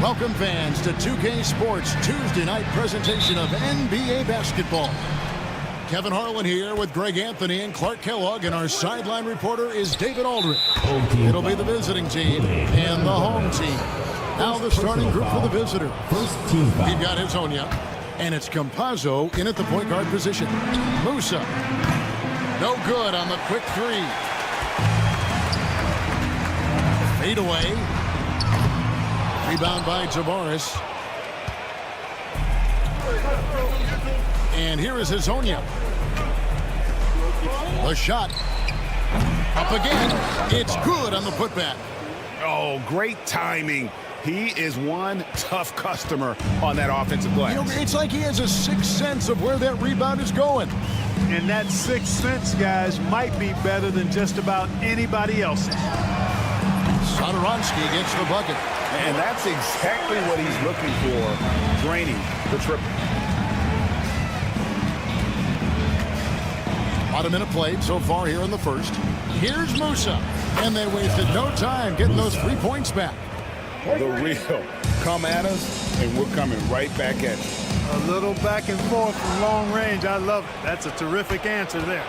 Welcome, fans, to 2K Sports Tuesday night presentation of NBA basketball. Kevin Harlan here with Greg Anthony and Clark Kellogg, and our sideline reporter is David Aldridge. It'll be the visiting team and the home team. Now the starting group for the visitor. We've got Hezonja, and it's Campazzo in at the point guard position. Musa, no good on the quick three. Fade away. Rebound by Tavares. And here is Hezonja. The shot. Up again. It's good on the putback. Oh, great timing. He is one tough customer on that offensive glass. You know, it's like he has a sixth sense of where that rebound is going. And that sixth sense, guys, might be better than just about anybody else's. Satoransky gets the bucket. And that's exactly what he's looking for, draining the triple. About a minute played so far here in the first. Here's Musa. And they wasted no time getting those 3 points back. The real. Come at us, and we're coming right back at you. A little back and forth from long range. I love it. That's a terrific answer there.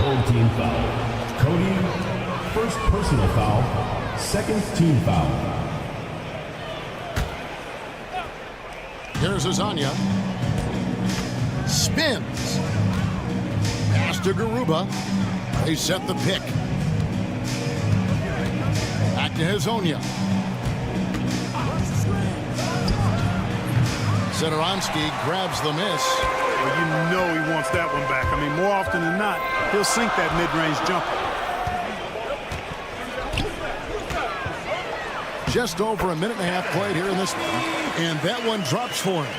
Old team foul. Cody, first personal foul, second team foul. Here's Hezonja. Spins. Pass to Garuba. They set the pick. Back to Hezonja. Satoransky grabs the miss. Well, you know he wants that one back. I mean, more often than not, he'll sink that mid-range jumper. Just over a minute and a half played here in this one. And that one drops for him.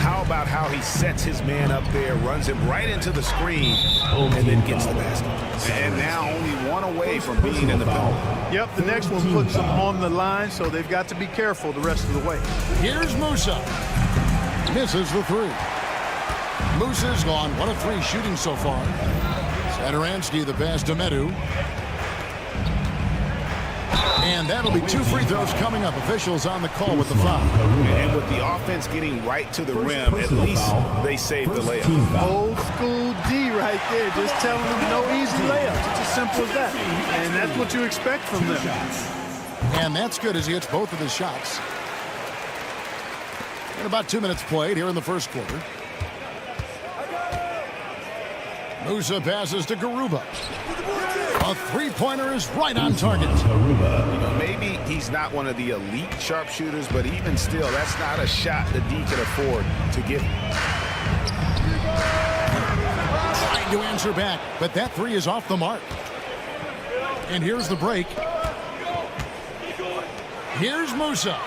How about how he sets his man up there, runs him right into the screen, and then gets the basket. And now only one away from being in the penalty. Yep, the next one puts them on the line, so they've got to be careful the rest of the way. Here's Musa. Misses the three. Musa's gone 1 of 3 shooting so far. Satoransky the pass to Medu. And that'll be 2 free throws coming up. Officials on the call with the foul. And with the offense getting right to the rim, at least they saved the layup. Old school D right there, just telling them no easy layups. It's as simple as that. And that's what you expect from them. And that's good as he hits both of his shots. And about 2 minutes played here in the first quarter. Musa passes to Garuba. A three-pointer is right on target. You know, maybe he's not one of the elite sharpshooters, but even still, that's not a shot that D can afford to give him. Trying to answer back, but that three is off the mark. And here's the break. Here's Musa.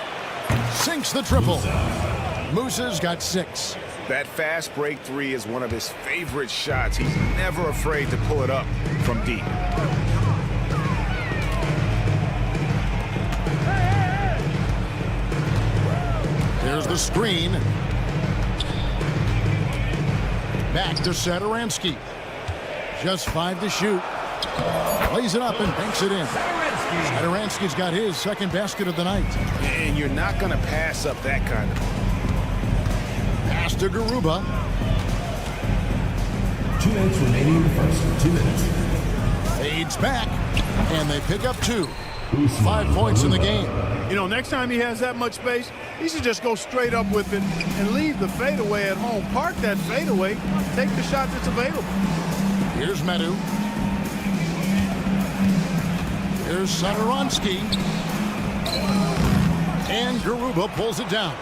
Sinks the triple. Musa's got 6. That fast break three is one of his favorite shots. He's never afraid to pull it up from deep. There's the screen. Back to Satoransky. Just 5 to shoot. Lays it up and banks it in. Satoransky's got his second basket of the night. And you're not going to pass up that kind of. Pass to Garuba. 2 minutes remaining in the first. 2 minutes. Fades back. And they pick up 2. 5 points in the game. You know, next time he has that much space, he should just go straight up with it and leave the fadeaway at home. Park that fadeaway. Take the shot that's available. Here's Medu. Here's Satoransky. And Garuba pulls it down.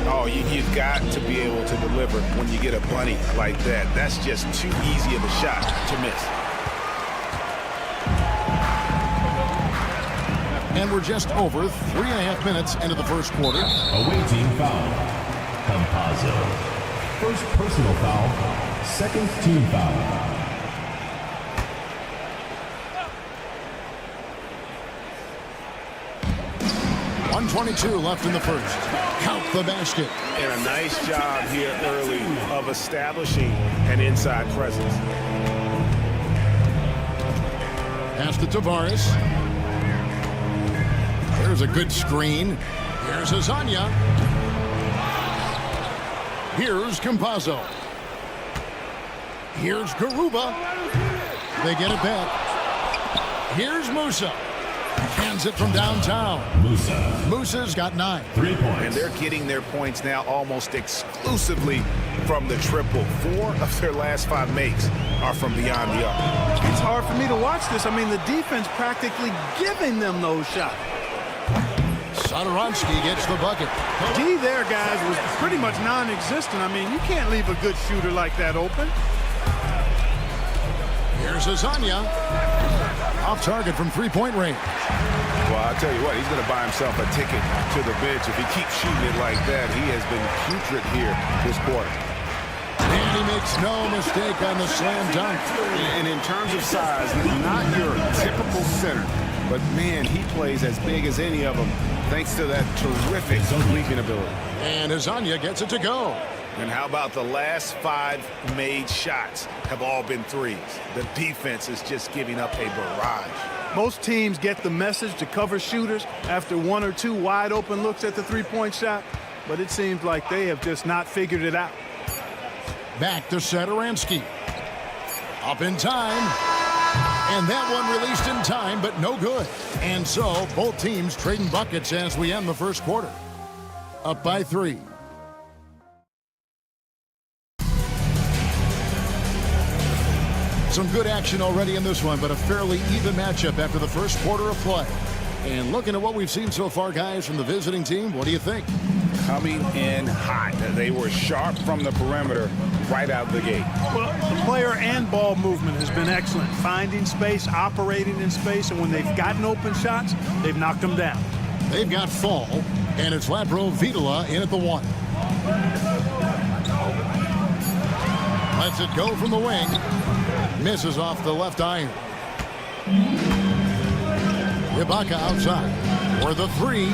Oh, you've got to be able to deliver when you get a bunny like that. That's just too easy of a shot to miss. And we're just over 3.5 minutes into the first quarter. Away team foul. Campazzo. First personal foul. Second team foul. 2:22 left in the first. Count the basket. And a nice job here early of establishing an inside presence. Pass to Tavares. There's a good screen. Here's Azania. Here's Campazzo. Here's Garuba. They get it back. Here's Musa. Hands it from downtown. Musa's got 9. 3 points. And they're getting their points now almost exclusively from the triple. 4 of their last 5 makes are from beyond the arc. It's hard for me to watch this. I mean, the defense practically giving them those shots. Satoransky gets the bucket. D there, guys, was pretty much non-existent. I mean, you can't leave a good shooter like that open. Here's Azania. Off target from three-point range. Well, I'll tell you what, he's going to buy himself a ticket to the bench. If he keeps shooting it like that, he has been putrid here this quarter. And he makes no mistake on the slam dunk. And in terms of size, not your typical center, but man, he plays as big as any of them thanks to that terrific leaping ability. And Azania gets it to go. And how about the last 5 made shots have all been threes? The defense is just giving up a barrage. Most teams get the message to cover shooters after 1 or 2 wide open looks at the three-point shot, but it seems like they have just not figured it out. Back to Satoransky. Up in time. And that one released in time, but no good. And so both teams trading buckets as we end the first quarter. Up by 3. Some good action already in this one, but a fairly even matchup after the first quarter of play. And looking at what we've seen so far, guys, from the visiting team, what do you think? Coming in hot. They were sharp from the perimeter right out of the gate. Well, the player and ball movement has been excellent. Finding space, operating in space, and when they've gotten open shots, they've knocked them down. They've got Fall, and it's Lapro Vitola in at the 1. Lets it go from the wing. Misses off the left iron. Ibaka outside for the 3.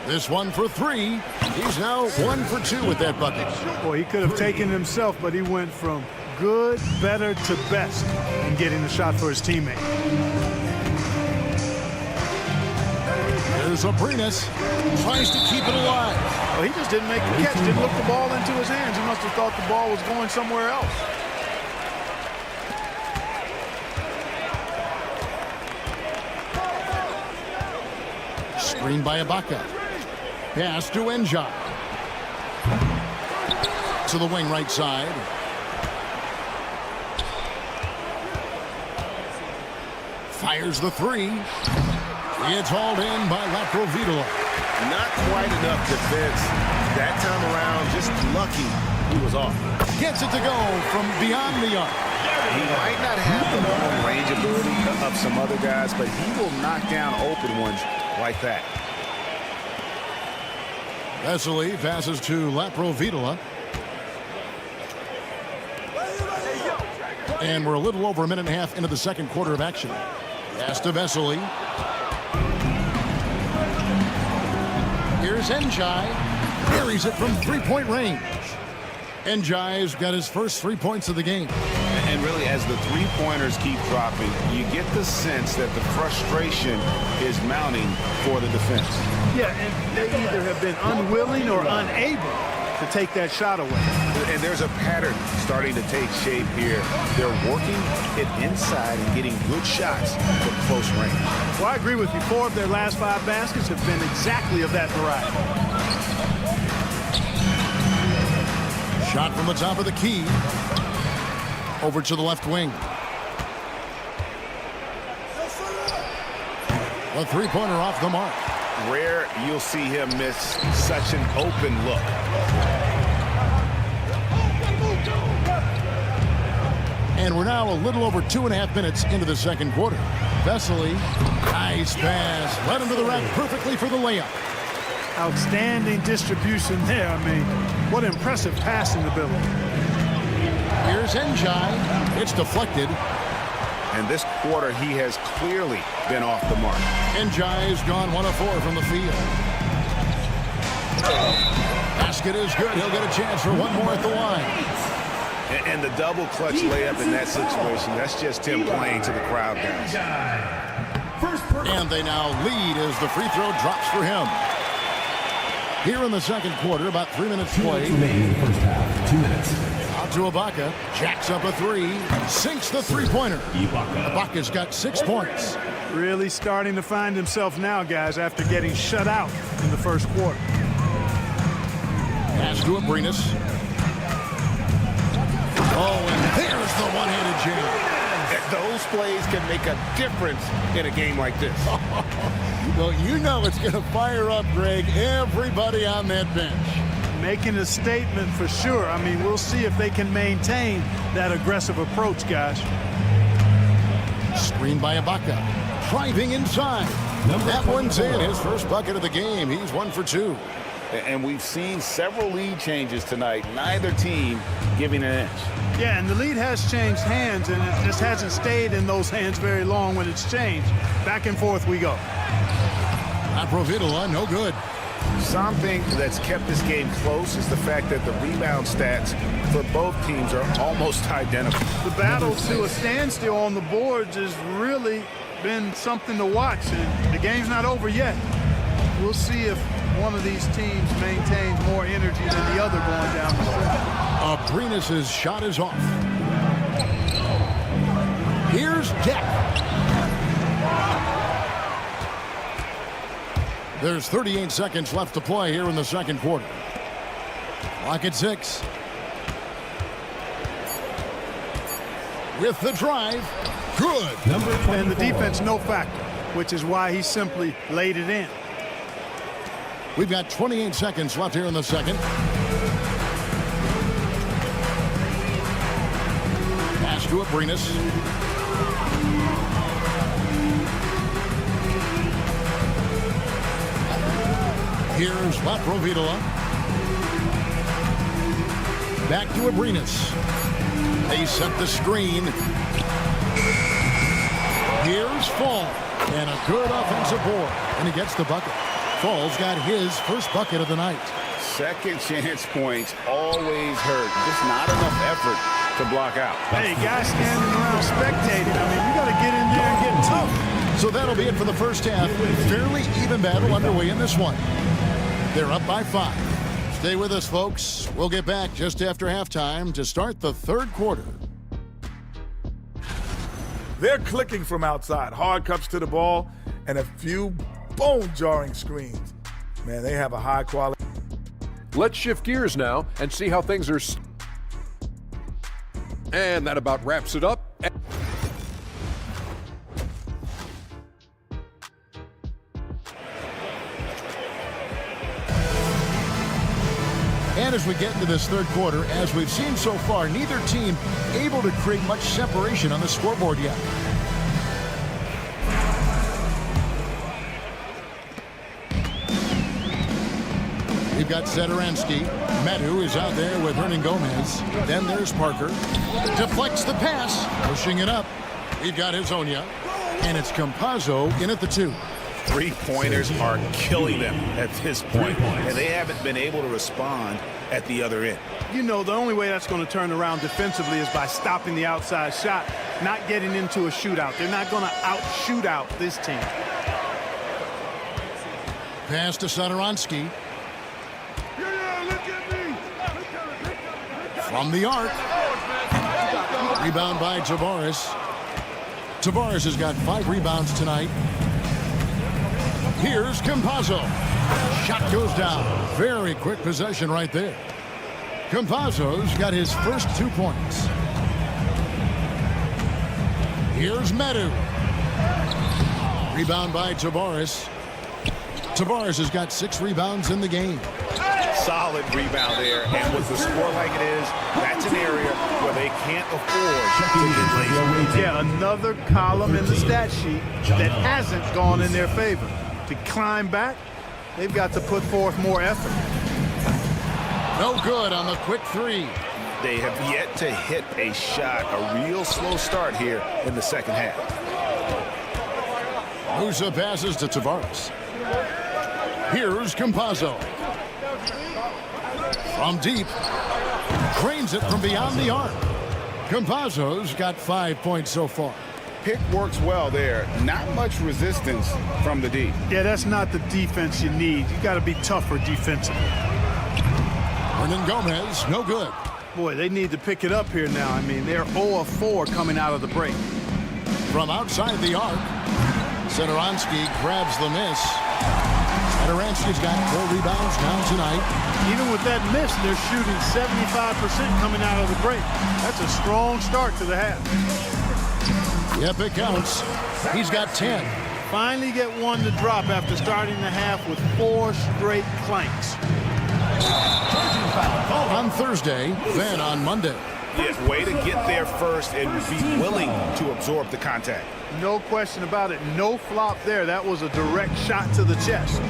This one for 3. He's now 1 for 2 with that bucket. Boy, he could have taken it himself, but he went from good, better to best in getting the shot for his teammate. There's Abrinas. Tries to keep it alive. Well, he just didn't make the catch, didn't look the ball into his hands. He must have thought the ball was going somewhere else. Screen by Ibaka. Pass to Njai. To the wing right side. Fires the 3. It's hauled in by Lapro Vitola. Not quite enough defense that time around. Just lucky he was off. Gets it to go from beyond the arc. He might not have the long range ability of some other guys, but he will knock down open ones like that. Vesely passes to Lapro Vitola. And we're a little over a minute and a half into the second quarter of action. Pass to Vesely. Here's Njai. Buries it from three-point range. Njai's got his first 3 points of the game. And really, as the three-pointers keep dropping, you get the sense that the frustration is mounting for the defense. Yeah, and they either have been unwilling or unable to take that shot away. And there's a pattern starting to take shape here. They're working it inside and getting good shots from close range. Well, I agree with you. 4 of their last 5 baskets have been exactly of that variety. Shot from the top of the key. Over to the left wing. A three-pointer off the mark. Rare you'll see him miss such an open look. And we're now a little over 2.5 minutes into the second quarter. Vesely, nice pass. Led him to the rack perfectly for the layup. Outstanding distribution there. I mean, what impressive passing ability. Here's Njai. It's deflected. And this quarter, he has clearly been off the mark. Njai has gone 1 of 4 from the field. Basket is good. He'll get a chance for one more at the line. And the double clutch layup in that situation, that's just him playing to the crowd, guys. And they now lead as the free throw drops for him. Here in the second quarter, about 3 minutes played. Remaining in the first half. 2 minutes. Out to Ibaka. Jacks up a three. Sinks the three-pointer. Ibaka's got 6 points. Really starting to find himself now, guys, after getting shut out in the first quarter. Pass to Abrinas. Oh, and there's the one-handed jam. Those plays can make a difference in a game like this. Well, you know it's going to fire up, Greg, everybody on that bench. Making a statement for sure. I mean, we'll see if they can maintain that aggressive approach, guys. Screen by Ibaka. Driving inside. That one's in. His first bucket of the game. He's 1 for 2. And we've seen several lead changes tonight. Neither team giving an inch. Yeah, and the lead has changed hands, and it just hasn't stayed in those hands very long when it's changed. Back and forth we go. Providula, no good. Something that's kept this game close is the fact that the rebound stats for both teams are almost identical. The battle to a standstill on the boards has really been something to watch, and the game's not over yet. We'll see if one of these teams maintains more energy than the other going down the stretch. Abrinas' shot is off. Here's Deck. There's 38 seconds left to play here in the second quarter. Clock at 6. With the drive. Good. And the defense no factor, which is why he simply laid it in. We've got 28 seconds left here in the second. Pass to Abrinas. Here's Providula. Back to Abrinas. They set the screen. Here's Fall. And a good offensive board. And he gets the bucket. Fall's got his first bucket of the night. Second chance points always hurt. Just not enough effort to block out. Hey, guys standing around spectating. I mean, you got to get in there and get tough. So that'll be it for the first half. Fairly even battle underway in this one. They're up by 5. Stay with us, folks. We'll get back just after halftime to start the third quarter. They're clicking from outside. Hard cups to the ball and a few bone-jarring screens. Man, they have a high quality. Let's shift gears now and see how things are. And that about wraps it up. And as we get into this third quarter, as we've seen so far, neither team able to create much separation on the scoreboard yet. We've got Satoransky. Medu is out there with Hernan Gomez. Then there's Parker. Deflects the pass. Pushing it up. We've got Hezonja. And it's Campazzo in at the 2. Three-pointers are killing them at this point, and they haven't been able to respond at the other end. You know, the only way that's going to turn around defensively is by stopping the outside shot, not getting into a shootout. They're not going to out-shoot out this team. Pass to Satoransky. From the arc. Rebound by Tavares. Tavares has got 5 rebounds tonight. Here's Campazzo. Shot goes down. Very quick possession right there. Campazzo's got his first 2 points. Here's Medu. Rebound by Tavares. Tavares has got 6 rebounds in the game. Solid rebound there, and with the score like it is, that's an area where they can't afford to get lazy. Yeah, another column in the stat sheet that hasn't gone in their favor. To climb back, they've got to put forth more effort. No good on the quick 3. They have yet to hit a shot, a real slow start here in the second half. Musa passes to Tavares. Here's Campazzo. From deep. Drains it from beyond the arc. Campazzo's got 5 points so far. Pick works well there. Not much resistance from the D. Yeah, that's not the defense you need. You got to be tougher defensively. Hernan Gomez, no good. Boy, they need to pick it up here now. I mean, they're 0 of 4 coming out of the break. From outside the arc, Satoransky grabs the miss. Satoransky's got 4 rebounds now tonight. Even with that miss, they're shooting 75% coming out of the break. That's a strong start to the half. Yep, it counts. He's got 10. Finally get one to drop after starting the half with 4 straight clanks. On Thursday, then on Monday. Yeah, way to get there first and be willing to absorb the contact. No question about it. No flop there. That was a direct shot to the chest.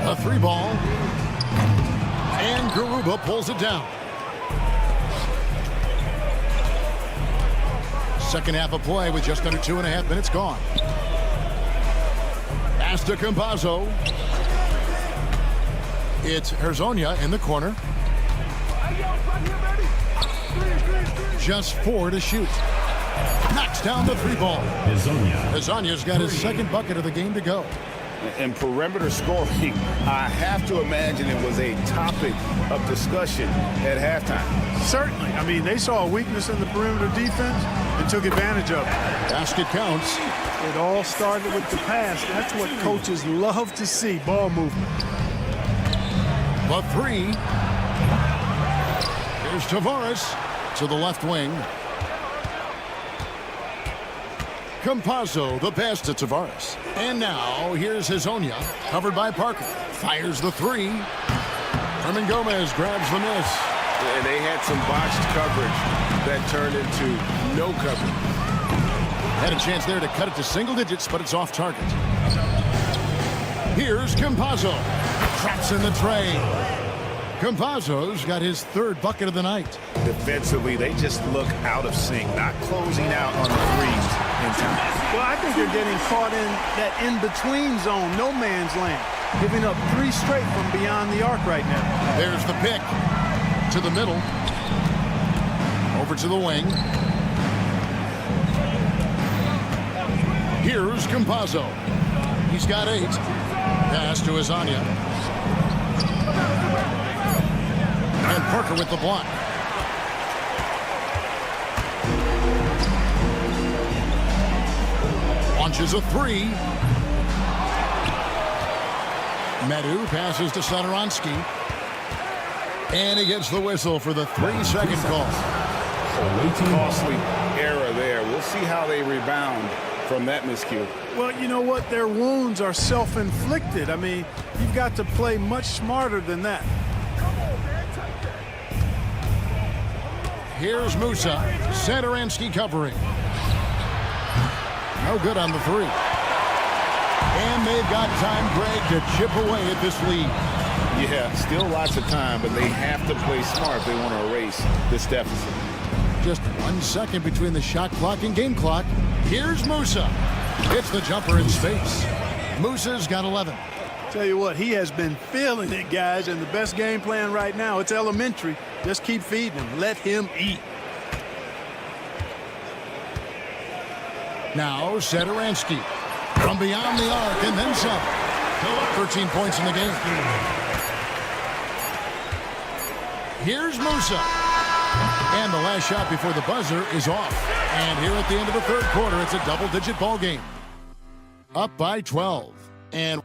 A 3-ball. And Garuba pulls it down. Second half of play with just under 2.5 minutes gone. Pass to Campazzo. It's Hezonja in the corner. Just 4 to shoot. Knocks down the 3-ball. Hezonja's got his second bucket of the game to go. And perimeter scoring, I have to imagine it was a topic of discussion at halftime. Certainly. I mean, they saw a weakness in the perimeter defense and took advantage of it. Basket counts. It all started with the pass. That's what coaches love to see, ball movement. The 3. Here's Tavares to the left wing. Campazzo, the pass to Tavares. And now, here's Hezonja, covered by Parker. Fires the 3. Hernan Gomez grabs the miss. And they had some botched coverage that turned into no coverage. Had a chance there to cut it to single digits, but it's off target. Here's Campazzo. Traps in the tray. Campazzo's got his 3rd bucket of the night. Defensively, they just look out of sync, not closing out on the threes in time. Well, I think they're getting caught in that in-between zone, no man's land, giving up 3 straight from beyond the arc right now. There's the pick to the middle. Over to the wing. Here's Campazzo. He's got 8. Pass to Hezonja. And Parker with the block. Launches a 3. Medu passes to Satoransky. And he gets the whistle for the 3-second call. Costly error there. We'll see how they rebound from that miscue. Well, you know what? Their wounds are self-inflicted. I mean, you've got to play much smarter than that. Here's Musa. Satoransky covering. No good on the 3. And they've got time, Greg, to chip away at this lead. Yeah, still lots of time, but they have to play smart if they want to erase this deficit. Just 1 second between the shot clock and game clock. Here's Musa. Hits the jumper in space. Musa's got 11. Tell you what, he has been feeling it, guys, and the best game plan right now, it's elementary. Just keep feeding him. Let him eat. Now, Satoransky from beyond the arc and then some. 13 points in the game. Here's Musa. And the last shot before the buzzer is off. And here at the end of the 3rd quarter, it's a double-digit ball game. Up by 12. And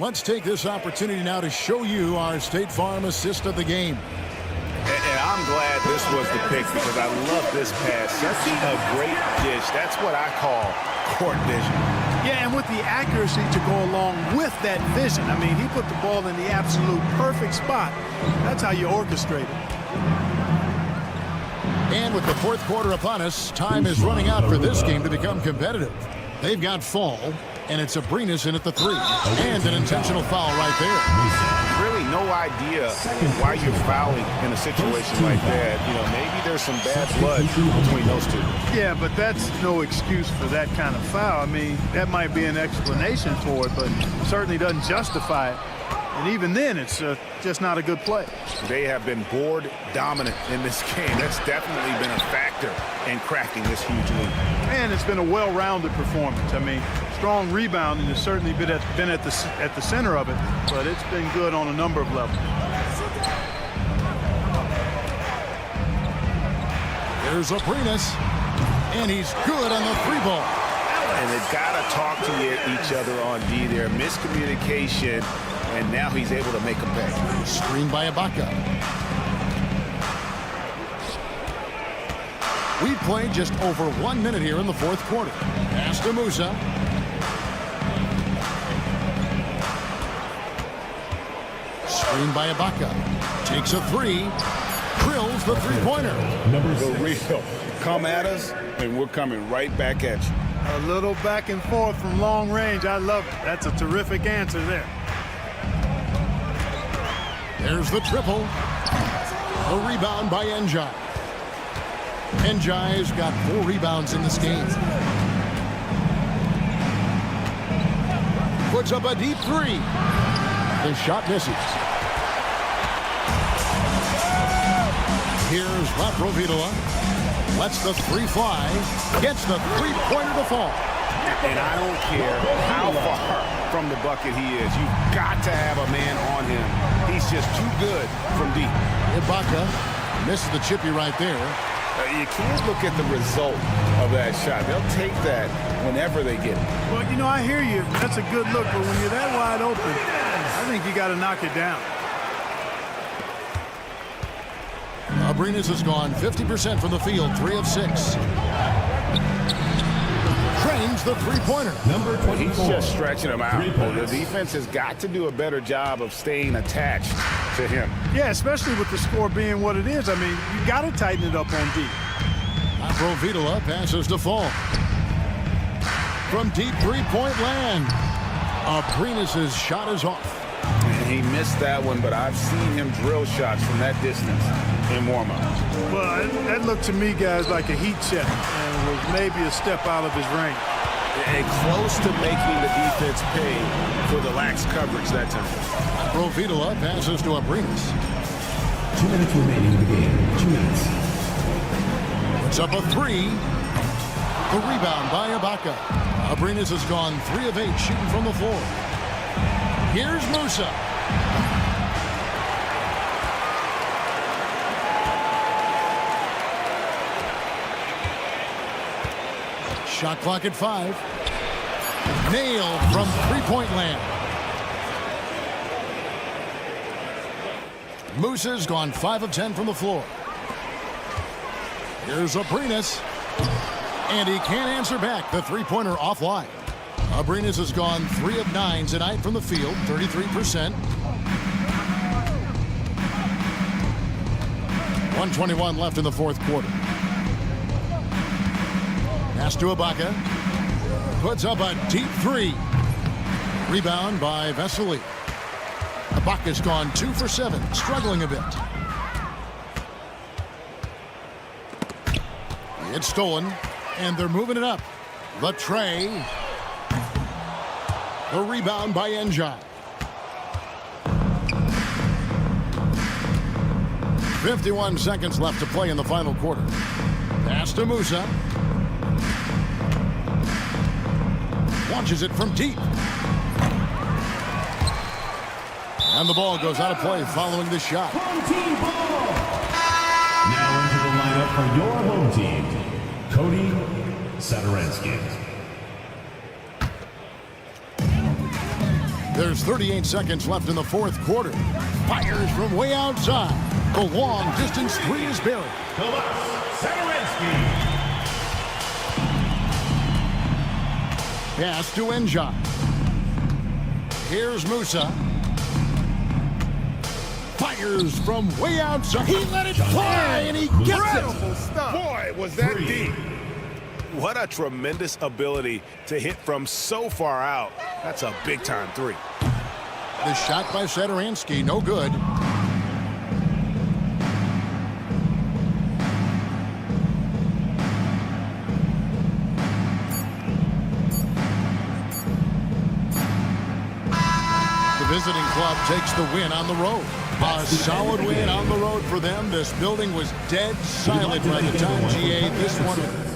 let's take this opportunity now to show you our State Farm assist of the game. And I'm glad this was the pick because I love this pass. Such a great dish. That's what I call court vision. Yeah, and with the accuracy to go along with that vision. I mean, he put the ball in the absolute perfect spot. That's how you orchestrate it. And with the 4th quarter upon us, time is running out for this game to become competitive. They've got Fall, And it's Abrinas in at the 3. And an intentional foul right there. Really no idea why you're fouling in a situation like that. You know, maybe there's some bad blood between those two. Yeah, but that's no excuse for that kind of foul. I mean, that might be an explanation for it, but certainly doesn't justify it. And even then, it's just not a good play. They have been board dominant in this game. That's definitely been a factor in cracking this huge lead. And it's been a well-rounded performance. I mean, strong rebounding has certainly been at the center of it, but it's been good on a number of levels. There's Abrinas, and he's good on the 3-ball. And they've got to talk to each other on D there. Miscommunication, and now he's able to make a pay. Screen by Ibaka. We've played just over 1 minute here in the fourth quarter. Pass to Musa. Screen by Ibaka. Takes a 3. Drills the 3-pointer. The real. Come at us, and we're coming right back at you. A little back and forth from long range. I love it. That's a terrific answer there. There's the triple. A rebound by Njai. Njai's got 4 rebounds in this game. Puts up a deep 3. The shot misses. Here's Rovitola. Lets the 3 fly. Gets the 3-pointer to fall. And I don't care how far from the bucket he is. You've got to have a man on him. He's just too good from deep. Ibaka misses the chippy right there. You can't look at the result of that shot. They'll take that whenever they get it. Well, you know, I hear you. That's a good look, but when you're that wide open, I think you got to knock it down. Abrinas has gone 50% from the field, 3 of 6. Trains the 3-pointer. Number 24. He's just stretching him out. The defense has got to do a better job of staying attached to him. Yeah, especially with the score being what it is. I mean, you got to tighten it up on D. Rovitola passes to Fall. From deep 3-point land. Abrinas' shot is off. And he missed that one, but I've seen him drill shots from that distance in warm-up. Well, that looked to me, guys, like a heat check, and was maybe a step out of his range. And close to making the defense pay for the lax coverage that time. Rovitola passes to Abrinas. 2 minutes remaining in the game. 2 minutes. Puts up a 3. The rebound by Ibaka. Abrinas has gone 3 of 8 shooting from the floor. Here's Musa. Shot clock at 5. Nailed from 3-point land. Musa's gone 5 of 10 from the floor. Here's Abrinas. And he can't answer back. The 3-pointer offline. Abrinas has gone 3 of 9 tonight from the field, 33%. 1:21 left in the fourth quarter. Pass to Ibaka. Puts up a deep 3. Rebound by Vesely. Ibaka's gone 2 for 7, struggling a bit. It's stolen, and they're moving it up. The tray. The rebound by Njai. 51 seconds left to play in the final quarter. Pass to Musa. Launches it from deep. And the ball goes out of play following the shot. Home team ball. Now into the lineup for your home team, Cody Sadorensky. There's 38 seconds left in the fourth quarter. Fires from way outside. The long distance 3 is buried. Sadorensky. Pass to Njai. Here's Musa. Fires from way outside. He let it fly, and he gets it. Boy, was that deep. What a tremendous ability to hit from so far out. That's a big-time three. The shot by Satoransky, no good. The visiting club takes the win on the road. A solid win on the road for them. This building was dead silent by the time GA this one.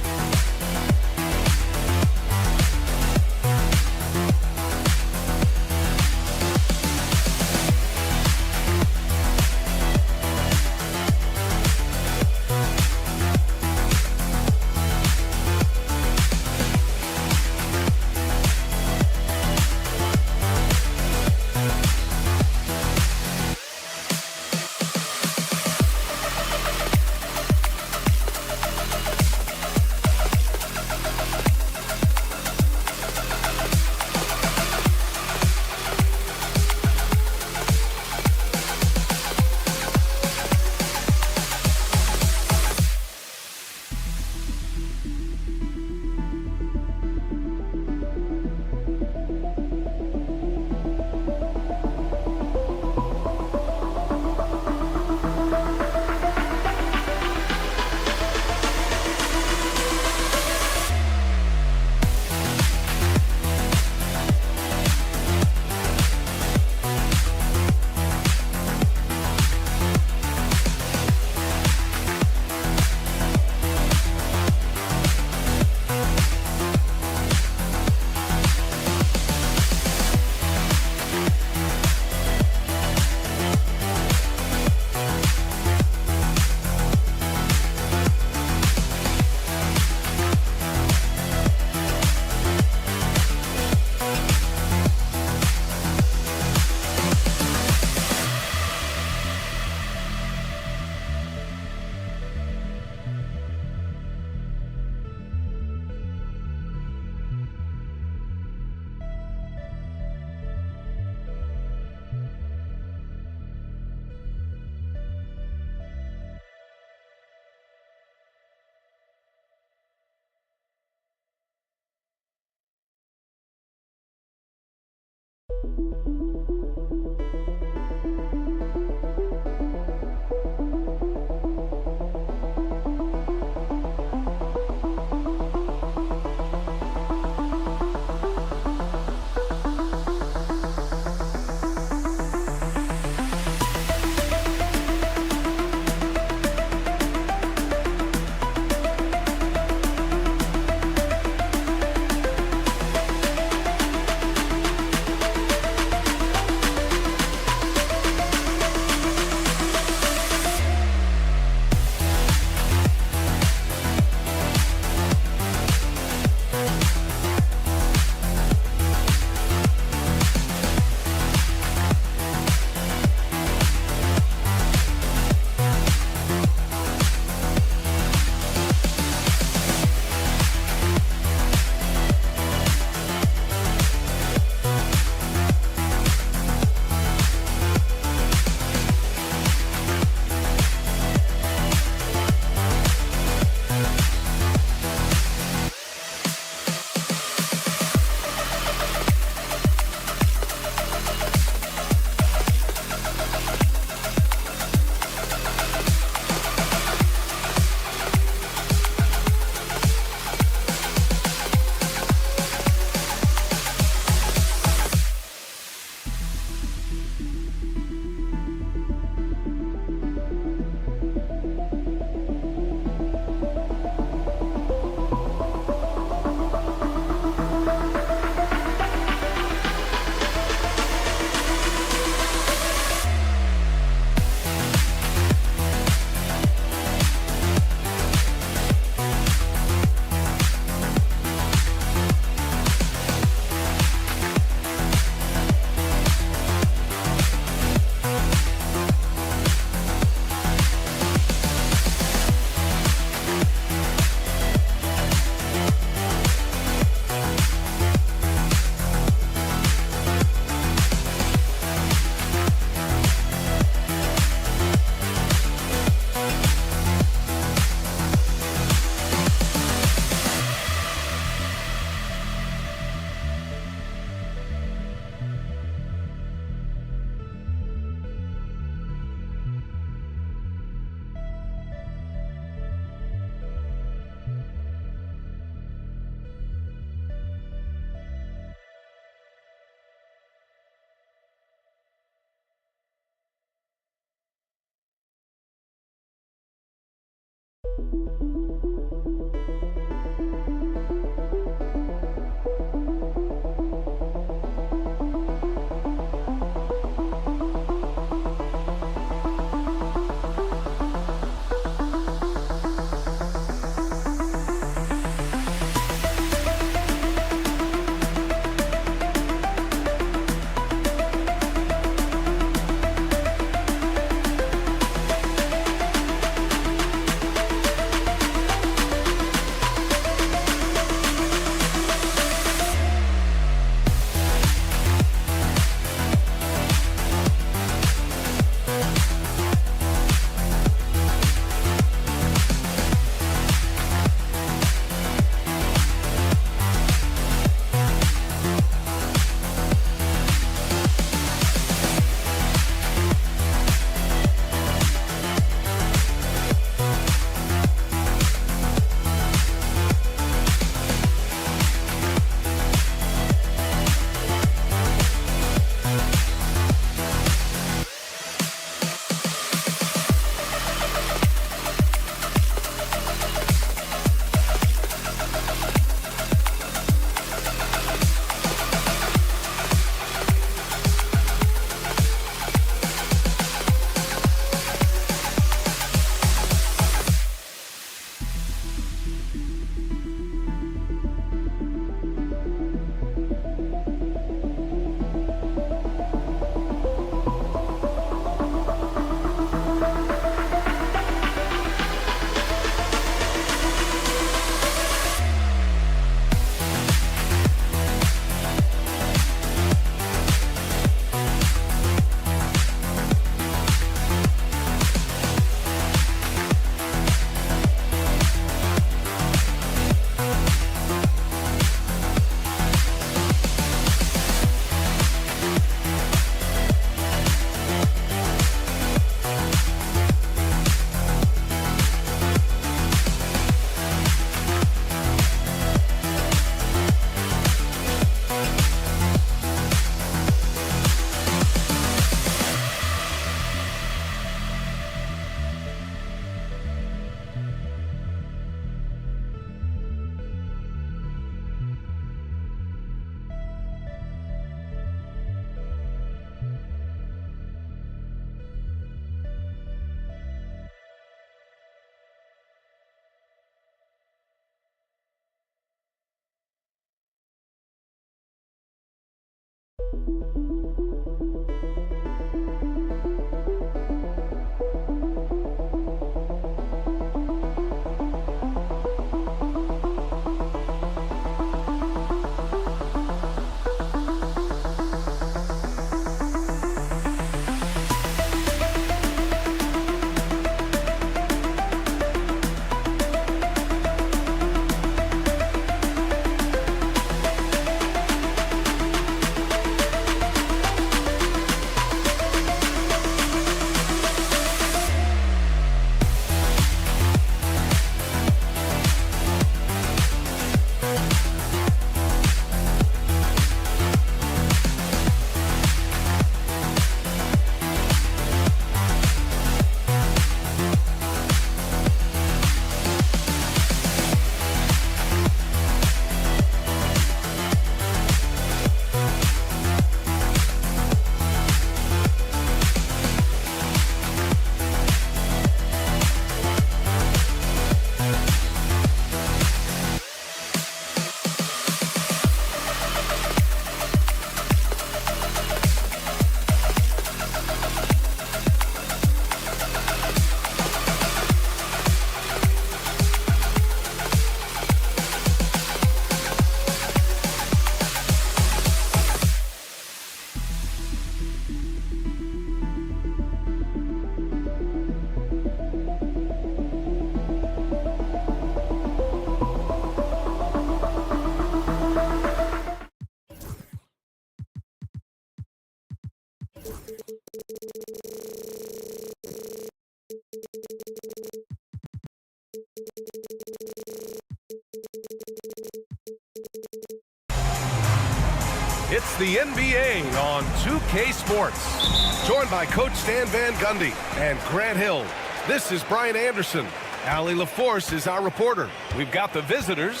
It's the NBA on 2K Sports. Joined by Coach Stan Van Gundy and Grant Hill, this is Brian Anderson. Allie LaForce is our reporter. We've got the visitors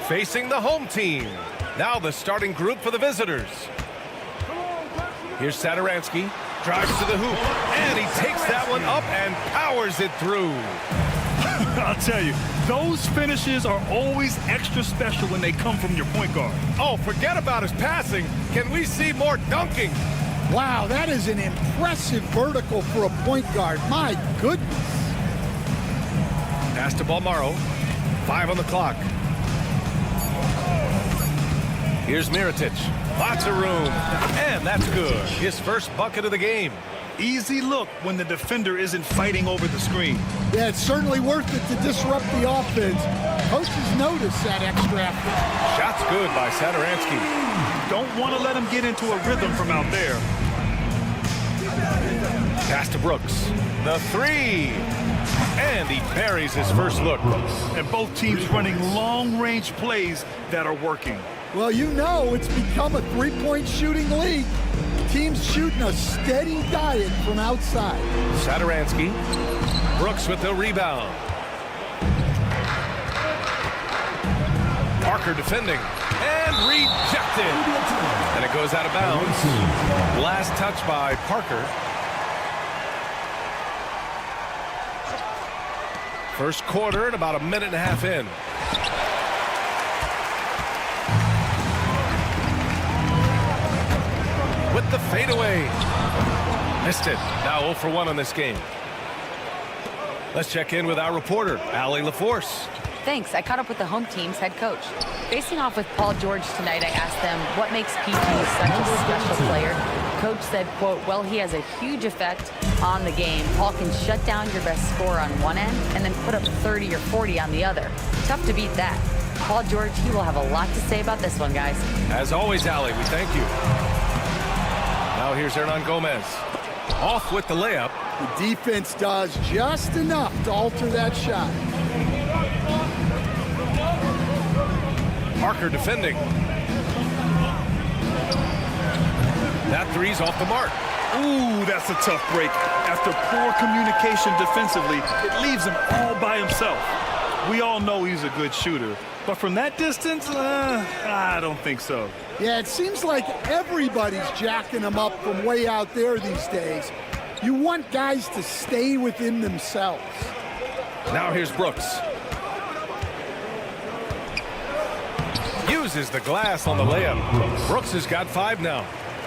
facing the home team. Now the starting group for the visitors. Here's Satoransky. Drives to the hoop, and he takes that one up and powers it through. I'll tell you, those finishes are always extra special when they come from your point guard. Oh, forget about his passing. Can we see more dunking? Wow, that is an impressive vertical for a point guard. My goodness. Pass to Balmaro. 5 on the clock. Here's Mirotic. Lots of room. And that's good. His first bucket of the game. Easy look when the defender isn't fighting over the screen. Yeah, it's certainly worth it to disrupt the offense. Coaches notice that extra effort. Shot's good by Satoransky. Don't want to let him get into a rhythm from out there. Pass to Brooks. The three. And he buries his first look. And both teams running long-range plays that are working. Well, you know it's become a three-point shooting league. Teams shooting a steady diet from outside. Satoransky. Brooks with the rebound. Parker defending. And rejected. And it goes out of bounds. Last touch by Parker. First quarter and about a minute and a half in. With the fadeaway. Missed it. Now 0 for 1 on this game. Let's check in with our reporter, Allie LaForce. Thanks. I caught up with the home team's head coach. Facing off with Paul George tonight, I asked them what makes PG such a special player. Coach said, quote, well, he has a huge effect on the game. Paul can shut down your best scorer on one end and then put up 30 or 40 on the other. Tough to beat that. Paul George, he will have a lot to say about this one, guys. As always, Allie, we thank you. Now here's Hernan Gomez. Off with the layup. The defense does just enough to alter that shot. Parker defending. That three's off the mark. Ooh, that's a tough break. After poor communication defensively, it leaves him all by himself. We all know he's a good shooter, but from that distance, I don't think so. Yeah, it seems like everybody's jacking him up from way out there these days. You want guys to stay within themselves. Now here's Brooks. Uses the glass on the layup. Brooks has got 5 now.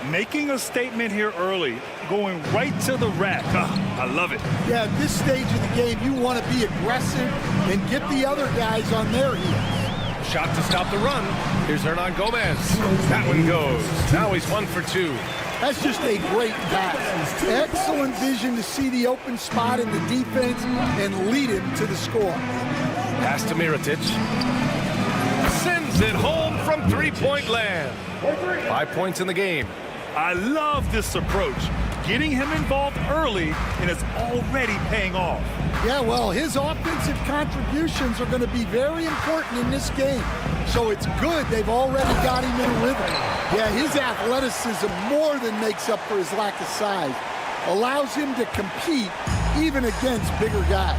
Making a statement here early, going right to the rack. I love it. Yeah, at this stage of the game, you want to be aggressive and get the other guys on their heels. Shot to stop the run. Here's Hernan Gomez. That one goes. Now he's 1 for 2. That's just a great pass. Excellent vision to see the open spot in the defense and lead him to the score. Pass to Mirotic. Sends it home from three-point land. 5 points in the game. I love this approach. Getting him involved early, and it's already paying off. Yeah, well, his offensive contributions are going to be very important in this game. So it's good they've already got him in a rhythm. Yeah, his athleticism more than makes up for his lack of size. Allows him to compete even against bigger guys.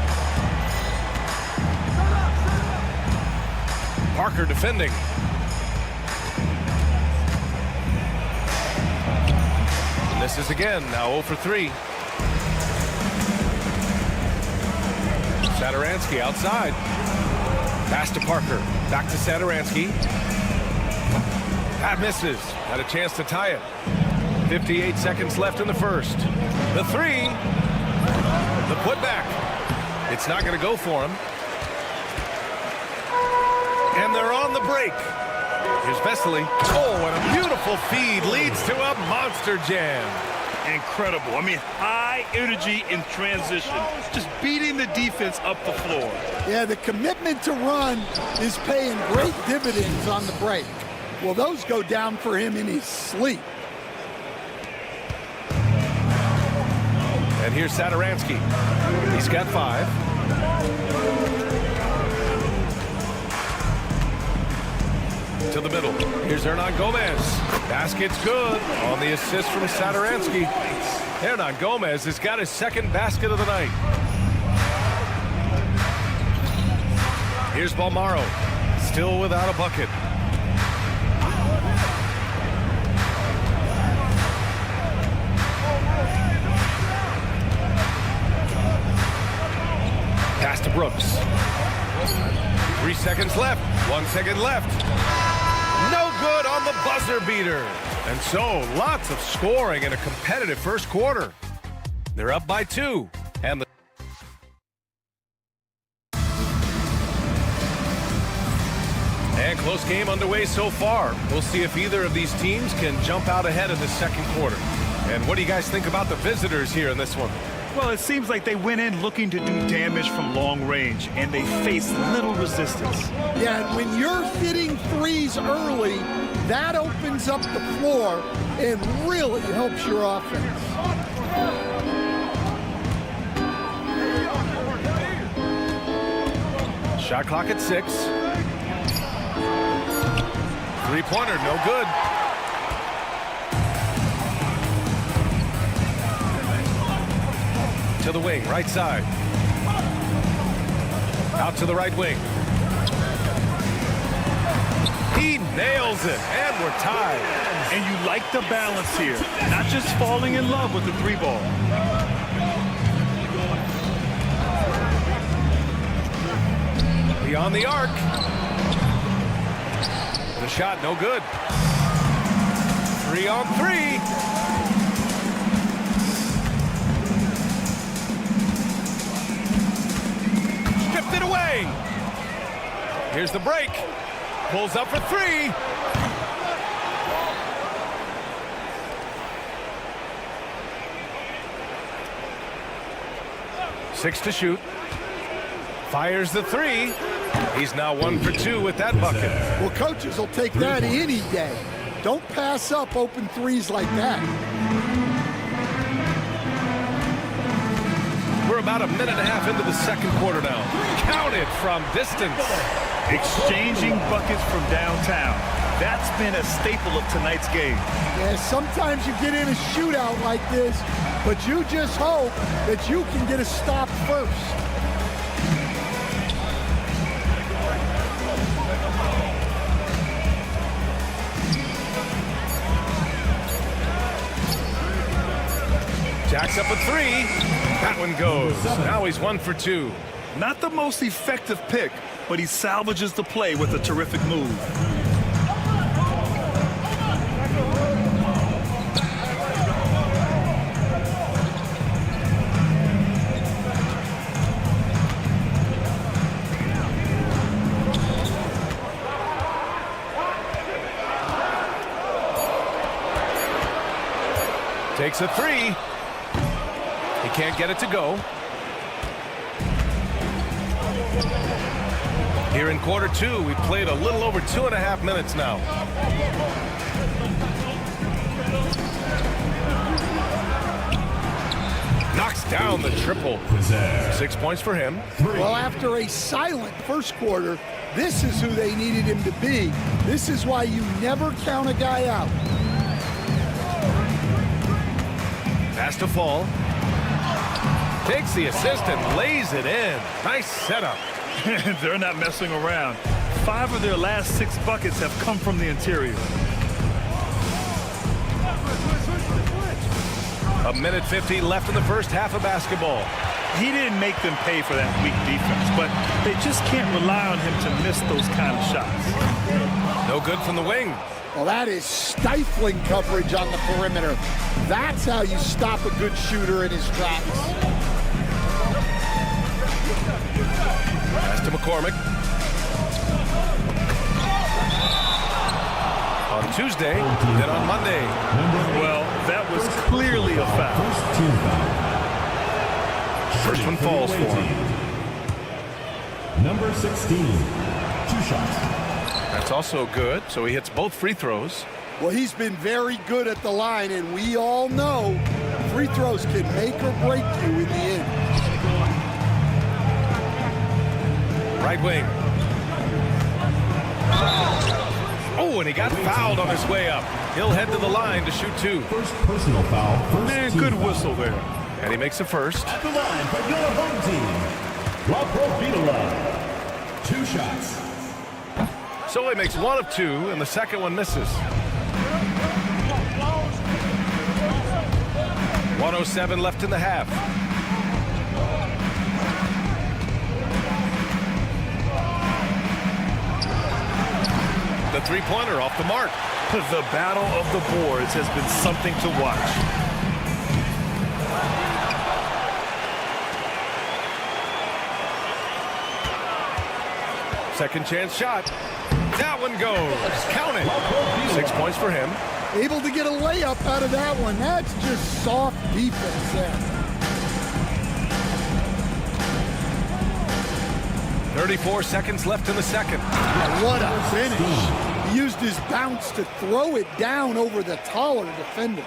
Parker defending. Misses again, now 0 for 3. Satoransky outside. Pass to Parker. Back to Satoransky. That misses. Had a chance to tie it. 58 seconds left in the first. The three. The putback. It's not going to go for him. And they're on the break. Here's Vesely. Oh, and a beautiful feed leads to a monster jam. Incredible. I mean, high energy in transition. Just beating the defense up the floor. Yeah, the commitment to run is paying great dividends on the break. Well, those go down for him in his sleep. And here's Satoransky. He's got 5. To the middle. Here's Hernan Gomez. Basket's good on the assist from Satoransky. Hernan Gomez has got his second basket of the night. Here's Balmaro, still without a bucket. Pass to Brooks. 3 seconds left. 1 second left. No good on the buzzer beater. And so, lots of scoring in a competitive first quarter. They're up by 2. And close game underway so far. We'll see if either of these teams can jump out ahead in the second quarter. And what do you guys think about the visitors here in this one? Well, it seems like they went in looking to do damage from long range, and they faced little resistance. Yeah, and when you're hitting threes early, that opens up the floor and really helps your offense. Shot clock at 6. Three-pointer, no good. To the wing, right side. Out to the right wing. He nails it, and we're tied. And you like the balance here, not just falling in love with the 3-ball. Beyond the arc. The shot, no good. 3-on-3. Stripped it away. Here's the break. Pulls up for 3. Six to shoot. Fires the 3. He's now 1 for 2 with that bucket. Well, coaches will take that any day. Don't pass up open threes like that. We're about a minute and a half into the second quarter now. Counted from distance. Exchanging buckets from downtown. That's been a staple of tonight's game. Yeah, sometimes you get in a shootout like this, but you just hope that you can get a stop first. Jacks up a 3. That one goes. Now he's 1 for 2. Not the most effective pick, but he salvages the play with a terrific move. Takes a 3. He can't get it to go. Here in quarter 2, we played a little over 2.5 minutes now. Knocks down the triple. 6 points for him. Well, after a silent first quarter, this is who they needed him to be. This is why you never count a guy out. Pass to Fall. Takes the assist and lays it in. Nice setup. They're not messing around. 5 of their last 6 buckets have come from the interior. A minute 50 left in the first half of basketball. He didn't make them pay for that weak defense, but they just can't rely on him to miss those kind of shots. No good from the wing. Well, that is stifling coverage on the perimeter. That's how you stop a good shooter in his tracks. Pass to McCormick. On Tuesday, then on Monday. Well, that was clearly a foul. First one falls for him. Number 16, 2 shots. That's also good, so he hits both free throws. Well, he's been very good at the line, and we all know free throws can make or break you in the end. Right wing. Oh, and he got fouled on his way up. He'll head to the line to shoot 2. First personal foul. Man, good whistle there. And he makes a first. At the line for your home team, La Providula. 2 shots. So he makes 1 of 2, and the second one misses. 1:07 left in the half. The three-pointer off the mark. The battle of the boards has been something to watch. Second chance shot. That one goes. Count it. 6 points for him. Able to get a layup out of that one. That's just soft defense there. 34 seconds left in the second. What a finish. He used his bounce to throw it down over the taller defender.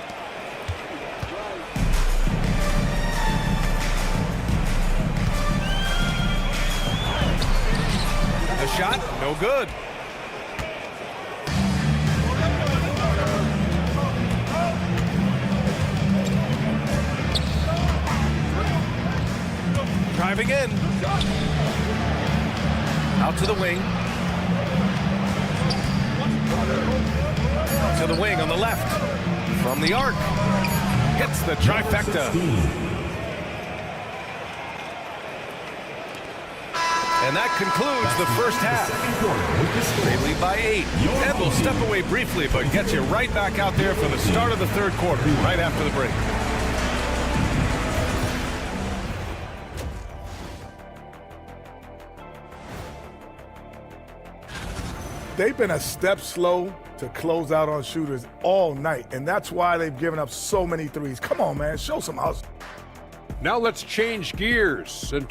The shot, no good. Driving in. Out to the wing. To the wing on the left. From the arc. Hits the trifecta. And that concludes the first half. They lead by 8. And we'll step away briefly, but get you right back out there for the start of the third quarter, right after the break. They've been a step slow to close out on shooters all night, and that's why they've given up so many threes. Come on, man, show some hustle. Now let's change gears and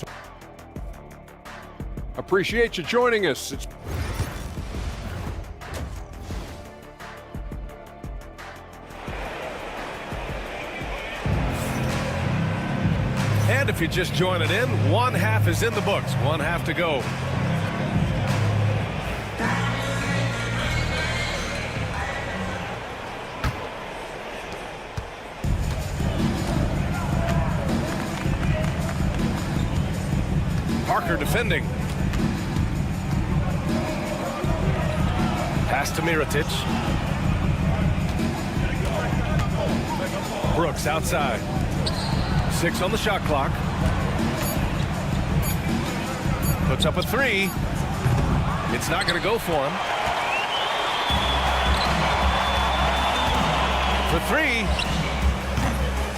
appreciate you joining us. And if you're just joining in, one half is in the books. One half to go. Parker defending. Pass to Mirotic. Brooks outside. 6 on the shot clock. Puts up a 3. It's not going to go for him. For 3.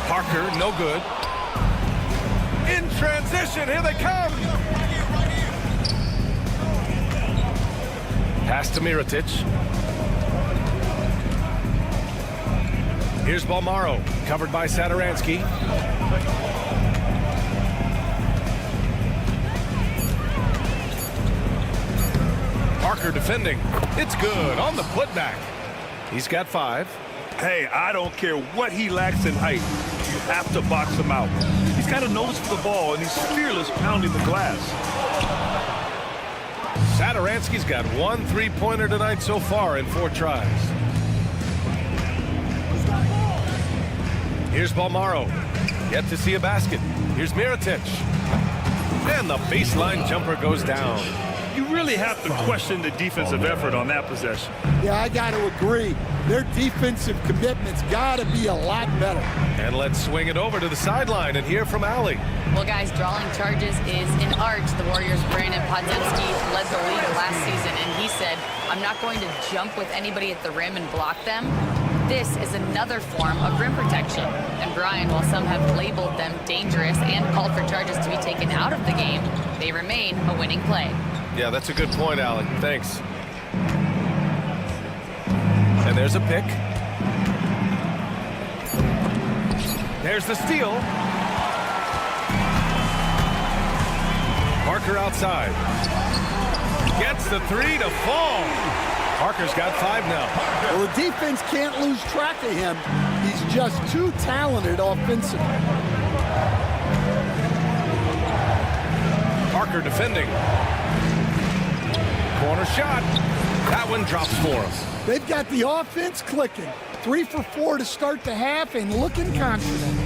Parker, no good. In transition, here they come. Pass to Mirotic. Here's Balmaro, covered by Satoransky. Parker defending. It's good on the putback. He's got 5. Hey, I don't care what he lacks in height. You have to box him out. He's got a nose for the ball, and he's fearless pounding the glass. Satoransky's got 1 3-pointer tonight so far in 4 tries. Here's Balmaro. Yet to see a basket. Here's Mirotic. And the baseline jumper goes down. You really have to question the defensive effort on that possession. Yeah, I got to agree. Their defensive commitment's got to be a lot better. And let's swing it over to the sideline and hear from Allie. Well, guys, drawing charges is an art. The Warriors' Brandon Podziemski led the league last season, and he said, I'm not going to jump with anybody at the rim and block them. This is another form of rim protection. And Brian, while some have labeled them dangerous and called for charges to be taken out of the game, they remain a winning play. Yeah, that's a good point, Allie. Thanks. And there's a pick. There's the steal. Parker outside. Gets the 3 to fall. Parker's got 5 now. Well, the defense can't lose track of him. He's just too talented offensively. Parker defending. Corner shot. That one drops for him. They've got the offense clicking. 3 for 4 to start the half and looking confident.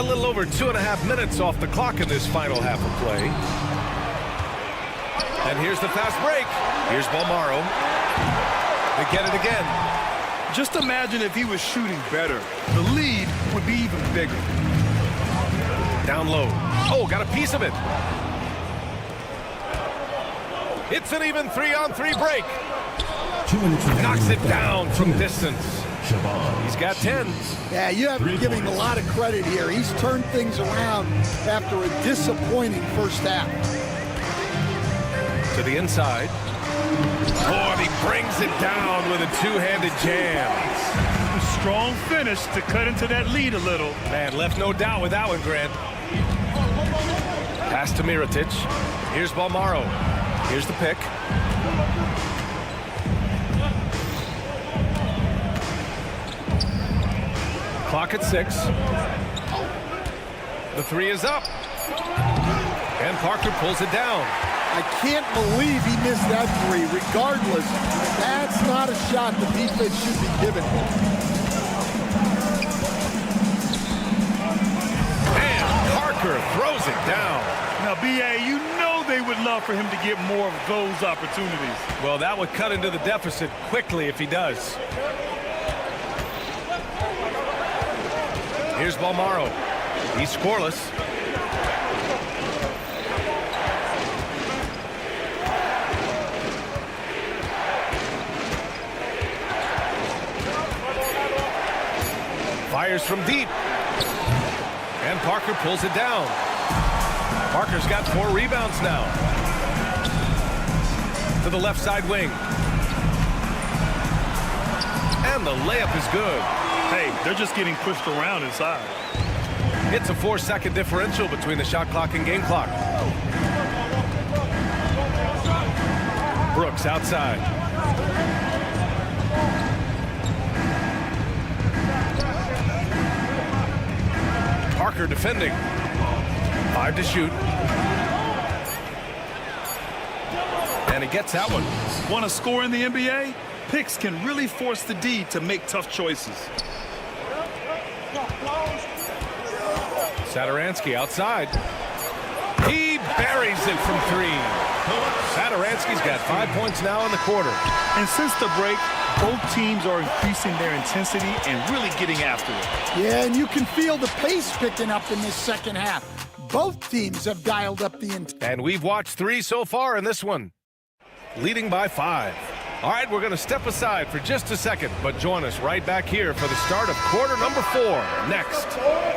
A little over 2.5 minutes off the clock in this final half of play. And here's the fast break. Here's Balmaro. They get it again. Just imagine if he was shooting better. The lead would be even bigger. Down low. Oh, got a piece of it. It's an even 3-on-3 break. Knocks it down from distance. He's got 10. Yeah, you have to give him a lot of credit here. He's turned things around after a disappointing first half. To the inside. Oh, and he brings it down with a two-handed jam. A strong finish to cut into that lead a little. Man, left no doubt with that one, Grant. Pass to Mirotic. Here's Balmaro. Here's the pick. Clock at 6. The three is up. And Parker pulls it down. I can't believe he missed that three. Regardless, that's not a shot the defense should be giving. And Parker throws it down. Now, B.A., you know they would love for him to get more of those opportunities. Well, that would cut into the deficit quickly if he does. Here's Balmaro. He's scoreless. Fires from deep. And Parker pulls it down. Parker's got 4 rebounds now. To the left side wing. And the layup is good. Hey, they're just getting pushed around inside. It's a 4-second differential between the shot clock and game clock. Brooks outside. Parker defending. 5 to shoot. And he gets that one. Want to score in the NBA? Picks can really force the D to make tough choices. Satoransky outside. He buries it from 3. Satoransky's got 5 points now in the quarter. And since the break, both teams are increasing their intensity and really getting after it. Yeah, and you can feel the pace picking up in this second half. Both teams have dialed up the intensity. And we've watched 3 so far in this one. Leading by 5. All right, we're going to step aside for just a second, but join us right back here for the start of quarter number 4 next.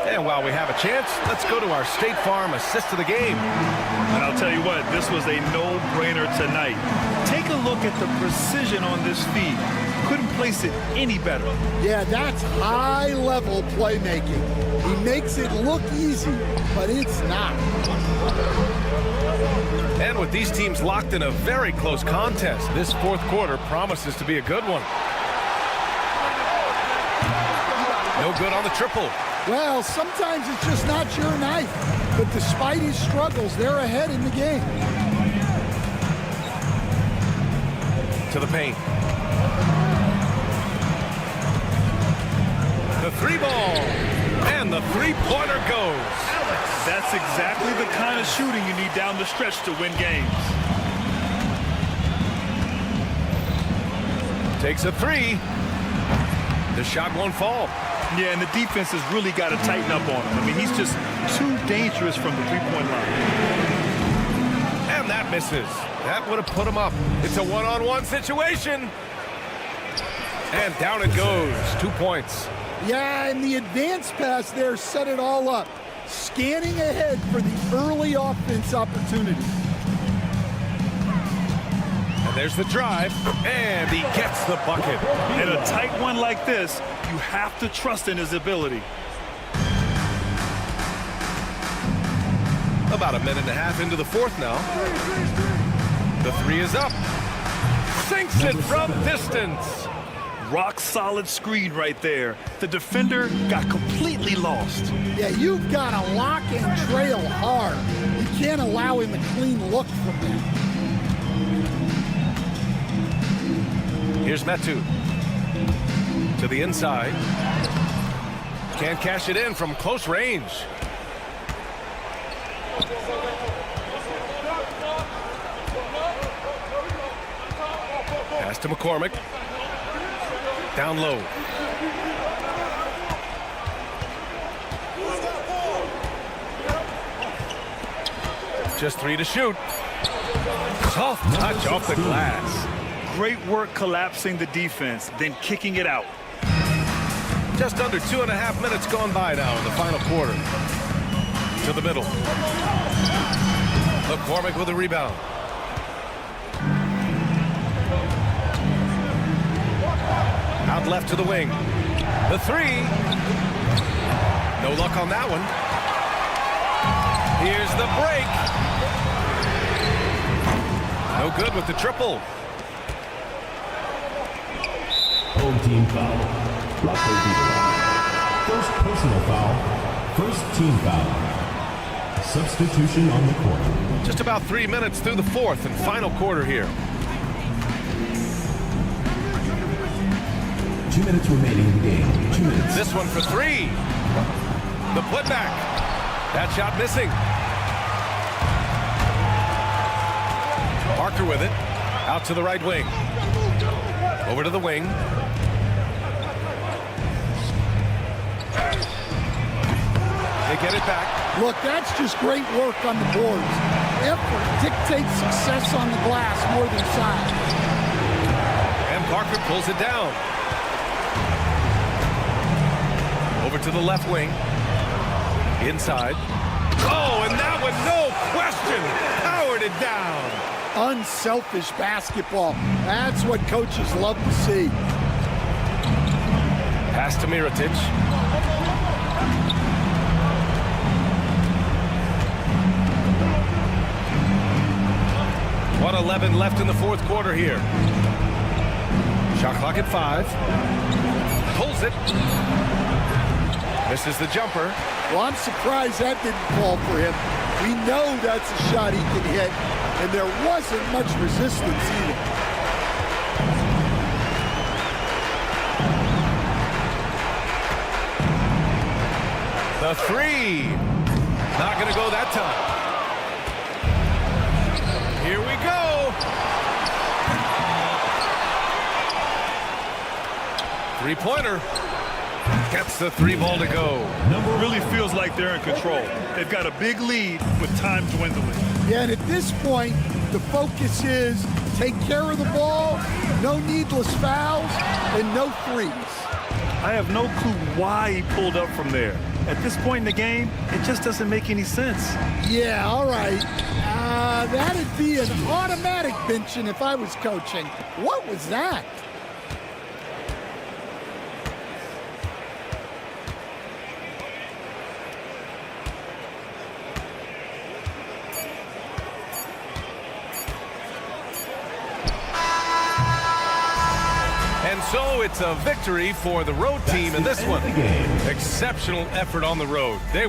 And while we have a chance, let's go to our State Farm assist of the game. And I'll tell you what, this was a no-brainer tonight. Take a look at the precision on this feed. Couldn't place it any better. Yeah, that's high-level playmaking. He makes it look easy, but it's not. And with these teams locked in a very close contest, this fourth quarter promises to be a good one. No good on the triple. Well, sometimes it's just not your night. But despite his struggles, they're ahead in the game. To the paint. The 3 ball. And the 3-pointer goes. That's exactly the kind of shooting you need down the stretch to win games. Takes a 3. The shot won't fall. Yeah, and the defense has really got to tighten up on him. I mean, he's just too dangerous from the three-point line. And that misses. That would have put him up. It's a one-on-one situation. And down it goes. 2 points. Yeah, and the advance pass there set it all up. Scanning ahead for the early offense opportunity. And there's the drive, and he gets the bucket. In a tight one like this, you have to trust in his ability. About a minute and a half into the fourth now. The 3 is up. Sinks it from distance. Rock solid screen right there. The defender got completely lost. Yeah, you've got to lock and trail hard. You can't allow him a clean look from there. Here's Metu. To the inside. Can't cash it in from close range. Pass to McCormick. Down low. Just 3 to shoot. Soft touch off the glass. Great work collapsing the defense, then kicking it out. Just under 2.5 minutes gone by now in the final quarter. To the middle. McCormick with a rebound. Out left to the wing. The 3. No luck on that one. Here's the break. No good with the triple. Home team foul. Roughly beat the line. First personal foul. First team foul. Substitution on the court. Just about 3 minutes through the fourth and final quarter here. 2 minutes remaining in the game. 2 minutes. This one for 3. The putback. That shot missing. Parker with it. Out to the right wing. Over to the wing. They get it back. Look, that's just great work on the boards. Effort dictates success on the glass more than size. And Parker pulls it down. Over to the left wing. Inside. Oh, and that one, no question, powered it down. Unselfish basketball. That's what coaches love to see. Pass to Mirotic. .11 left in the fourth quarter here. Shot clock at 5. Pulls it. Misses the jumper. Well, I'm surprised that didn't fall for him. We know that's a shot he can hit, and there wasn't much resistance either. The 3. Not going to go that time. Here we go. Three-pointer. Gets the 3 ball to go. Really feels like they're in control. They've got a big lead with time dwindling. Yeah, and at this point, the focus is take care of the ball, no needless fouls, and no threes. I have no clue why he pulled up from there. At this point in the game, it just doesn't make any sense. Yeah, all right. That'd be an automatic benching if I was coaching. What was that? And so it's a victory for the road team in this one. Exceptional effort on the road. They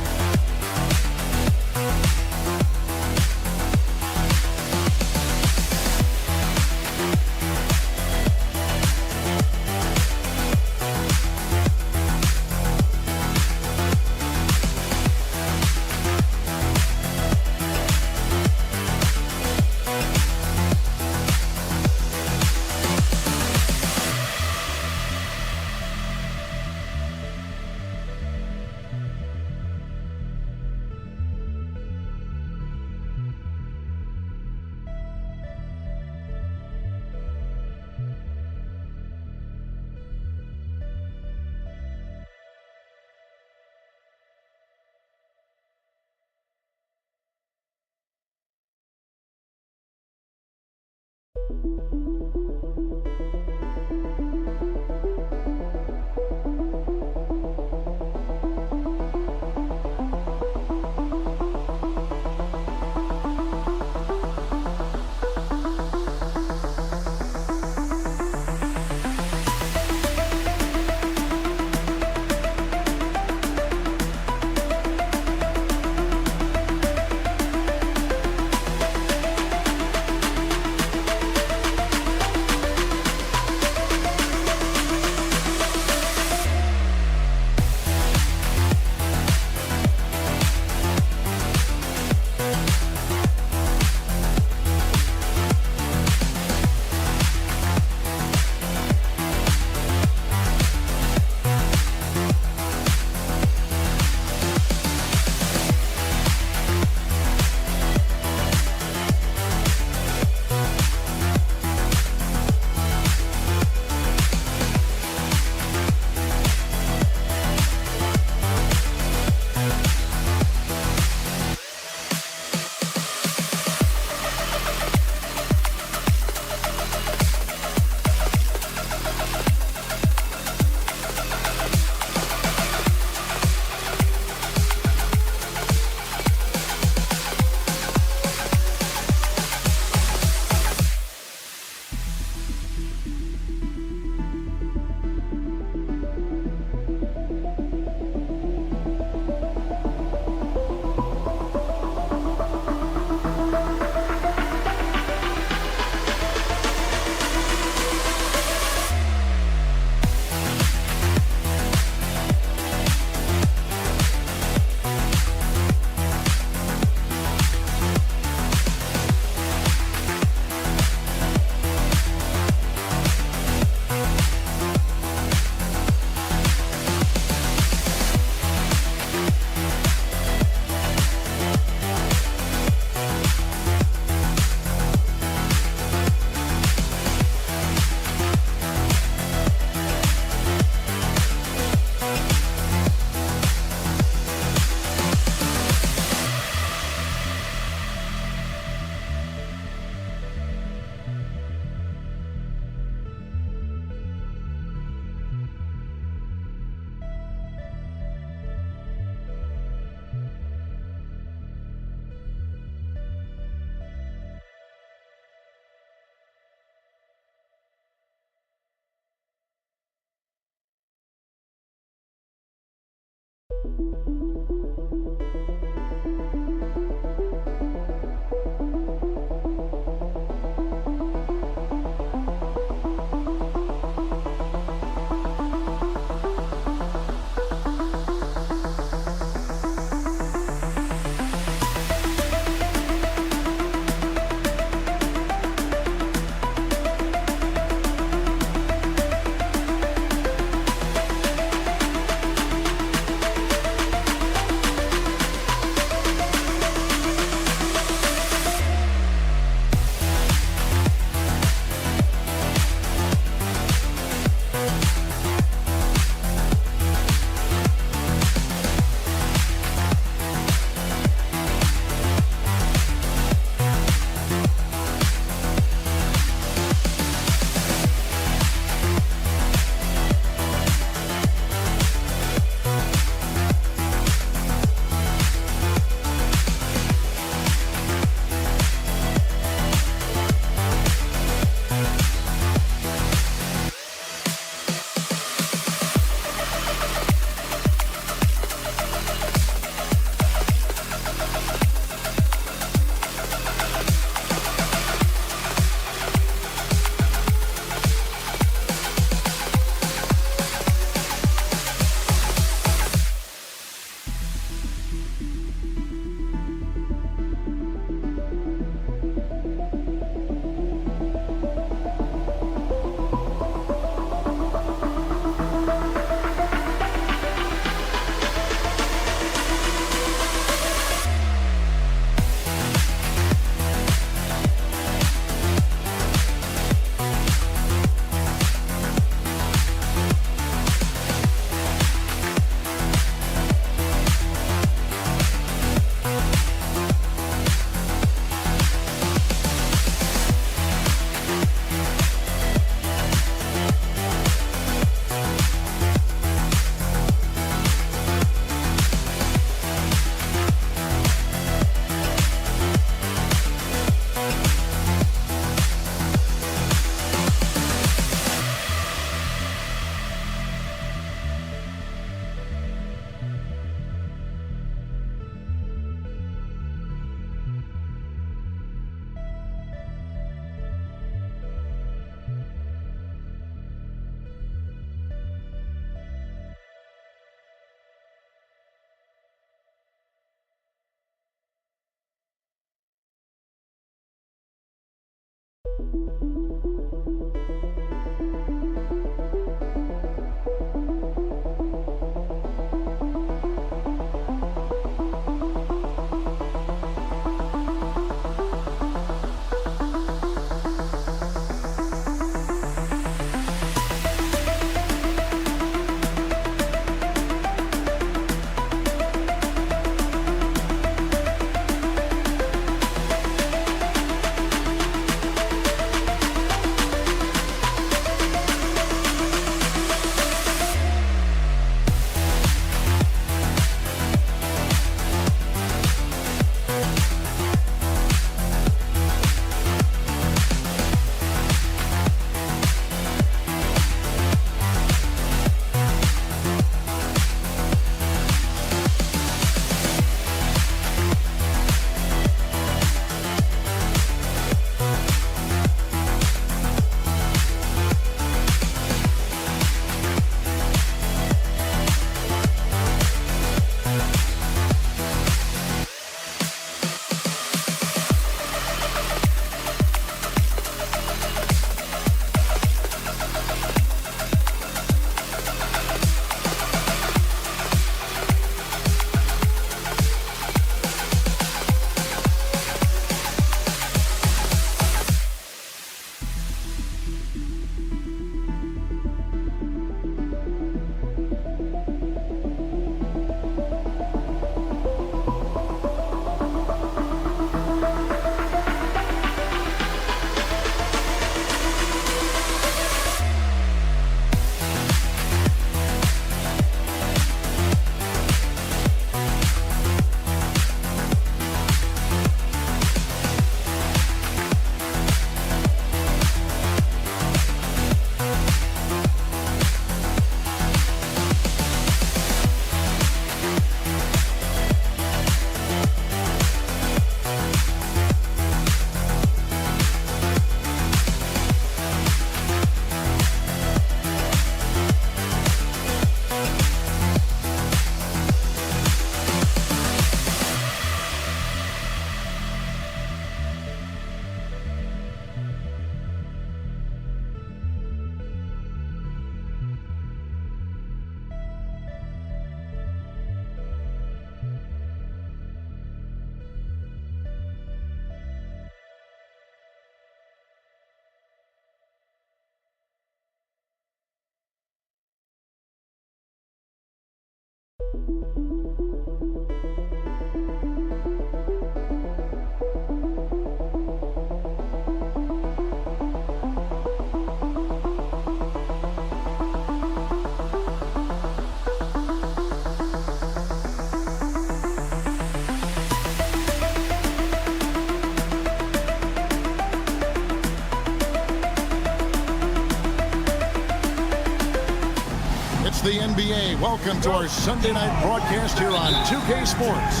The NBA. Welcome to our Sunday night broadcast here on 2K Sports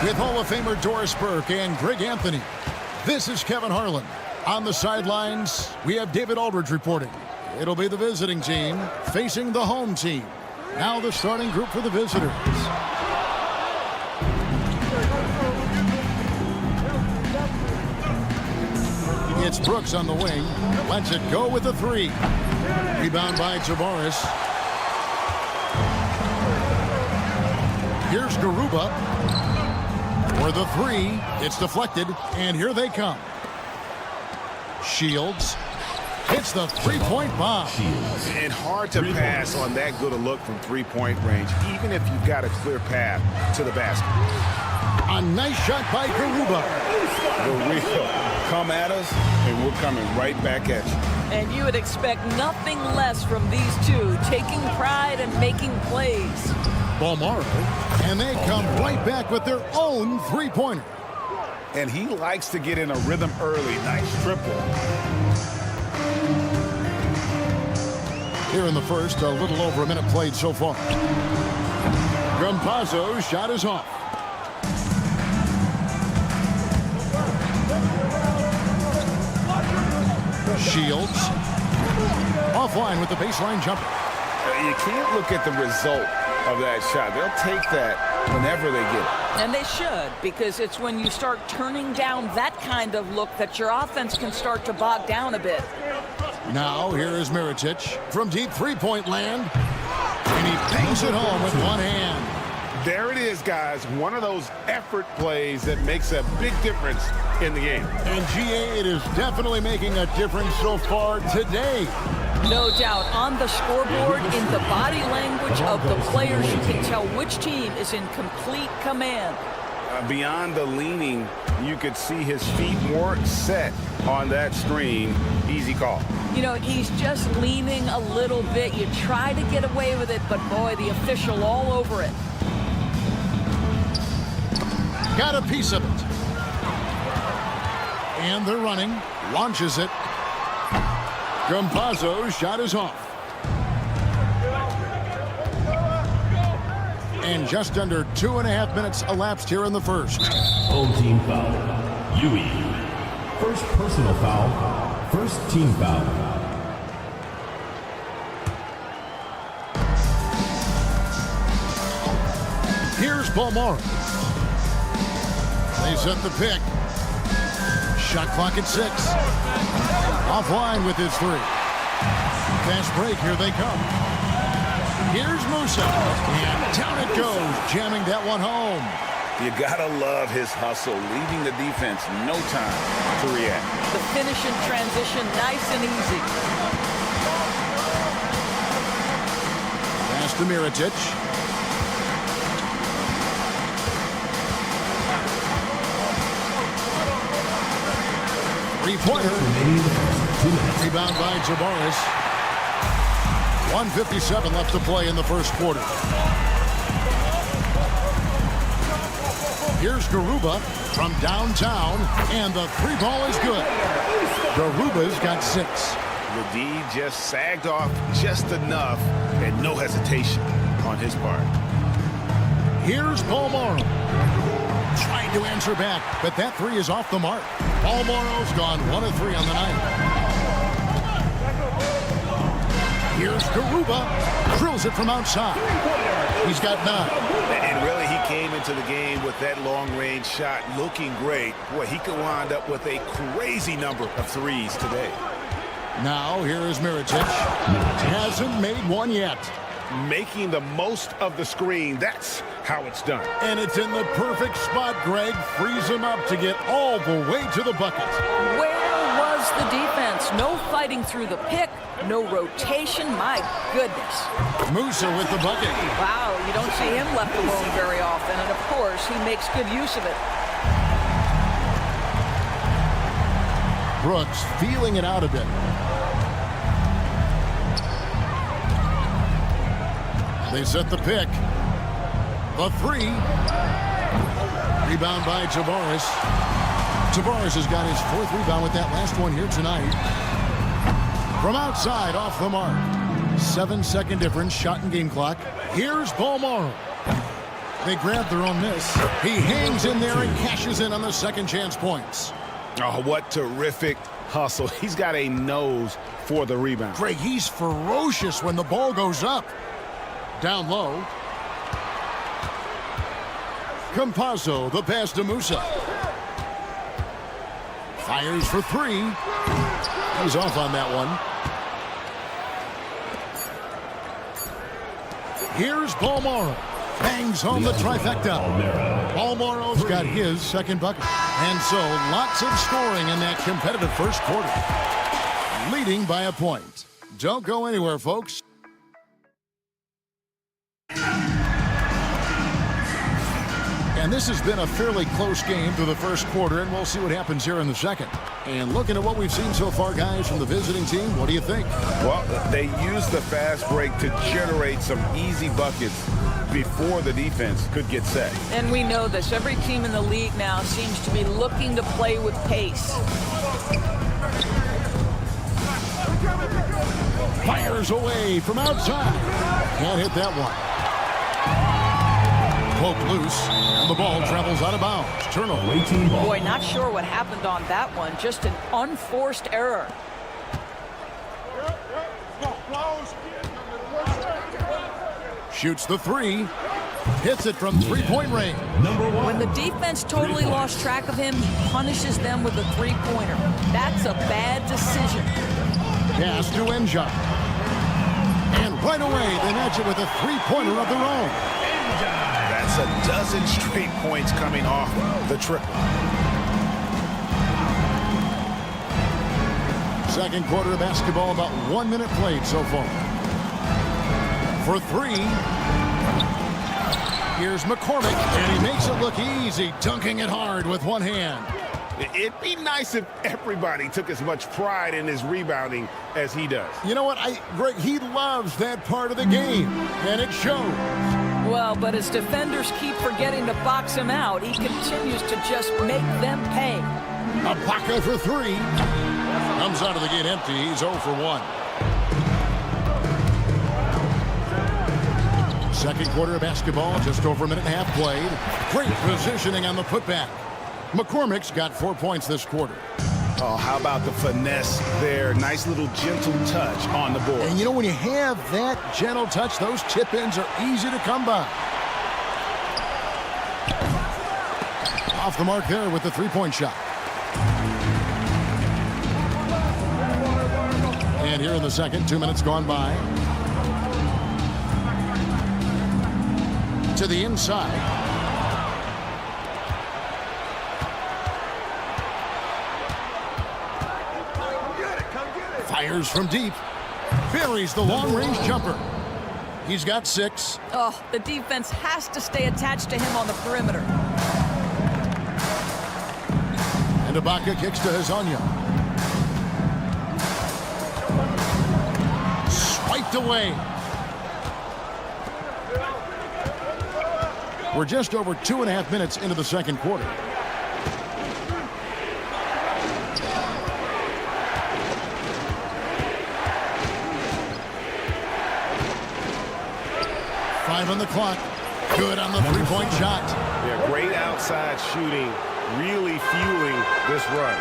with Hall of Famer Doris Burke and Greg Anthony. This is Kevin Harlan. On the sidelines, we have David Aldridge reporting. It'll be the visiting team facing the home team. Now the starting group for the visitors. It's Brooks on the wing. Lets it go with the three. Rebound by Tavares. Here's Garuba for the three. It's deflected, and here they come. Shields hits the three-point bomb. And hard to pass on that good a look from three-point range, even if you've got a clear path to the basket. A nice shot by Garuba. The real come at us, and we're coming right back at you. And you would expect nothing less from these two, taking pride and making plays. Balmaro, and they come right back with their own three-pointer. And he likes to get in a rhythm early. Nice triple. Here in the first, a little over a minute played so far. Campazzo's shot is off. Shields offline with the baseline jumper. You can't look at the result of that shot. They'll take that whenever they get it. And they should, because it's when you start turning down that kind of look that your offense can start to bog down a bit. Now, here is Mirotic from deep three-point land. And he bangs it home with one hand. There it is, guys. One of those effort plays that makes a big difference in the game. And GA, it is definitely making a difference so far today. No doubt. On the scoreboard, in the body language of the players, you can tell which team is in complete command. Beyond the leaning, you could see his feet more set on that screen. Easy call. You know, he's just leaning a little bit. You try to get away with it, but boy, the official all over it. Got a piece of it. And they're running. Launches it. Campazzo's shot is off. And just under 2.5 minutes elapsed here in the first. Home team foul. Yui. First personal foul. First team foul. Here's Balmora. They set the pick. Shot clock at 6. Offline with his 3. Fast break, here they come. Here's Musa. And down it goes, jamming that one home. You gotta love his hustle, leaving the defense no time to react. The finish in transition, nice and easy. Pass to Mirotic. Three-pointer. Rebound by Jabaris. 1:57 left to play in the first quarter. Here's Garuba from downtown, and the three ball is good. Garuba's got 6. The D just sagged off just enough, and no hesitation on his part. Here's Balmora. Trying to answer back, but that 3 is off the mark. Balmoro's gone 1 of 3 on the night. Here's Garuba. Drills it from outside. He's got 9. And really, he came into the game with that long-range shot looking great. Boy, he could wind up with a crazy number of 3s today. Now, here is Mirotic. Hasn't made one yet. Making the most of the screen. That's how it's done. And it's in the perfect spot, Greg. Frees him up to get all the way to the bucket. Where was the defense? No fighting through the pick, no rotation. My goodness. Musa with the bucket. Wow, you don't see him left alone very often, and of course, he makes good use of it. Brooks feeling it out a bit. They set the pick. The 3. Rebound by Jabaris. Jabaris has got his 4th rebound with that last one here tonight. From outside, off the mark. 7-second difference, shot and game clock. Here's Balmora. They grab their own miss. He hangs in there and cashes in on the second chance points. Oh, what terrific hustle. He's got a nose for the rebound. Greg, he's ferocious when the ball goes up. Down low. Campazzo, the pass to Musa. Fires for 3. He's off on that one. Here's Balmora. Bangs home the trifecta. Balmoro's got his second bucket. And so lots of scoring in that competitive first quarter. Leading by a point. Don't go anywhere, folks. And this has been a fairly close game through the first quarter, and we'll see what happens here in the second. And looking at what we've seen so far, guys, from the visiting team, what do you think? Well, they used the fast break to generate some easy buckets before the defense could get set. And we know this. Every team in the league now seems to be looking to play with pace. Fires away from outside. Can't hit that one. Poke loose, and the ball travels out of bounds. Turnover. Boy, not sure what happened on that one. Just an unforced error. Shoots the 3. Hits it from three-point range. When the defense totally lost track of him, he punishes them with a three-pointer. That's a bad decision. Pass to Enja. And right away, they match it with a three-pointer of their own. That's a dozen straight points coming off the triple. Second quarter of basketball, about 1 minute played so far. For three, here's McCormick, and he makes it look easy, dunking it hard with one hand. It'd be nice if everybody took as much pride in his rebounding as he does. You know what, Greg, he loves that part of the game, and it shows. Well, but as defenders keep forgetting to box him out, he continues to just make them pay. Ibaka for three. Comes out of the gate empty. He's 0 for 1. Second quarter of basketball, just over a minute and a half played. Great positioning on the putback. McCormick's got 4 points this quarter. Oh, how about the finesse there? Nice little gentle touch on the board. And you know, when you have that gentle touch, those tip-ins are easy to come by. Off the mark there with the three-point shot. And here in the second, 2 minutes gone by. To the inside. Fires from deep. Buries the long-range jumper. He's got 6. Oh, the defense has to stay attached to him on the perimeter. And Ibaka kicks to Hazonia. Swiped away. We're just over 2.5 minutes into the second quarter. Five on the clock. Good on the three-point shot. Yeah, great outside shooting, really fueling this run.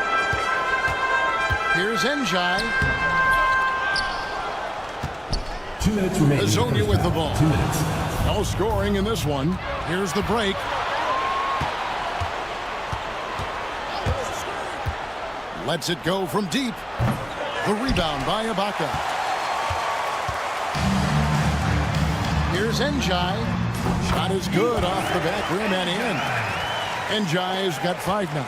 Here's Njai. 2 minutes remaining. Hazonia with the ball. 2 minutes. No scoring in this one. Here's the break. Lets it go from deep. The rebound by Ibaka. Here's Njai. Shot is good off the back rim and in. Njai's got 5 now.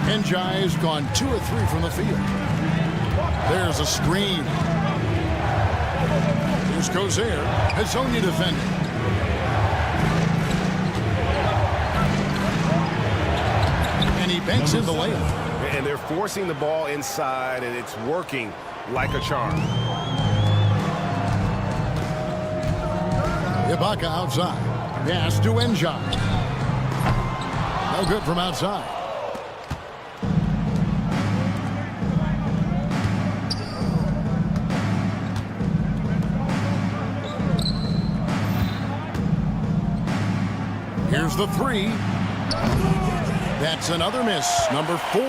Njai's gone 2 or 3 from the field. There's a screen. Here's Gozer. Hazonia defending. And he banks in the layup. And they're forcing the ball inside, and it's working like a charm. Ibaka outside. Pass to Njai. No good from outside. Here's the three. That's another miss. Number 4.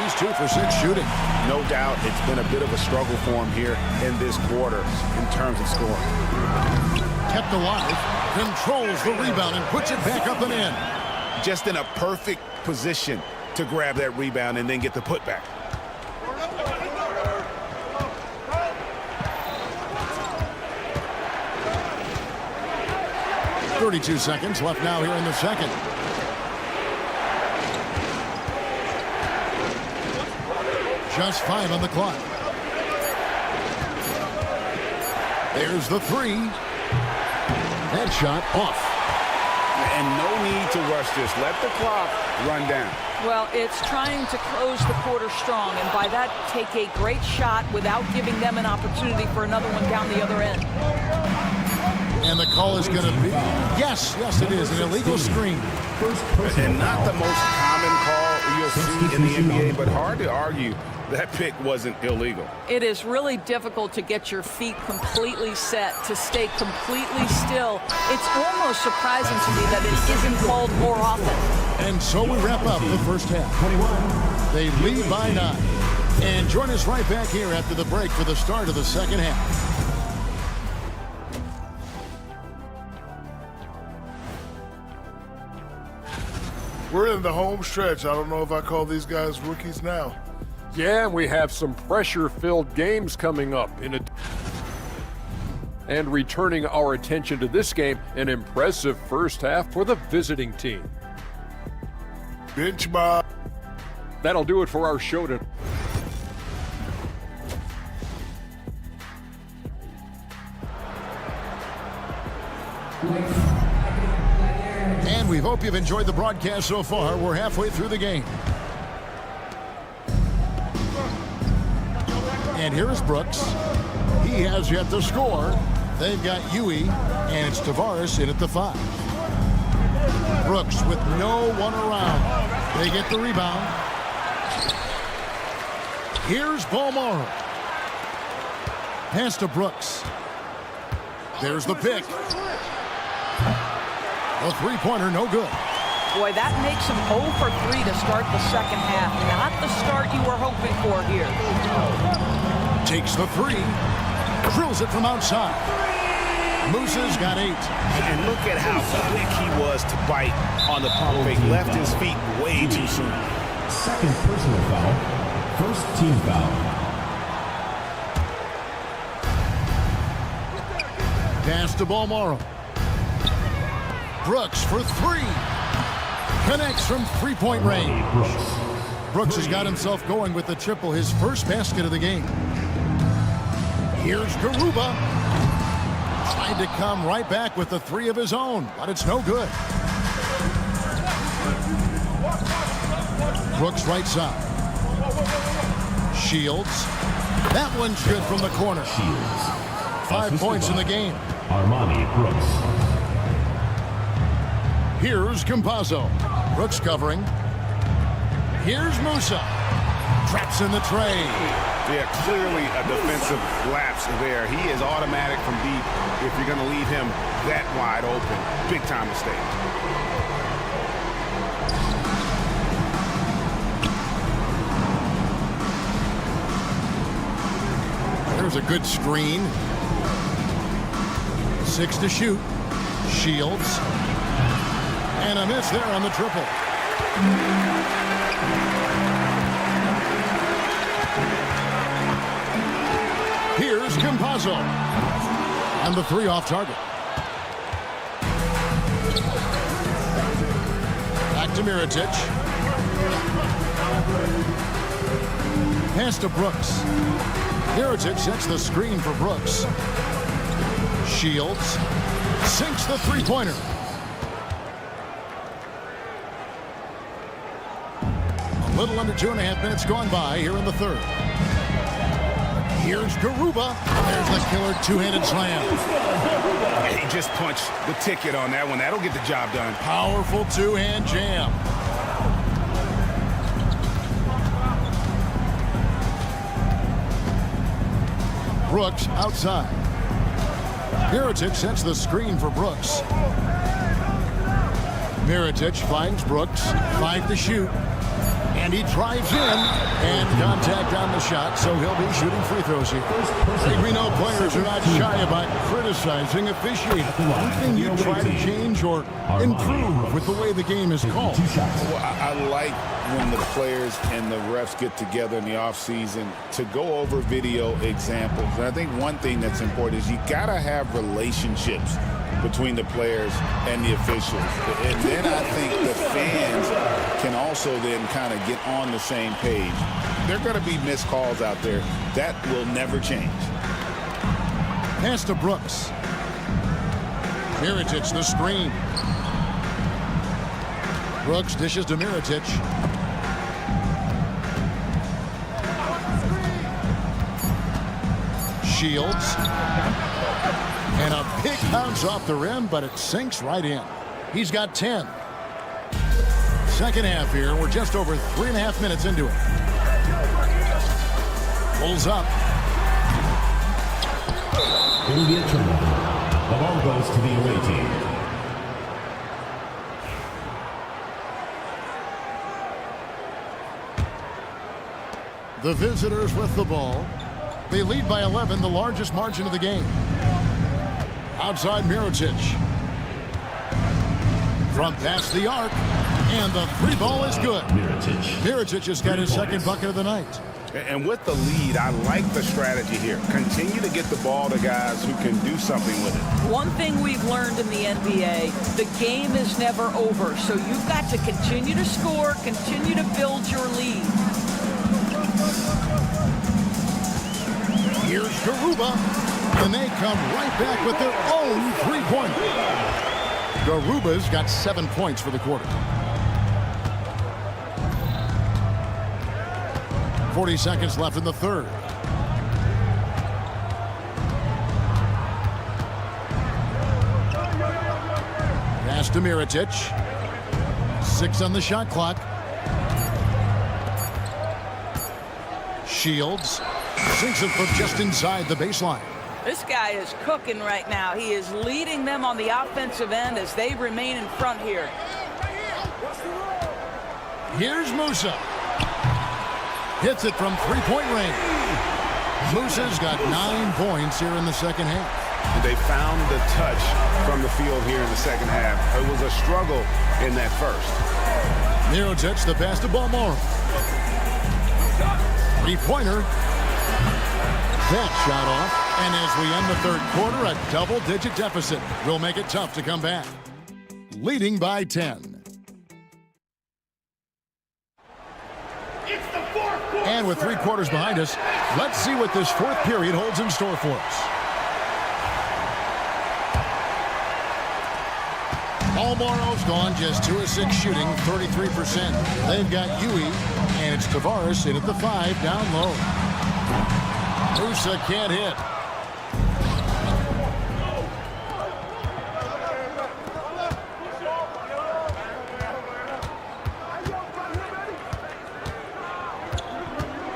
He's 2 for 6 shooting. No doubt it's been a bit of a struggle for him here in this quarter in terms of scoring. Kept alive, controls the rebound and puts it back up and in. Just in a perfect position to grab that rebound and then get the putback. .32 seconds left now here in the second. Just 5 on the clock. There's the three. That shot off. And no need to rush this. Let the clock run down. Well, it's trying to close the quarter strong, and by that, take a great shot without giving them an opportunity for another one down the other end. And the call is going to be, yes, it is, an illegal screen. And not the most common call you'll see in the NBA, but hard to argue that pick wasn't illegal. It is really difficult to get your feet completely set, to stay completely still. It's almost surprising to me that it isn't called more often. And so we wrap up the first half. They lead by 9. And join us right back here after the break for the start of the second half. We're in the home stretch. I don't know if I call these guys rookies now. Yeah, and we have some pressure-filled games coming up. And returning our attention to this game, an impressive first half for the visiting team. Bench mob. That'll do it for our show today. And we hope you've enjoyed the broadcast so far. We're halfway through the game. And here's Brooks. He has yet to score. They've got Huey, and it's Tavares in at the 5. Brooks with no one around. They get the rebound. Here's Balmaro. Pass to Brooks. There's the pick. A three-pointer, no good. Boy, that makes him 0 for 3 to start the second half. Not the start you were hoping for here. Takes the 3. Drills it from outside. Musa's got 8. And look at how quick he was to bite on the pump fake. Left his feet way too soon. Second personal foul. First team foul. Pass to Balmaro. Brooks for 3. Connects from three-point range. Brooks has got himself going with the triple, his first basket of the game. Here's Garuba. Tried to come right back with the 3 of his own, but it's no good. Brooks right side. Shields. That one's good from the corner. Shields. 5 points in the game. Armani Brooks. Here's Campazzo. Brooks covering. Here's Musa. Traps in the tray. Yeah, clearly a defensive lapse there. He is automatic from deep if you're going to leave him that wide open. Big time mistake. There's a good screen. 6 to shoot. Shields. And a miss there on the triple. Here's Campazzo. And the 3 off target. Back to Mirotic. Pass to Brooks. Mirotic sets the screen for Brooks. Shields. Sinks the three-pointer. A little under 2.5 minutes gone by here in the third. Here's Garuba. There's the killer two-handed slam. Yeah, he just punched the ticket on that one. That'll get the job done. Powerful two-hand jam. Brooks outside. Mirotic sets the screen for Brooks. Mirotic finds Brooks. 5 to shoot. And he drives in, and contact on the shot, so he'll be shooting free throws here. I think we know players are not shy about criticizing officiating. Anything you try to change or improve with the way the game is called? Well, I like when the players and the refs get together in the offseason to go over video examples. And I think one thing that's important is you got to have relationships between the players and the officials. And then I think the fans can also then kind of get on the same page. There are going to be missed calls out there. That will never change. Pass to Brooks. Mirotic the screen. Brooks dishes to Mirotic. Shields. And a big bounce off the rim, but it sinks right in. He's got 10. Second half here. We're just over 3.5 minutes into it. Pulls up. It'll be a turnover. The ball goes to the away team. The visitors with the ball. They lead by 11, the largest margin of the game. Outside Mirotic. From past the arc. And the three ball is good. Mirotic has got his second bucket of the night. And with the lead, I like the strategy here. Continue to get the ball to guys who can do something with it. One thing we've learned in the NBA, the game is never over. So you've got to continue to score, continue to build your lead. Here's Garuba, and they come right back with their own three-pointer. Garuba's got 7 points for the quarter. 40 seconds left in the third. Pass to Mirotic. 6 on the shot clock. Shields sinks it from just inside the baseline. This guy is cooking right now. He is leading them on the offensive end as they remain in front here. Here's Musa. Hits it from three-point range. Musa's got 9 points here in the second half. They found the touch from the field here in the second half. It was a struggle in that first. Mirotic, the pass to Balmore. Three-pointer. That shot off. And as we end the third quarter, a double-digit deficit will make it tough to come back. Leading by 10. And with 3 quarters behind us, let's see what this fourth period holds in store for us. Balmoro's gone just 2 of 6 shooting, 33%. They've got Huey, and it's Tavares in at the 5 down low. Musa can't hit.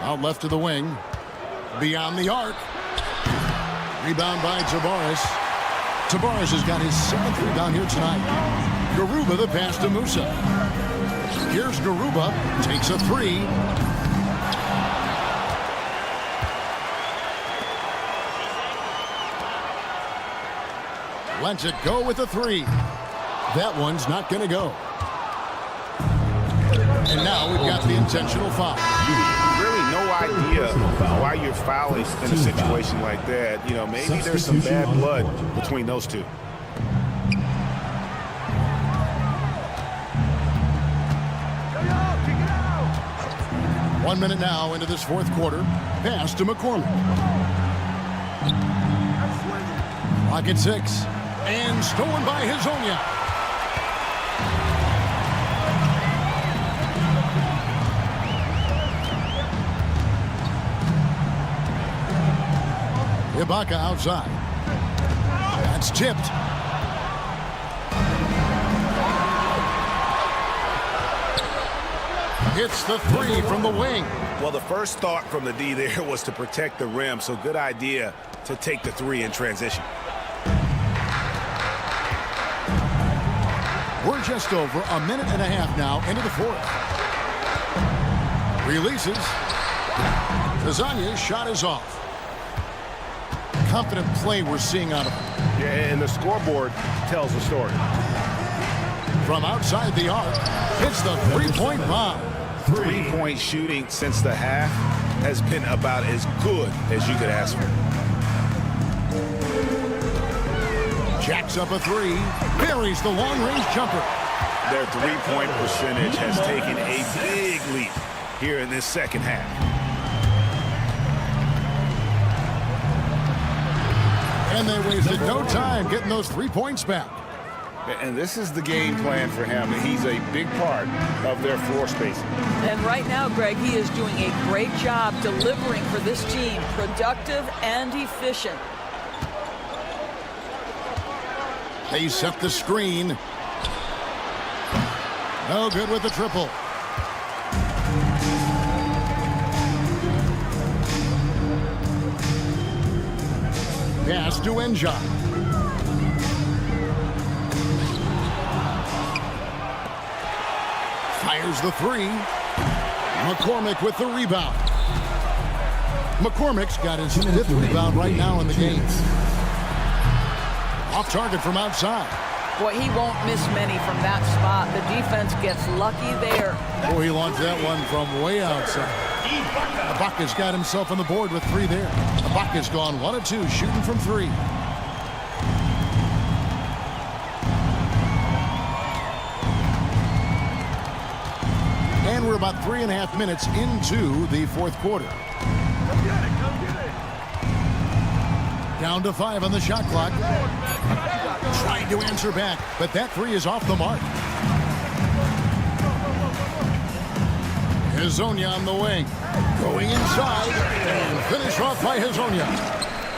Out left to the wing. Beyond the arc. Rebound by Tavares. Tavares has got his 7th rebound here tonight. Garuba the pass to Musa. Here's Garuba. Takes a 3. Lets it go with a 3. That one's not going to go. And now we've got the intentional foul. Really no idea why you're fouling in a situation like that. You know, maybe there's some bad blood between those two. One minute now into this fourth quarter. Pass to McCormick. Clock at 6. And stolen by Hezonja. Ibaka outside. That's tipped. Hits the 3 from the wing. Well, the first thought from the D there was to protect the rim, so good idea to take the 3 in transition. We're just over a minute and a half now into the fourth. Releases. Hezonja's shot is off. Confident play we're seeing out of him. Yeah, and the scoreboard tells the story. From outside the arc, hits the three-point bomb. 3-point shooting since the half has been about as good as you could ask for. Jacks up a 3, buries the long-range jumper. Their 3-point percentage has taken a big leap here in this second half. And they wasted no time getting those 3 points back. And this is the game plan for him. He's a big part of their floor spacing. And right now, Greg, he is doing a great job delivering for this team, productive and efficient. They set the screen. No good with the triple. Pass to Enja. Fires the 3. McCormick with the rebound. McCormick's got his 5th rebound right now in the game. Off target from outside. Boy, he won't miss many from that spot. The defense gets lucky there. Oh, he launched that one from way outside. Ibaka's got himself on the board with 3 there. Ibaka's gone 1 of 2, shooting from 3. And we're about 3.5 minutes into the 4th quarter. Down to 5 on the shot clock. Trying to answer back, but that 3 is off the mark. Hezonja on the wing. Going inside and finish off by Hezonja.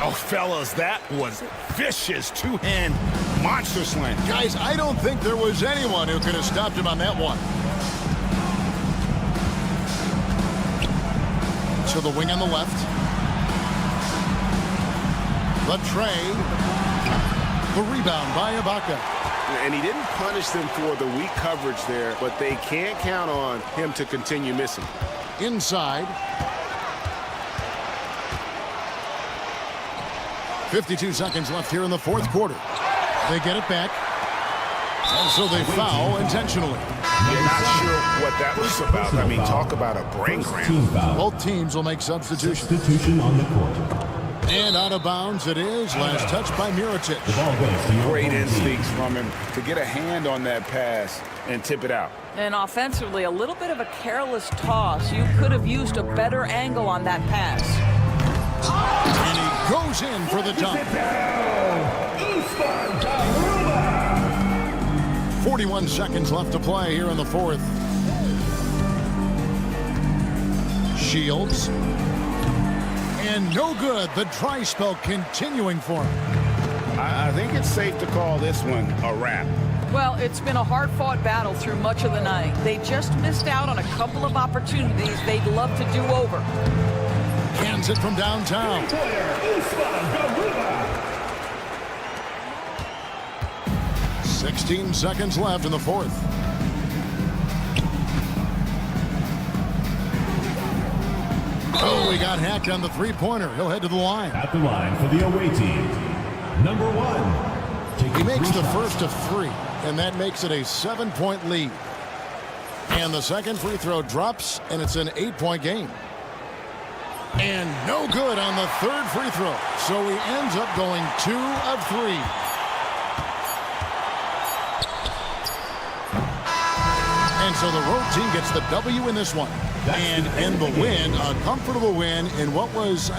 Oh, fellas, that was vicious two-hand monster slam. Guys, I don't think there was anyone who could have stopped him on that one. To the wing on the left. The tray. The rebound by Ibaka. And he didn't punish them for the weak coverage there, but they can't count on him to continue missing. Inside. 52 seconds left here in the 4th quarter. They get it back. And so they foul intentionally. You're not sure what that was about. I mean, talk about a brain cramp. Both teams will make substitutions. Substitution on the court. And out of bounds it is. Last touch by Mirotic. The ball goes to your Great home team. instincts from him to get a hand on that pass and tip it out. And offensively, a little bit of a careless toss. You could have used a better angle on that pass. And he goes in for the dunk. 41 seconds left to play here in the 4th. Shields. And no good. The dry spell continuing for him. I think it's safe to call this one a wrap. Well, it's been a hard-fought battle through much of the night. They just missed out on a couple of opportunities they'd love to do over. Hands it from downtown. 16 seconds left in the 4th. Oh, he got hacked on the 3-pointer. He'll head to the line. At the line for the away team, number 1. He makes the first of 3, and that makes it a 7-point lead. And the second free throw drops, and it's an 8-point game. And no good on the 3rd free throw. So he ends up going 2 of 3. And so the road team gets the W in this one. And in the win, a comfortable win in what was...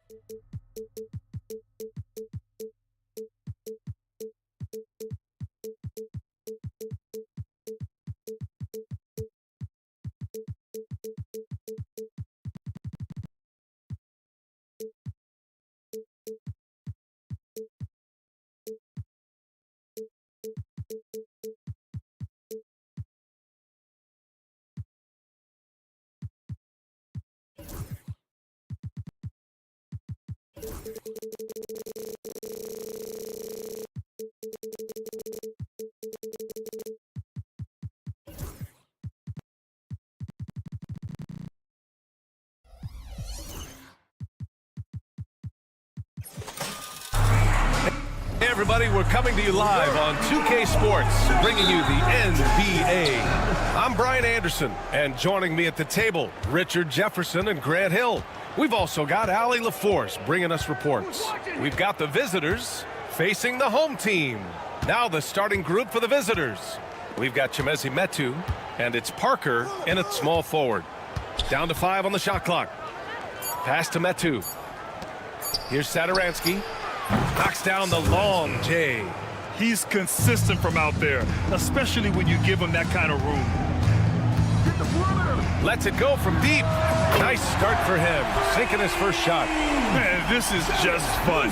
Hey everybody, we're coming to you live on 2K Sports, bringing you the NBA. I'm Brian Anderson, and joining me at the table, Richard Jefferson and Grant Hill. We've also got Allie LaForce bringing us reports. We've got the visitors facing the home team. Now the starting group for the visitors. We've got Chimezie Metu, and it's Parker in at small forward. Down to 5 on the shot clock. Pass to Metu. Here's Satoransky. Knocks down the long J. He's consistent from out there, especially when you give him that kind of room. Lets it go from deep. Nice start for him, sinking his first shot. Man, this is just fun.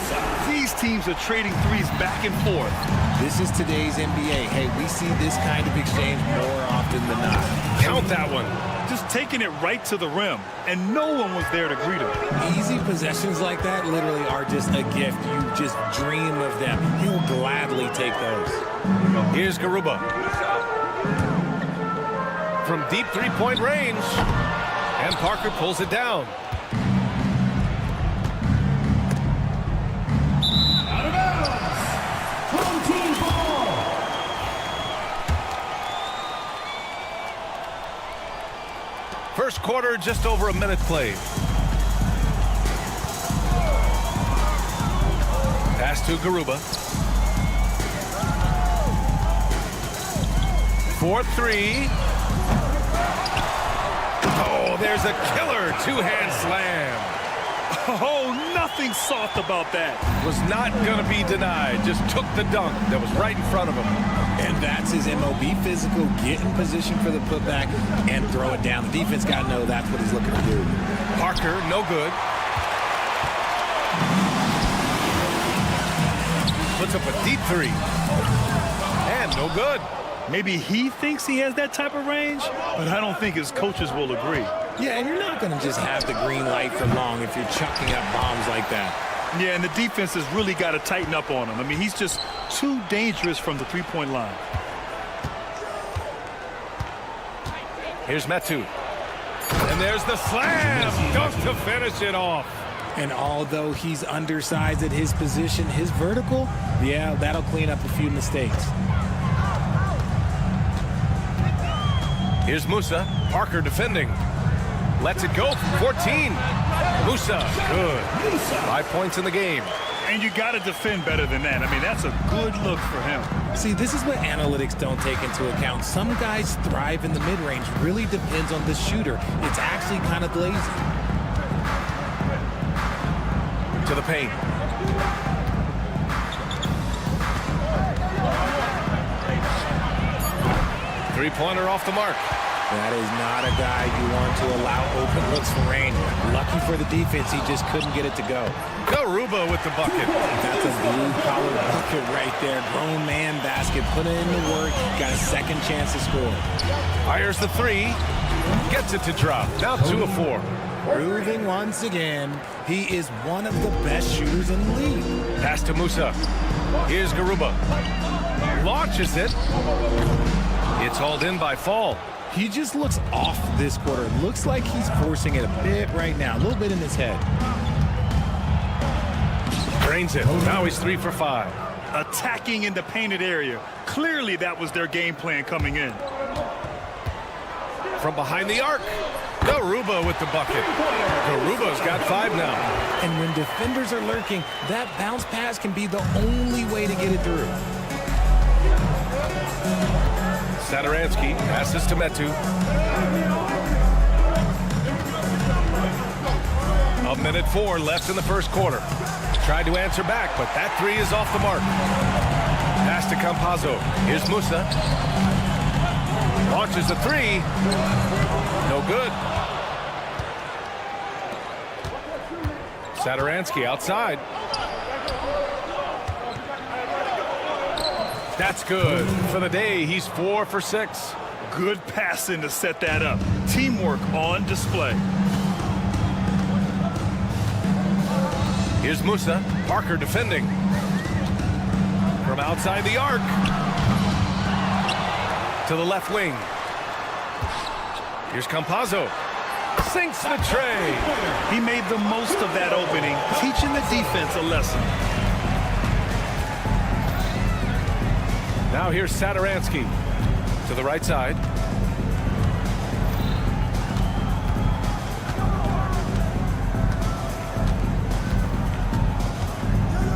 These teams are trading threes back and forth. This is today's NBA. Hey, we see this kind of exchange more often than not. Count that one. Just taking it right to the rim, and no one was there to greet him. Easy possessions like that literally are just a gift. You just dream of them. He'll gladly take those. Here's Garuba. From deep three-point range. And Parker pulls it down. Out of bounds. Home team ball. First quarter, just over a minute played. Pass to Garuba. 4-3. Oh, there's a killer two-hand slam. Oh, nothing soft about that. Was not going to be denied. Just took the dunk that was right in front of him. And that's his MO. Be physical, get in position for the putback, and throw it down. The defense got to know that's what he's looking to do. Parker, no good. Puts up a deep three. And no good. Maybe he thinks he has that type of range, but I don't think his coaches will agree. Yeah, and you're not going to just have the green light for long if you're chucking up bombs like that. Yeah, and the defense has really got to tighten up on him. I mean, he's just too dangerous from the three-point line. Here's Metu. And there's the slam. Dunk to finish it off. And although he's undersized at his position, his vertical, yeah, that'll clean up a few mistakes. Here's Musa. Parker defending. Lets it go from 14. Musa, good. 5 points in the game. And you got to defend better than that. I mean, that's a good look for him. See, this is what analytics don't take into account. Some guys thrive in the mid-range. Really depends on the shooter. It's actually kind of lazy. To the paint. Three-pointer off the mark. That is not a guy you want to allow open looks for range. Lucky for the defense, he just couldn't get it to go. Garuba with the bucket. That's a blue-collar bucket right there. Grown man basket. Put in the work. Got a second chance to score. Fires the three. Gets it to drop. Now 2 of 4. Proving once again, he is one of the best shooters in the league. Pass to Musa. Here's Garuba. Launches it. It's hauled in by Fall. He just looks off this quarter. Looks like he's forcing it a bit right now. A little bit in his head. Drains it. Now he's 3 for 5. Attacking in the painted area. Clearly that was their game plan coming in. From behind the arc. Garuba with the bucket. Garuba's got 5 now. And when defenders are lurking, that bounce pass can be the only way to get it through. Satoransky passes to Metu. 1:04 left in the first quarter. Tried to answer back, but that three is off the mark. Pass to Campazzo. Here's Musa. Launches the three. No good. Satoransky outside. That's good. For the day, he's 4 for 6. Good passing to set that up. Teamwork on display. Here's Musa. Parker defending. From outside the arc. To the left wing. Here's Campazzo. Sinks the tray. He made the most of that opening, teaching the defense a lesson. Now here's Satoransky. To the right side.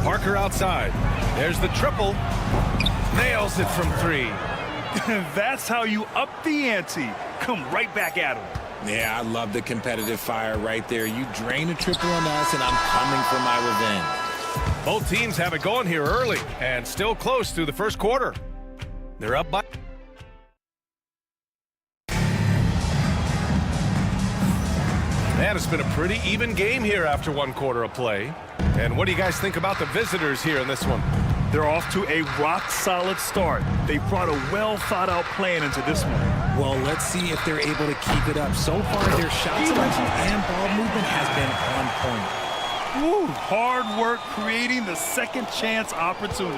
Parker outside. There's the triple. Nails it from 3. That's how you up the ante. Come right back at him. Yeah, I love the competitive fire right there. You drain a triple on us, and I'm coming for my revenge. Both teams have it going here early and still close through the first quarter. They're up by... Man, it's been a pretty even game here after 1 quarter of play. And what do you guys think about the visitors here in this one? They're off to a rock-solid start. They brought a well-thought-out plan into this one. Well, let's see if they're able to keep it up. So far, their shot selection and ball movement has been on point. Woo, hard work creating the second chance opportunity.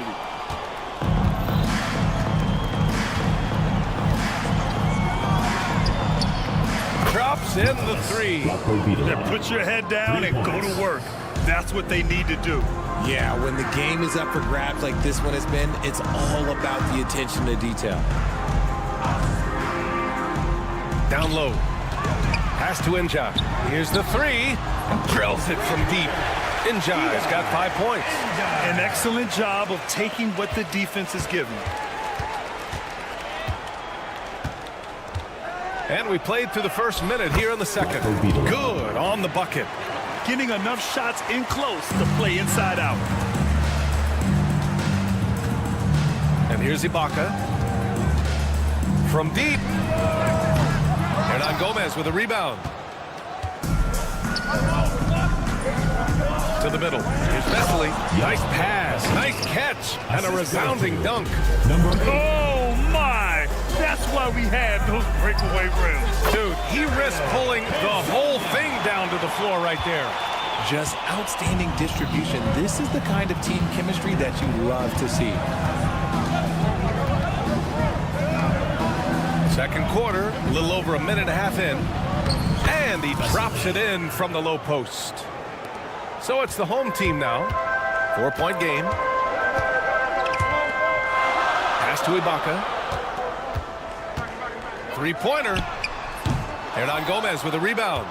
Drops in the 3. Then put your head down and go to work. That's what they need to do. Yeah, when the game is up for grabs like this one has been, it's all about the attention to detail. Down low. Pass to Njai. Here's the 3. Drills it from deep. Njai's got 5 points. An excellent job of taking what the defense is giving. And we played through the first minute here in the second. Good on the bucket. Getting enough shots in close to play inside out. And here's Ibaka. From deep. Hernan Gomez with a rebound. To the middle. Here's Vesely. Nice pass. Nice catch. And a resounding dunk. Oh, my. That's why we had those breakaway rims. Dude, he risked pulling the whole thing down to the floor right there. Just outstanding distribution. This is the kind of team chemistry that you love to see. Second quarter, a little over a minute and a half in. And he drops it in from the low post. So it's the home team now. 4-point game. Pass to Ibaka. 3-pointer. Hernan Gomez with a rebound.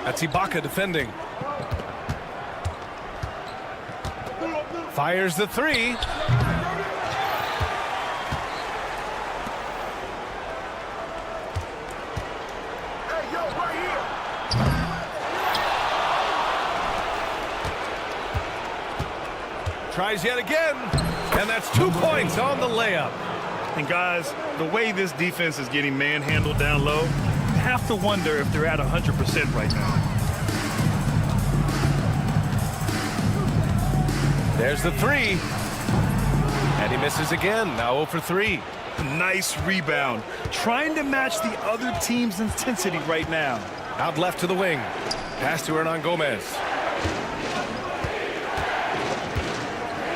That's Ibaka defending. Fires the 3. Tries yet again, and that's 2 points on the layup. And guys, the way this defense is getting manhandled down low, you have to wonder if they're at 100% right now. There's the 3. And he misses again, now 0 for 3. Nice rebound. Trying to match the other team's intensity right now. Out left to the wing. Pass to Hernan Gomez.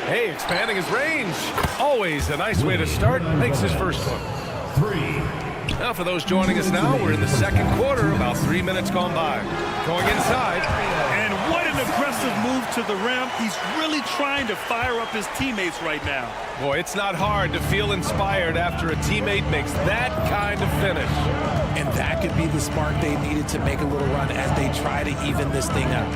Hey, expanding his range. Always a nice way to start. Makes his first one. 3. Now for those joining us now, we're in the second quarter, about 3 minutes gone by. Going inside. And what an aggressive move to the rim. He's really trying to fire up his teammates right now. Boy, it's not hard to feel inspired after a teammate makes that kind of finish. And that could be the spark they needed to make a little run as they try to even this thing up.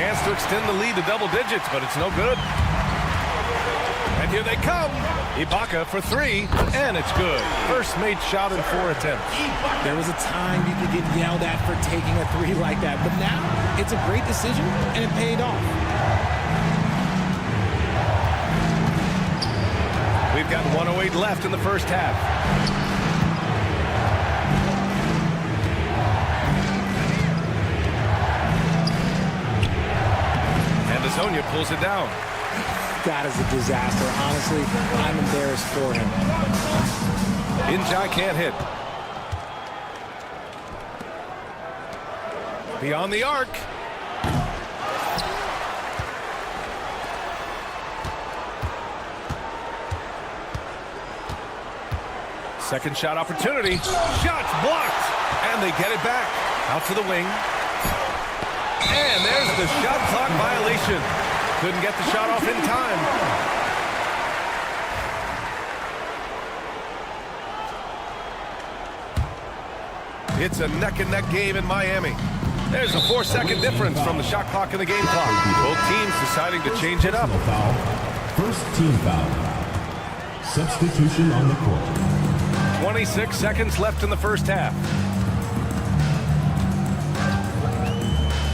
chance to extend the lead to double digits, but it's no good. And here they come. Ibaka for three, and it's good. First made shot in 4 attempts. There was a time you could get yelled at for taking a three like that, but now it's a great decision, and it paid off. We've got 1:08 left in the first half. And Azonia pulls it down. That is a disaster. Honestly, I'm embarrassed for him. Injai can't hit. Beyond the arc. Second shot opportunity. Shots blocked. And they get it back. Out to the wing. And there's the shot clock violation. Couldn't get the shot off in time. It's a neck-and-neck game in Miami. There's a 4-second difference from the shot clock and the game clock. Both teams deciding to change it up. Foul. First team foul. Substitution on the court. 26 seconds left in the first half.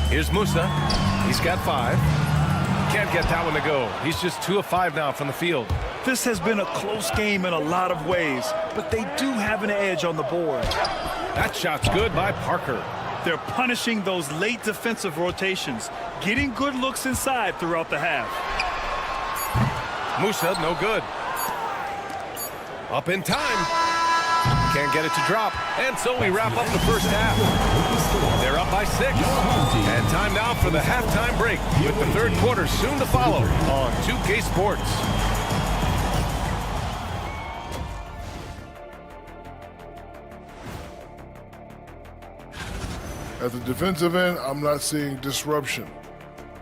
Here's Musa. He's got 5. Can't get that one to go. He's just 2 of 5 now from the field. This has been a close game in a lot of ways, but they do have an edge on the board. That shot's good by Parker. They're punishing those late defensive rotations, getting good looks inside throughout the half. Musa, no good. Up in time. Can't get it to drop. And so we wrap up the first half. They're up by 6. And time now for the halftime break, with the third quarter soon to follow on 2K Sports. At the defensive end, I'm not seeing disruption.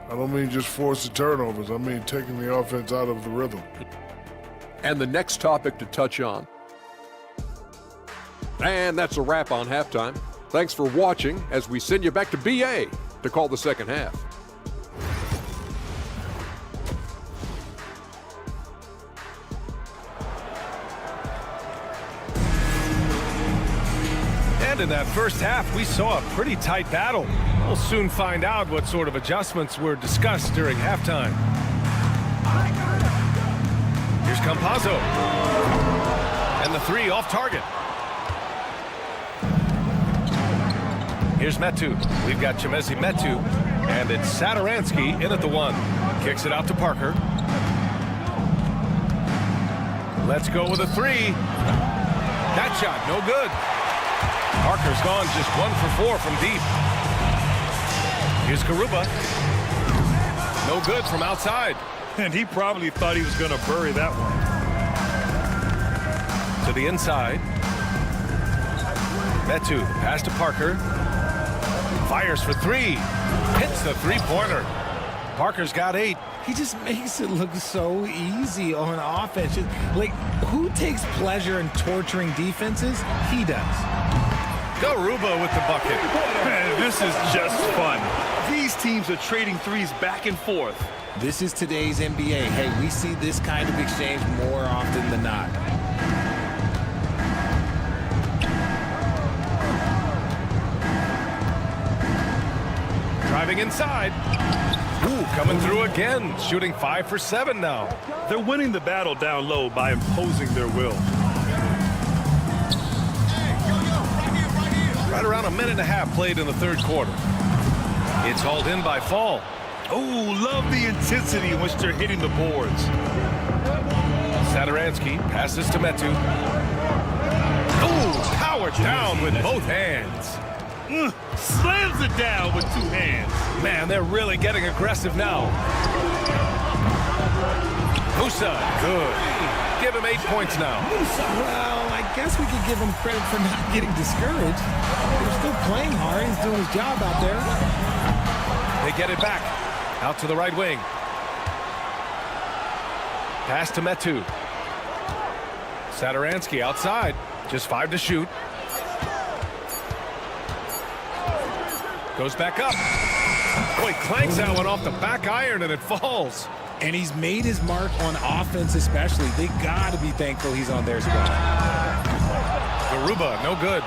I don't mean just forced turnovers. I mean taking the offense out of the rhythm. And the next topic to touch on. And that's a wrap on halftime. Thanks for watching as we send you back to BA to call the second half. And in that first half, we saw a pretty tight battle. We'll soon find out what sort of adjustments were discussed during halftime. Here's Campazzo. And the 3 off target. Here's Metu. We've got Chimezie Metu. And it's Satoransky in at the 1. Kicks it out to Parker. Let's go with a 3. That shot, no good. Parker's gone just 1 for 4 from deep. Here's Karuba. No good from outside. And he probably thought he was going to bury that one. To the inside. Metu, pass to Parker. Fires for 3. Hits the 3-pointer. Parker's got 8. He just makes it look so easy on offense. Like, who takes pleasure in torturing defenses? He does. Garuba with the bucket. Man, this is just fun. These teams are trading threes back and forth. This is today's NBA. Hey, we see this kind of exchange more often than not. Driving inside. Ooh, coming through again. Shooting 5 for 7 now. They're winning the battle down low by imposing their will. Right around a minute and a half played in the third quarter. It's hauled in by Fall. Oh, love the intensity in which they're hitting the boards. Satoransky passes to Metu. Oh, powered down with both hands. Slams it down with 2 hands. Man, they're really getting aggressive now. Musa, good. Give him 8 points now. Well, I guess we could give him credit for not getting discouraged. They're still playing hard. He's doing his job out there. They get it back. Out to the right wing. Pass to Metu. Satoransky outside. Just 5 to shoot. Goes back up. Boy, clanks that one off the back iron and it falls. And he's made his mark on offense especially. They got to be thankful he's on their squad. Garuba, no good.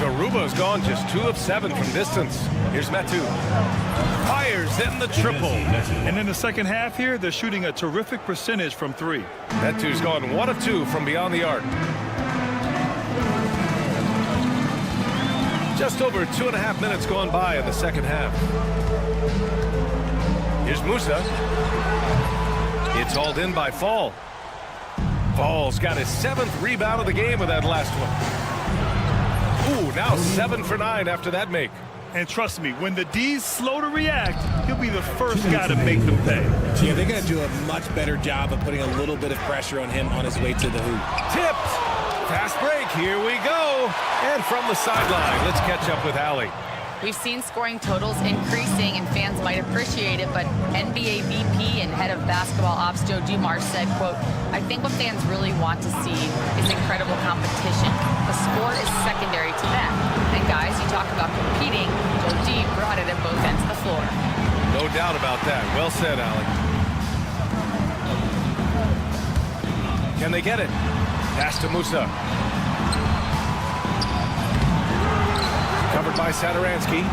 Garuba's gone just 2 of 7 from distance. Here's Metu. Fires in the triple. And in the second half here, they're shooting a terrific percentage from 3. Metu's gone 1 of 2 from beyond the arc. Just over 2.5 minutes gone by in the second half. Here's Musa. It's hauled in by Fall. Fall's got his 7th rebound of the game with that last one. Ooh, now 7 for 9 after that make. And trust me, when the D's slow to react, he'll be the first guy to make them pay. Yeah, they're going to do a much better job of putting a little bit of pressure on him on his way to the hoop. Tipped. Fast break. Here we go. And from the sideline, let's catch up with Allie. We've seen scoring totals increasing, and fans might appreciate it, but NBA VP and head of basketball ops Joe Dumars said, quote, "I think what fans really want to see is incredible competition. The score is secondary to that. And guys, you talk about competing, Joe D brought it at both ends of the floor." No doubt about that. Well said, Allie. Can they get it? Pass to Musa. Covered by Sadaransky.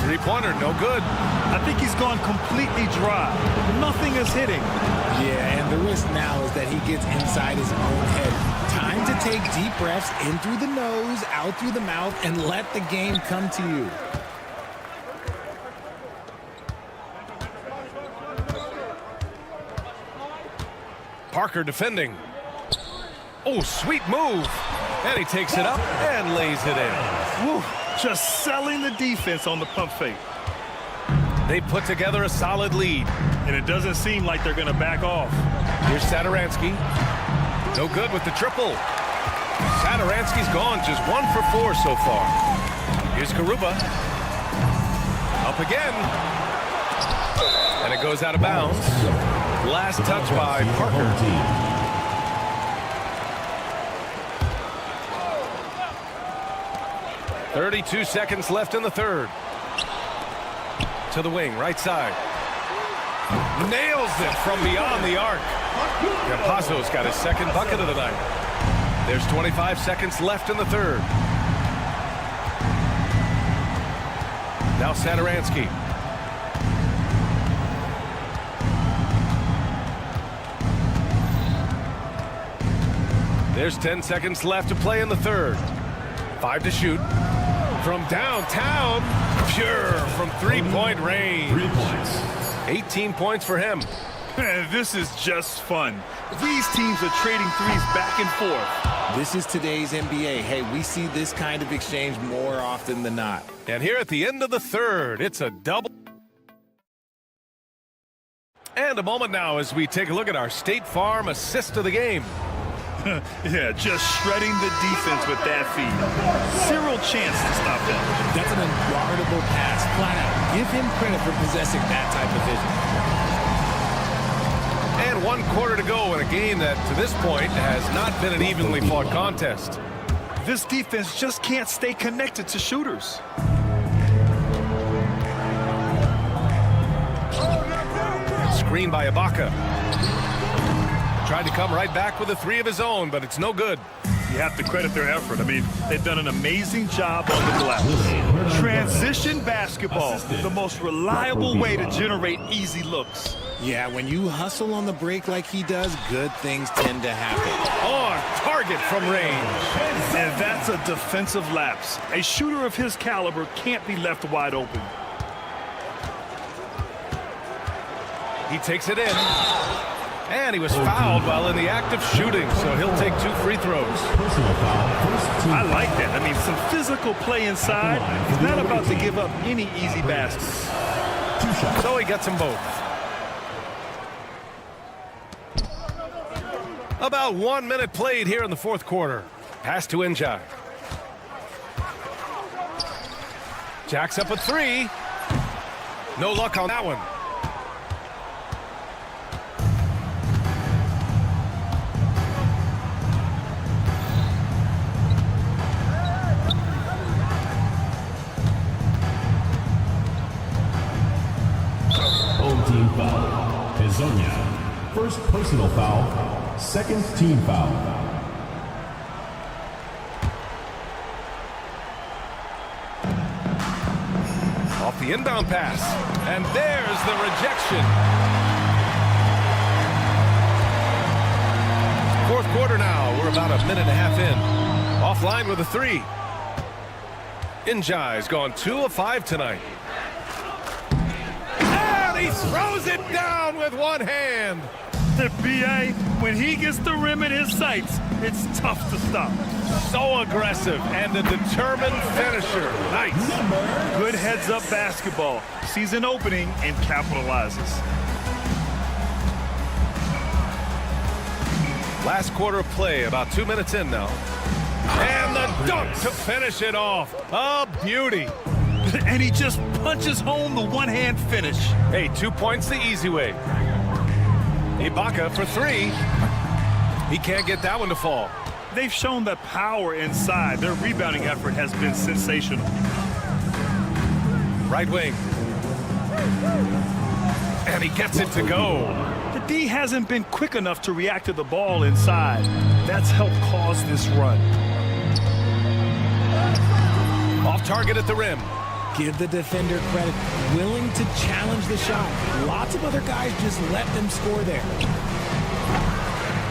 Three-pointer, no good. I think he's gone completely dry. Nothing is hitting. Yeah, and the risk now is that he gets inside his own head. Time to take deep breaths in through the nose, out through the mouth, and let the game come to you. Parker defending. Oh, sweet move. And he takes it up and lays it in. Woo, just selling the defense on the pump fake. They put together a solid lead. And it doesn't seem like they're going to back off. Here's Sadaransky. No good with the triple. Sadaransky's gone just 1 for 4 so far. Here's Garuba. Up again. And it goes out of bounds. Last touch by Parker. 32 seconds left in the third. To the wing, right side. Nails it from beyond the arc. Campazzo's got his second bucket of the night. There's 25 seconds left in the third. Now Sadaransky. There's 10 seconds left to play in the third. 5 to shoot. From downtown, pure from three-point range. 3 points. 18 points for him. Man, this is just fun. These teams are trading threes back and forth. This is today's NBA. Hey, we see this kind of exchange more often than not. And here at the end of the third, it's a double. And a moment now as we take a look at our State Farm assist of the game. Yeah, just shredding the defense with that feed. Zero chance to stop that. That's an unguardable pass, flat out. Give him credit for possessing that type of vision. And 1 quarter to go in a game that, to this point, has not been an evenly fought contest. This defense just can't stay connected to shooters. Screen by Ibaka. Tried to come right back with a 3 of his own, but it's no good. You have to credit their effort. I mean, they've done an amazing job on the glass. Transition basketball, the most reliable way to generate easy looks. Yeah, when you hustle on the break like he does, good things tend to happen. On target from range. And that's a defensive lapse. A shooter of his caliber can't be left wide open. He takes it in. And he was fouled while in the act of shooting, so he'll take 2 free throws. I like that. I mean, some physical play inside. He's not about to give up any easy baskets. So he gets them both. About 1 minute played here in the fourth quarter. Pass to Njai. Jacks up a 3. No luck on that one. foul. Pezonia. First personal foul. Second team foul. Off the inbound pass. And there's the rejection. Fourth quarter now. We're about a minute and a half in. Offline with a three. Injai's gone 2 of 5 tonight. And he throws it down with one hand. The BA, when he gets the rim in his sights, it's tough to stop. So aggressive and a determined finisher. Nice. Good heads-up basketball. Sees an opening and capitalizes. Last quarter of play, about 2 minutes in now. And the dunk to finish it off. A beauty. And he just punches home the one-hand finish. Hey, 2 points the easy way. Ibaka for three. He can't get that one to fall. They've shown the power inside. Their rebounding effort has been sensational. Right wing. And he gets it to go. The D hasn't been quick enough to react to the ball inside. That's helped cause this run. Off target at the rim. Give the defender credit. Willing to challenge the shot. Lots of other guys just let them score there.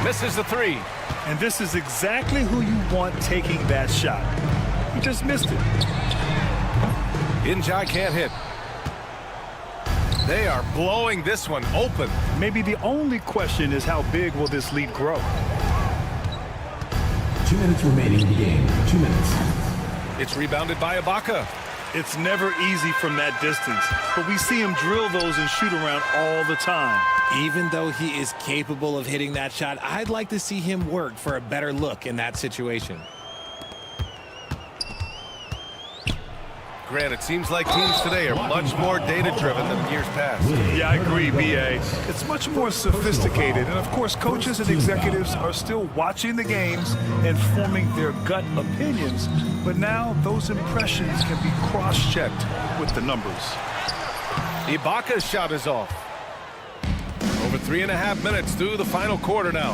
Misses the three. And this is exactly who you want taking that shot. He just missed it. Injai can't hit. They are blowing this one open. Maybe the only question is how big will this lead grow? 2 minutes remaining in the game. 2 minutes. It's rebounded by Ibaka. It's never easy from that distance, but we see him drill those and shoot around all the time. Even though he is capable of hitting that shot, I'd like to see him work for a better look in that situation. Grant, it seems like teams today are much more data-driven than years past. Yeah, I agree, B.A. It's much more sophisticated, and of course, coaches and executives are still watching the games and forming their gut opinions, but now those impressions can be cross-checked with the numbers. Ibaka's shot is off. Over 3.5 minutes through the final quarter now.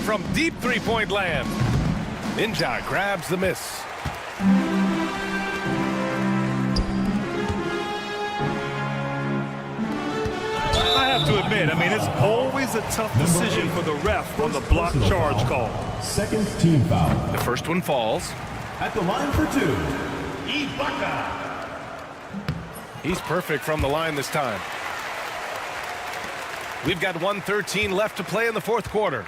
From deep three-point land, Injai grabs the miss. I have to admit, it's always a tough decision for the ref on the block charge call. Second team foul. The first one falls. At the line for two, Ibaka. He's perfect from the line this time. We've got 1:13 left to play in the fourth quarter.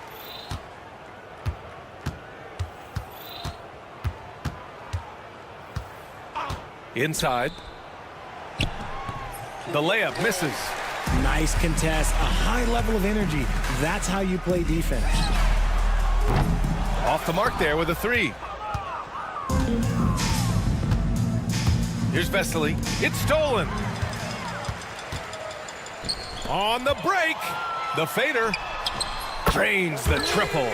Inside. The layup misses. Nice contest, a high level of energy. That's how you play defense. Off the mark there with a three. Here's Vesely. It's stolen. On the break. The fader drains the triple.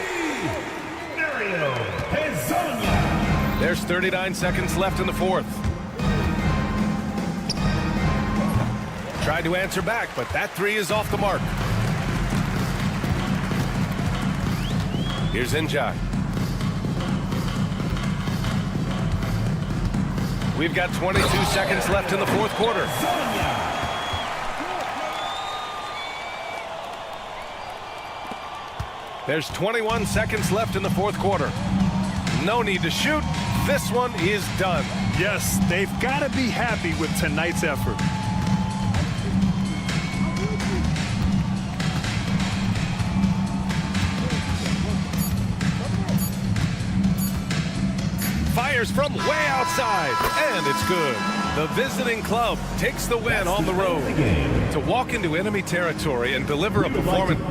There's 39 seconds left in the fourth. Tried to answer back, but that three is off the mark. Here's Injai. We've got 22 seconds left in the fourth quarter. There's 21 seconds left in the fourth quarter. No need to shoot. This one is done. Yes, they've got to be happy with tonight's effort. Fires from way outside, and it's good. The visiting club takes the win on the road. To walk into enemy territory and deliver a performance.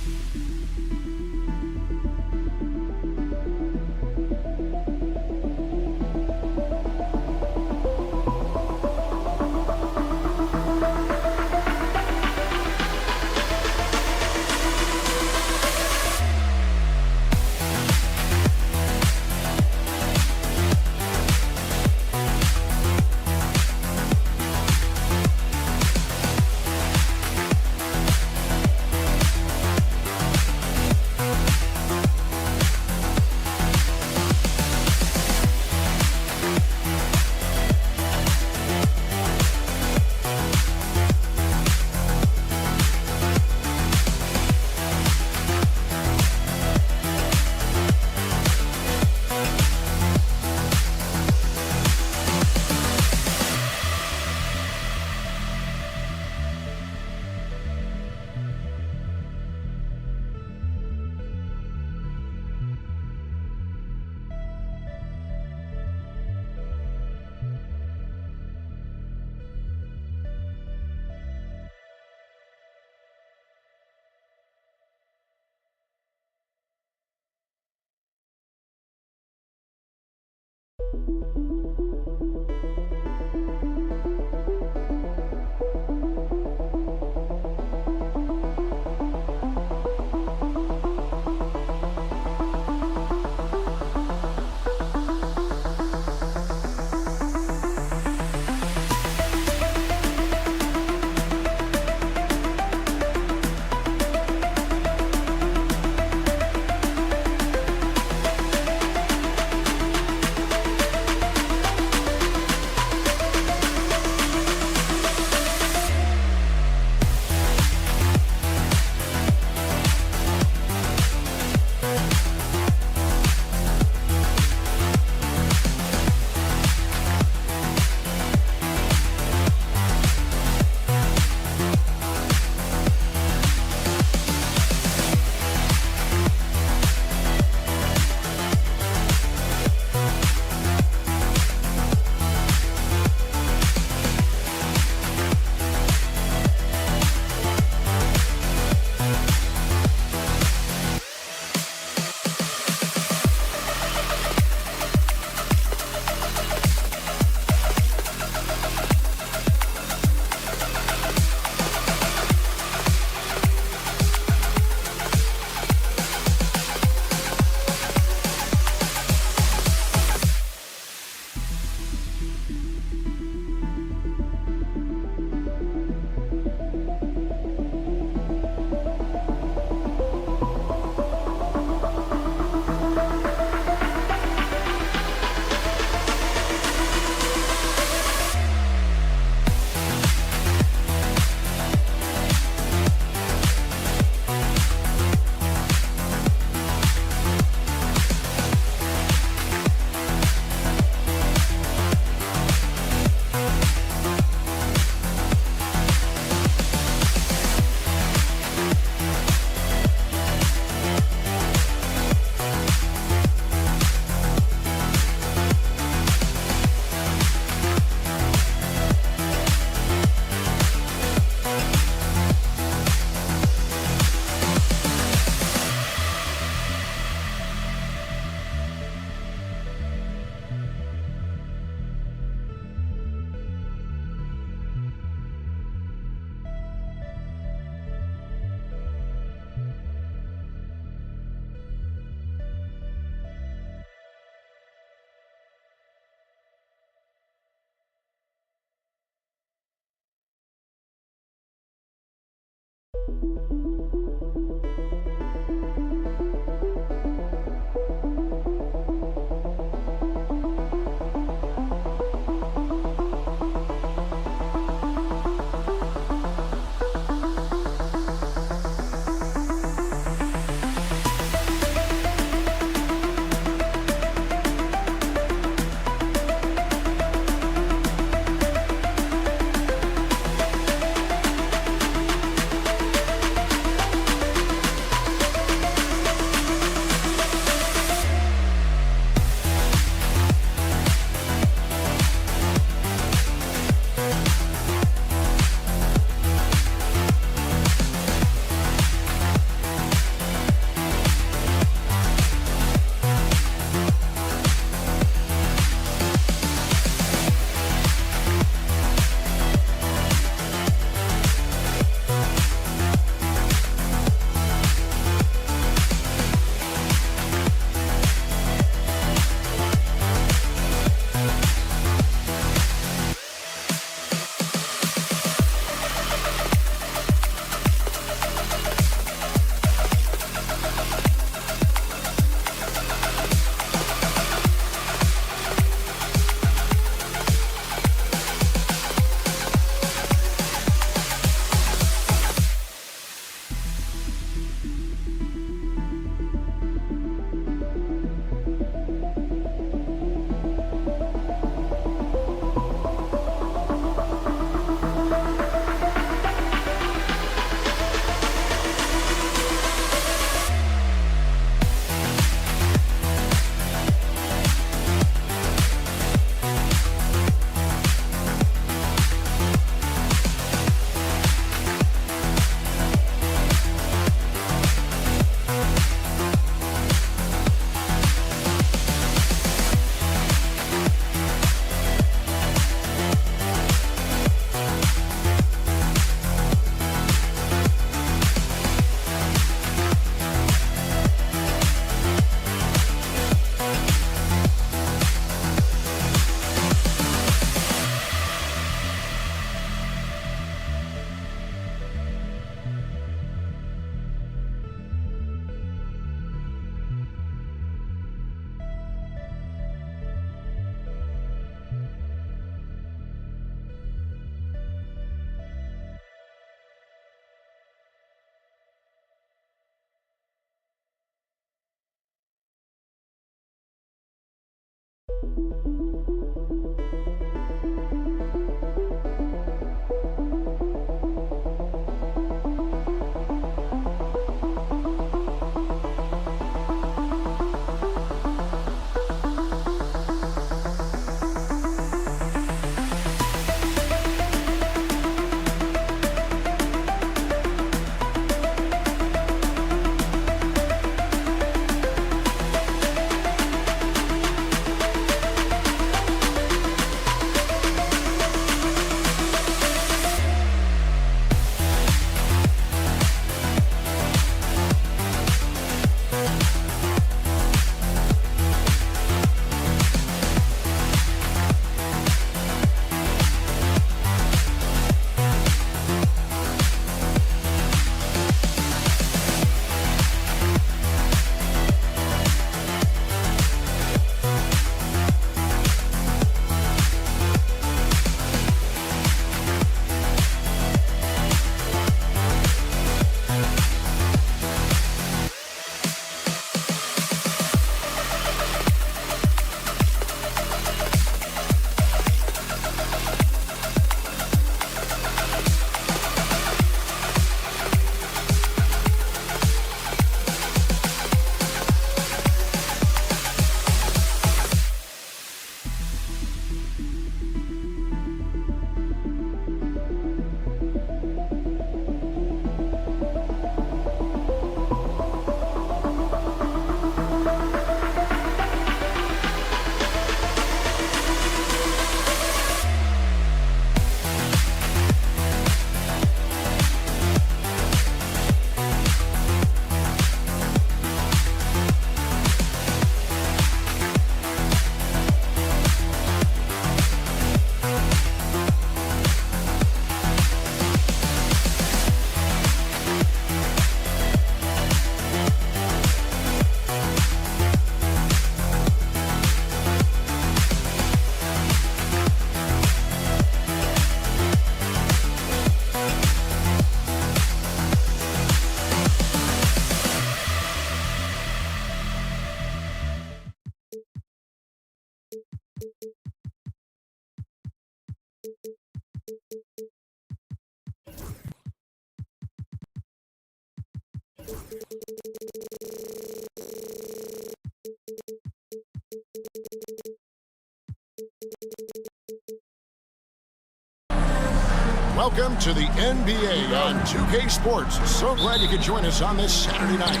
Welcome to the NBA on 2K Sports. So glad you could join us on this Saturday night.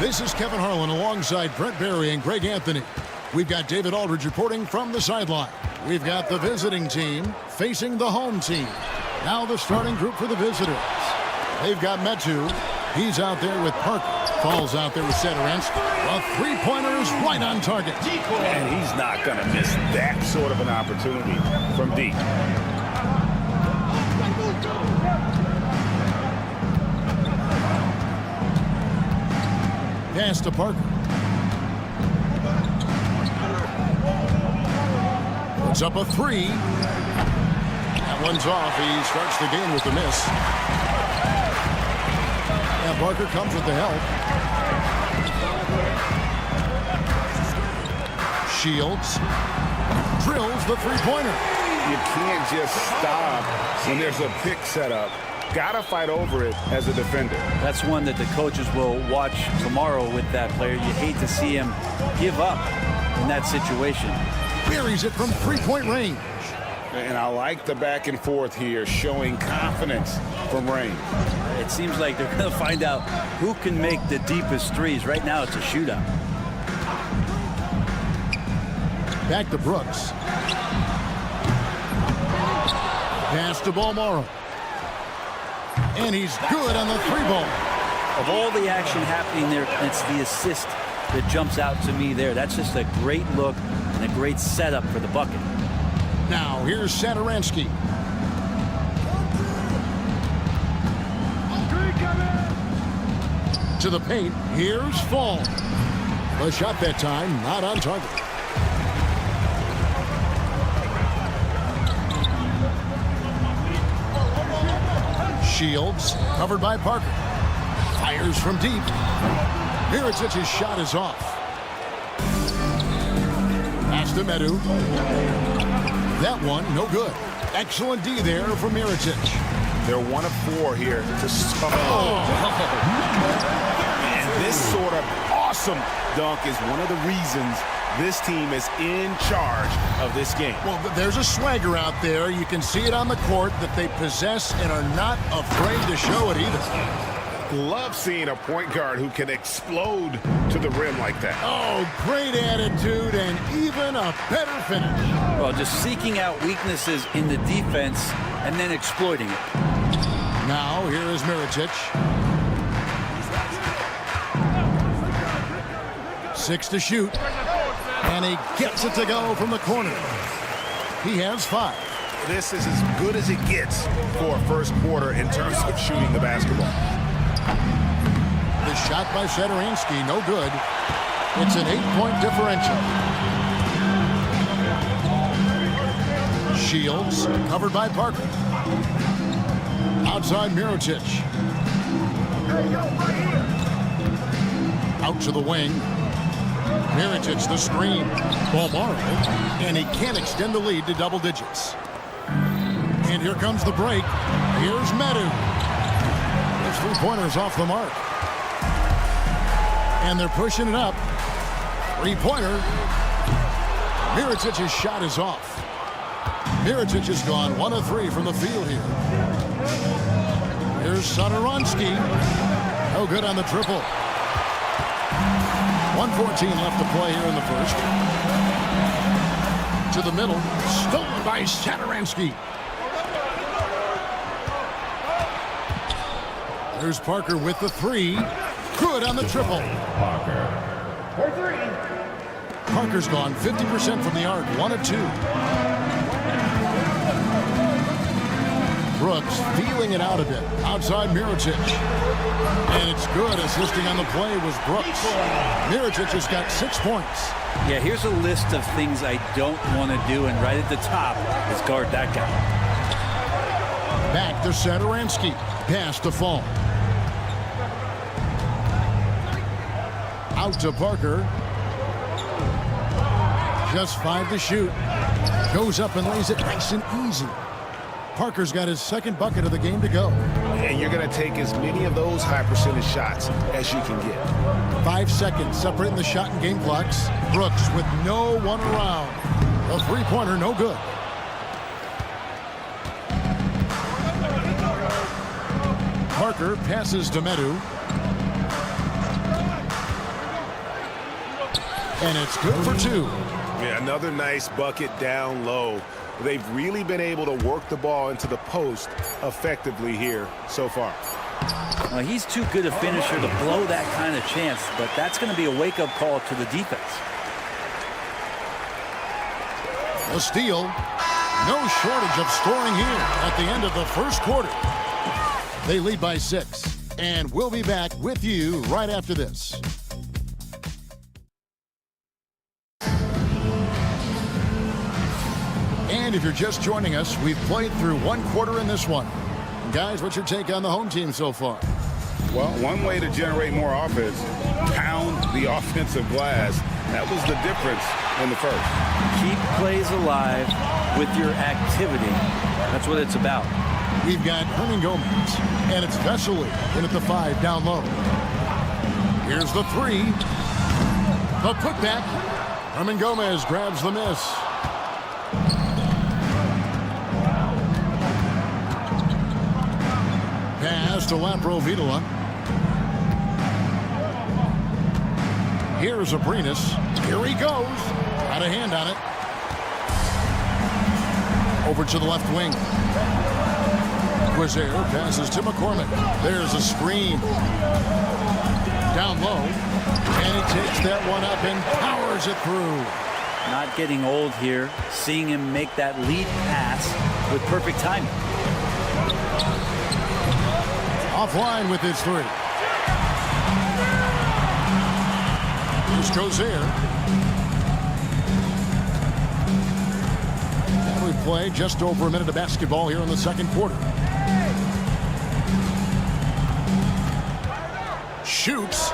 This is Kevin Harlan alongside Brent Barry and Greg Anthony. We've got David Aldridge reporting from the sideline. We've got the visiting team facing the home team. Now the starting group for the visitors. They've got Metu. He's out there with Parker. Falls out there with Satoransky. A three-pointer is right on target. And he's not going to miss that sort of an opportunity from deep. Pass to Parker. Puts up a three. That one's off. He starts the game with the miss. And Parker comes with the help. Shields drills the three-pointer. You can't just stop when there's a pick set up. Gotta fight over it as a defender. That's one that the coaches will watch tomorrow with that player. You hate to see him give up in that situation. Buries it from three-point range. And I like the back and forth here, showing confidence from range. It seems like they're going to find out who can make the deepest threes. Right now it's a shootout. Back to Brooks. Pass to Balmoro. And he's good on the three ball. Of all the action happening there, it's the assist that jumps out to me there. That's just a great look and a great setup for the bucket. Now here's Satoransky. To the paint. Here's Fall. The shot that time not on target. Shields covered by Parker. Fires from deep. Mirotic's shot is off. Pass to Metu. That one no good. Excellent D there from Mirotic. They're 1 of 4 here to start. And this sort of awesome dunk is one of the reasons this team is in charge of this game. Well, there's a swagger out there. You can see it on the court that they possess and are not afraid to show it either. Love seeing a point guard who can explode to the rim like that. Oh, great attitude and even a better finish. Well, just seeking out weaknesses in the defense and then exploiting it. Now, here is Mirotic. 6 to shoot. And he gets it to go from the corner. He has 5. This is as good as it gets for a first quarter in terms of shooting the basketball. The shot by Satoransky, no good. It's an 8-point differential. Shields covered by Parker. Outside Mirotic. Out to the wing. Mirotic the screen. Balmoro. And he can't extend the lead to double digits. And here comes the break. Here's Metu. His three-pointer's off the mark. And they're pushing it up. Three-pointer. Mirotic's shot is off. Mirotic has gone 1 of 3 from the field here. Here's Satoransky. No good on the triple. 1:14 left to play here in the first. To the middle. Stolen by Satoransky. There's Parker with the 3. Good on the triple. Parker's gone 50% from the arc. 1 of 2. Brooks feeling it out a bit. Outside Mirotic. And it's good. Assisting on the play was Brooks. Mirotic has got 6 points. Yeah, here's a list of things I don't want to do, and right at the top is guard that guy. Back to Satoransky. Pass to Fall. Out to Parker. Just 5 to shoot. Goes up and lays it nice and easy. Parker's got his second bucket of the game to go. And you're going to take as many of those high percentage shots as you can get. 5 seconds separating the shot and game clocks. Brooks with no one around. A three-pointer, no good. Parker passes to Medu. And it's good for 2. Yeah, another nice bucket down low. They've really been able to work the ball into the post effectively here so far. Well, he's too good a finisher to blow that kind of chance, but that's going to be a wake-up call to the defense. A steal. No shortage of scoring here at the end of the first quarter. They lead by 6, and we'll be back with you right after this. And if you're just joining us, we've played through 1 quarter in this one. Guys, what's your take on the home team so far? Well, one way to generate more offense, pound the offensive glass. That was the difference in the first. Keep plays alive with your activity. That's what it's about. We've got Hernan Gomez, and it's Vesely in at the 5 down low. Here's the 3. The putback. Hernan Gomez grabs the miss. Pass to Laprovitola. Here's Abrinas. Here he goes. Got a hand on it. Over to the left wing. Quizer passes to McCormick. There's a screen. Down low. And he takes that one up and powers it through. Not getting old here. Seeing him make that lead pass with perfect timing. Offline with his 3. Here's Quizer. And we play just over a minute of basketball here in the second quarter. Shoots.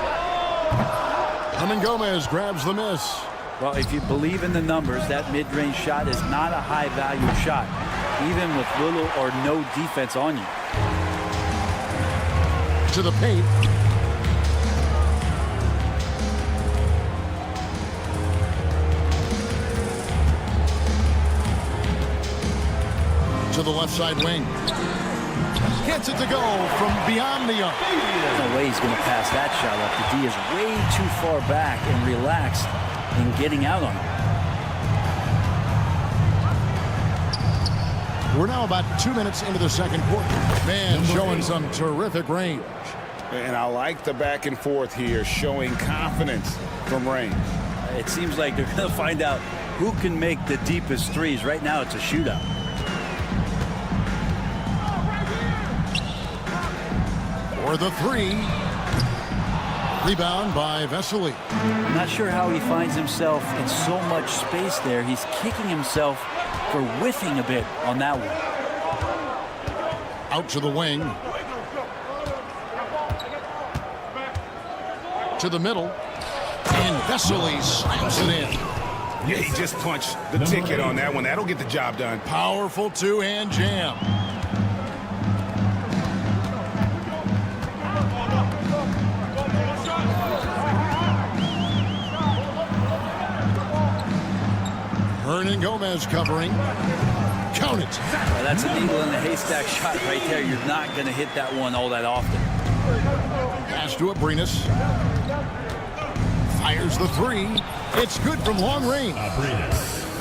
Hernan Gomez grabs the miss. Well, if you believe in the numbers, that mid-range shot is not a high-value shot, even with little or no defense on you. To the paint. To the left side wing. Gets it to go from beyond the arc. There's no way he's going to pass that shot up. The D is way too far back and relaxed in getting out on it. We're now about 2 minutes into the second quarter. Man showing some terrific range. And I like the back and forth here, showing confidence from range. It seems like they're going to find out who can make the deepest threes. Right now, it's a shootout. For the 3. Rebound by Vesely. I'm not sure how he finds himself in so much space there. He's kicking himself for whiffing a bit on that one. Out to the wing. To the middle. And Vesely slams it in. Yeah, he just punched the ticket on that one. That'll get the job done. Powerful 2-hand jam. Hernan Gomez covering. Count it. Well, that's a needle in the haystack shot right there. You're not going to hit that one all that often. Pass to Abrinas. Fires the 3. It's good from long range.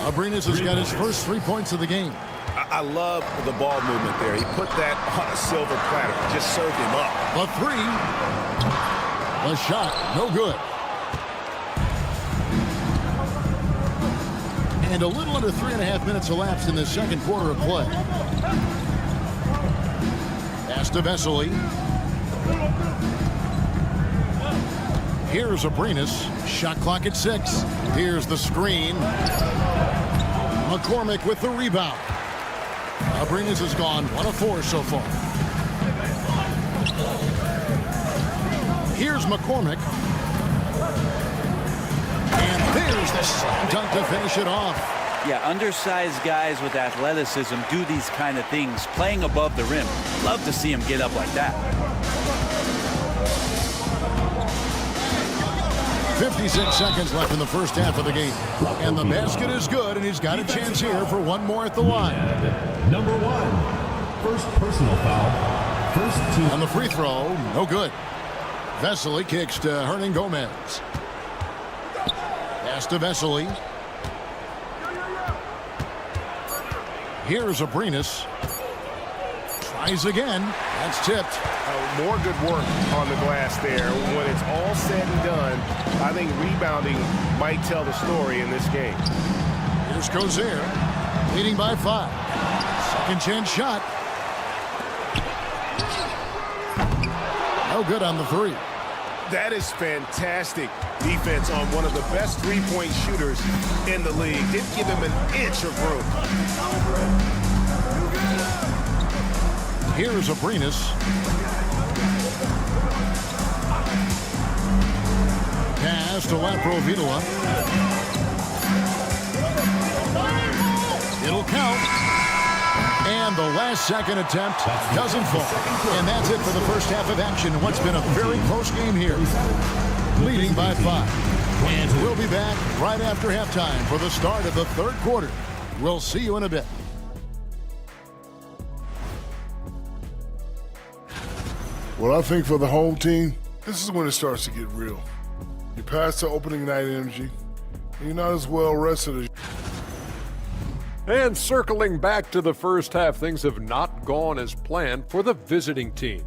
Abrinas has got his first 3 points of the game. I love the ball movement there. He put that on a silver platter. Just served him up. The 3. The shot, no good. And a little under 3.5 minutes elapsed in the second quarter of play. Pass to Vesely. Here's Abrinas. Shot clock at 6. Here's the screen. McCormick with the rebound. Abrinas has gone 1 of 4 so far. Here's McCormick. And Here's the slam dunk to finish it off. Yeah, undersized guys with athleticism do these kind of things, playing above the rim. Love to see him get up like that. 56 seconds left in the first half of the game. And the basket is good, and he's got a chance here for one more at the line. Number 1, first personal foul. First team. On the free throw, no good. Vesely kicks to Hernan Gomez. Pass to Vesely. Here's Abrinas. Tries again. That's tipped. More good work on the glass there. When it's all said and done, I think rebounding might tell the story in this game. Here's Cozier, leading by 5. Second chance shot. No good on the 3. That is fantastic defense on one of the best three-point shooters in the league. Didn't give him an inch of room. Here's Abrinas. Pass to Laprovitola. It'll count. And the last second attempt doesn't fall. And that's it for the first half of action in what's been a very close game here. Leading by 5. And we'll be back right after halftime for the start of the third quarter. We'll see you in a bit. Well, I think for the home team, this is when it starts to get real. You pass the opening night energy, and you're not as well rested as. And circling back to the first half, things have not gone as planned for the visiting team.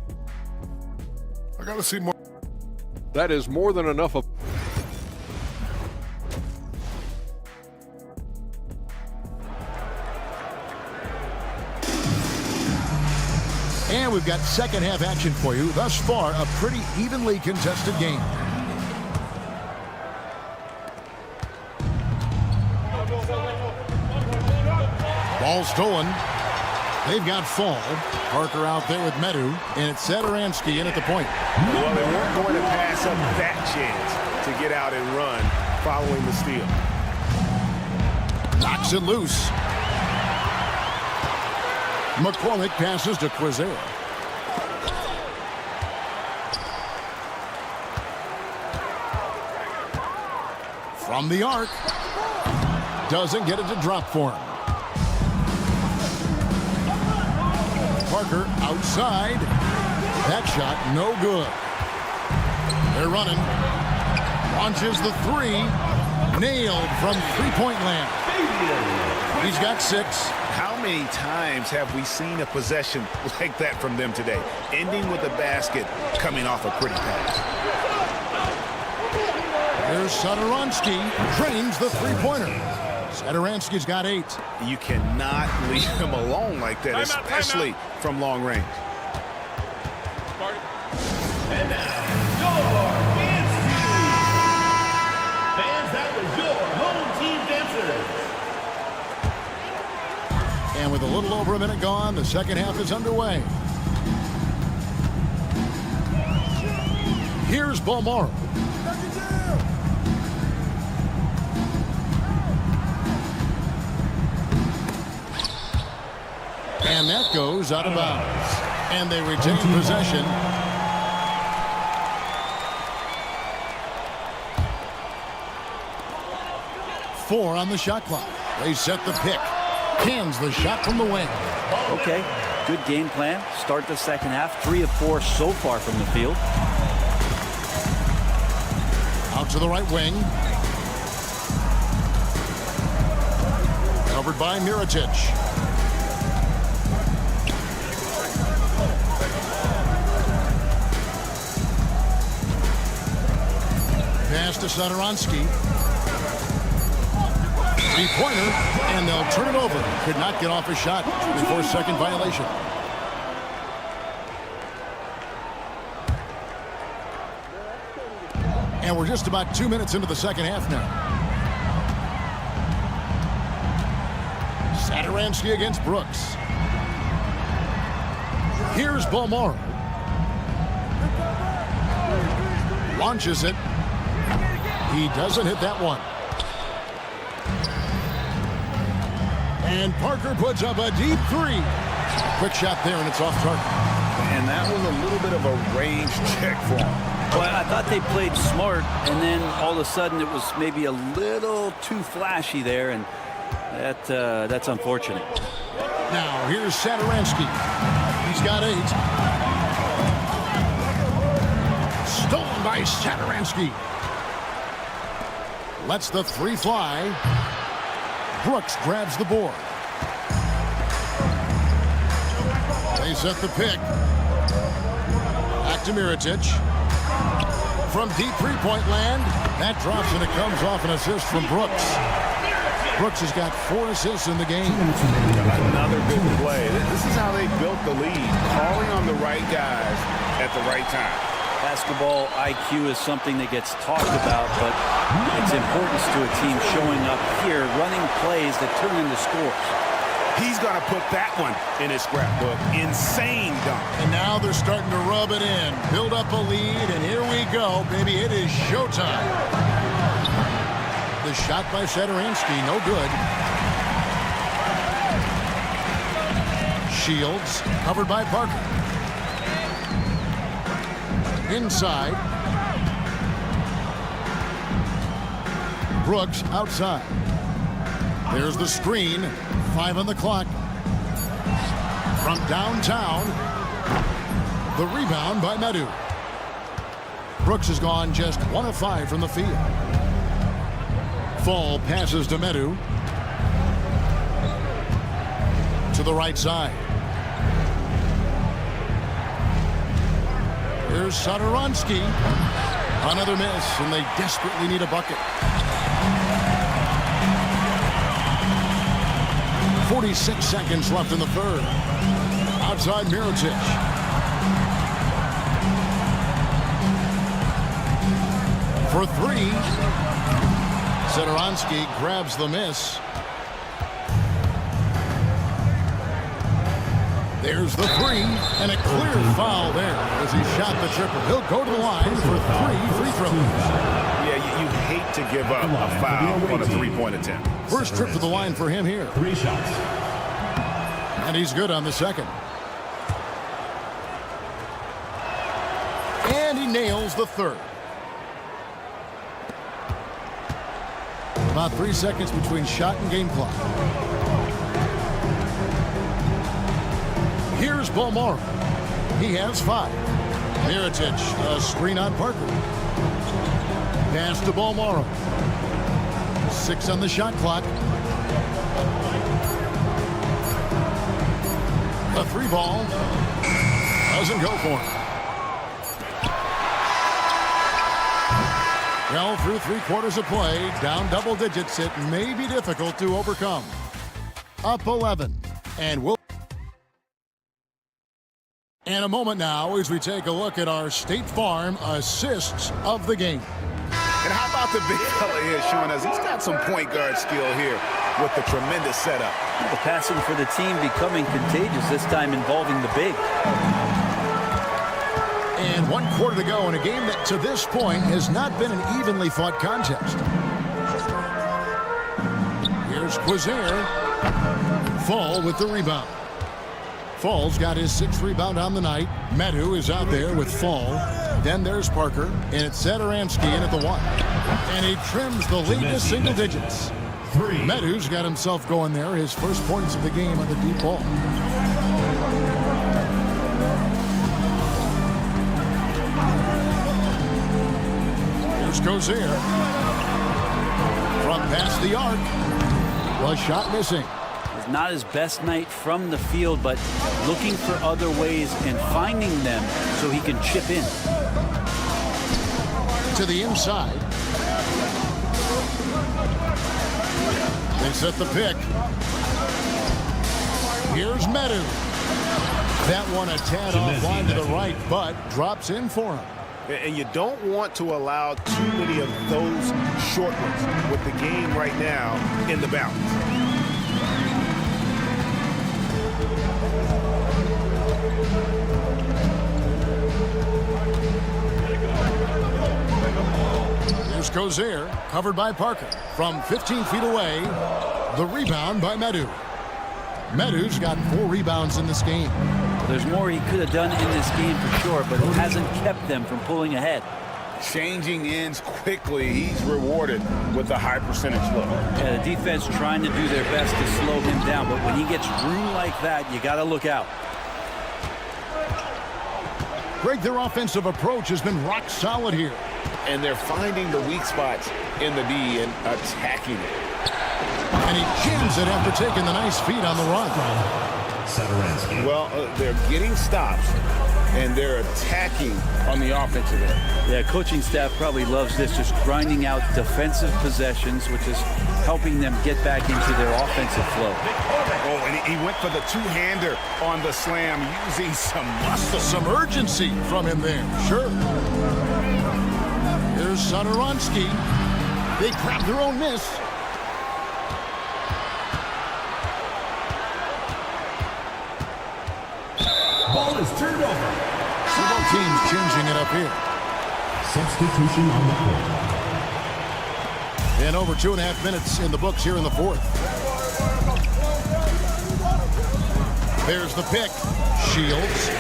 I got to see more. That is more than enough of. And we've got second half action for you. Thus far, a pretty evenly contested game. Ball stolen. They've got Fall. Parker out there with Medu. And it's Sadaransky in at the point. Well, they weren't going to pass up that chance to get out and run following the steal. Knocks it loose. McCormick passes to Quizer. From the arc. Doesn't get it to drop for him. Parker outside. That shot no good. They're running. Launches the 3. Nailed from three-point land. He's got 6. How many times have we seen a possession like that from them today? Ending with a basket coming off a pretty pass. Here's Sadaransky. Drains the three-pointer. Sadaransky's got 8. You cannot leave him alone like that, especially from long range. And now, your dance team. Fans, that was your home team dancers. And with a little over a minute gone, the second half is underway. Here's Balmoro. And that goes out of bounds. And they retain possession. Four on the shot clock. They set the pick. Cans the shot from the wing. Okay, good game plan. Start the second half. 3 of 4 so far from the field. Out to the right wing. Covered by Mirotic. Pass to Sadaransky. Three-pointer, and they'll turn it over. Could not get off a shot before second violation. And we're just about 2 minutes into the second half now. Sadaransky against Brooks. Here's Balmoro. Launches it. He doesn't hit that one. And Parker puts up a deep three. Quick shot there, and it's off target. And that was a little bit of a range check for him. Well, I thought they played smart, and then all of a sudden it was maybe a little too flashy there, and that's unfortunate. Now, here's Saturansky. He's got 8. Stolen by Saturansky. Lets the 3 fly. Brooks grabs the board. They set the pick. Back to Mirotic. From deep three-point land. That drops and it comes off an assist from Brooks. Brooks has got 4 assists in the game. Another good play. This is how they built the lead. Calling on the right guys at the right time. Basketball IQ is something that gets talked about, but its importance to a team showing up here, running plays that turn into scores. He's going to put that one in his scrapbook. Insane dunk. And now they're starting to rub it in. Build up a lead, and here we go, baby. It is showtime. The shot by Saturansky, no good. Shields, covered by Parker. Inside. Brooks outside. There's the screen. 5 on the clock. From downtown. The rebound by Madrid. Brooks has gone just 1 of 5 from the field. Fall passes to Medu. To the right side. Here's Saturansky. Another miss, and they desperately need a bucket. 46 seconds left in the third. Outside Mirotic. For 3. Saturansky grabs the miss. There's the 3, and a clear foul there as he shot the triple. He'll go to the line for 3 free throws. Yeah, you hate to give up a foul on a 3-point attempt. First trip to the line for him here. 3 shots. And he's good on the second. And he nails the third. About 3 seconds between shot and game clock. Here's Balmora. He has 5. Mirotic, a screen on Parker. Pass to Balmora. 6 on the shot clock. A 3 ball. Doesn't go for him. Well, through 3 quarters of play, down double digits, it may be difficult to overcome. Up 11. And we'll... And a moment now as we take a look at our State Farm assists of the game. And how about the big fella here showing us he's got some point guard skill here with the tremendous setup. The passing for the team becoming contagious, this time involving the big. And 1 quarter to go in a game that to this point has not been an evenly fought contest. Here's Quizier. Fall with the rebound. Fall's got his 6th rebound on the night. Medu is out there with Fall. Then there's Parker, and it's Saturansky in at the 1. And he trims the lead to single digits. Medu's got himself going there, his first points of the game on the deep ball. Here's Cozier. From past the arc. The shot missing. Not his best night from the field, but looking for other ways and finding them so he can chip in. To the inside. They set the pick. Here's Medu. That one a tad offline to the right, but drops in for him. And you don't want to allow too many of those short ones with the game right now in the balance. Here's Cozier, covered by Parker. From 15 feet away, the rebound by Medu. Meadows got 4 rebounds in this game. There's more he could have done in this game for sure, but it hasn't kept them from pulling ahead. Changing ends quickly. He's rewarded with a high percentage look. Yeah, the defense trying to do their best to slow him down, but when he gets room like that, you got to look out. Greg, their offensive approach has been rock solid here. And they're finding the weak spots in the D and attacking it. And he jams it after taking the nice feed on the run. Well, they're getting stops, and they're attacking on the offensive end. Yeah, coaching staff probably loves this, just grinding out defensive possessions, which is helping them get back into their offensive flow. Oh, and he went for the two-hander on the slam, using some muscle. Some urgency from him there, sure. Here's Sadoronsky. They grab their own miss. Ball is turned over. Both teams changing it up here. Substitution on the court. And over 2.5 minutes in the books here in the fourth. There's the pick. Shields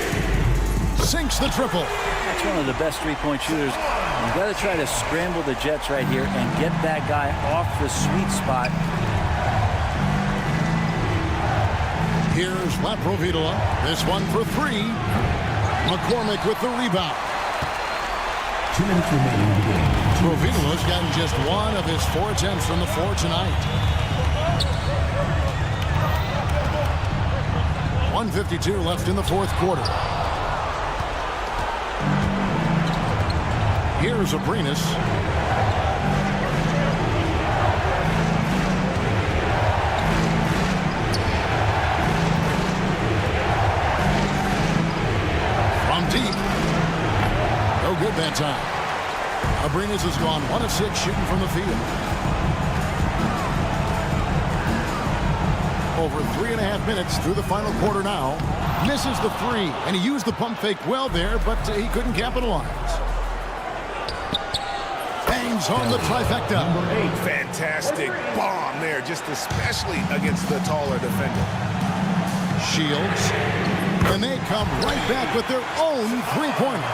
sinks the triple. That's one of the best three-point shooters. You've got to try to scramble the Jets right here and get that guy off the sweet spot. Here's Laprovitola. This one for 3. McCormick with the rebound. 2 minutes remaining in the game. Provitola's gotten just 1 of his 4 attempts from the floor tonight. 1:52 left in the fourth quarter. Here's Abrinas. From deep. No good that time. Abrinas has gone 1 of 6 shooting from the field. Over 3.5 minutes through the final quarter now. Misses the 3, and he used the pump fake well there, but he couldn't capitalize. Bangs home the trifecta. Number 8. Fantastic bomb there, just especially against the taller defender. Shields. And they come right back with their own three-pointer.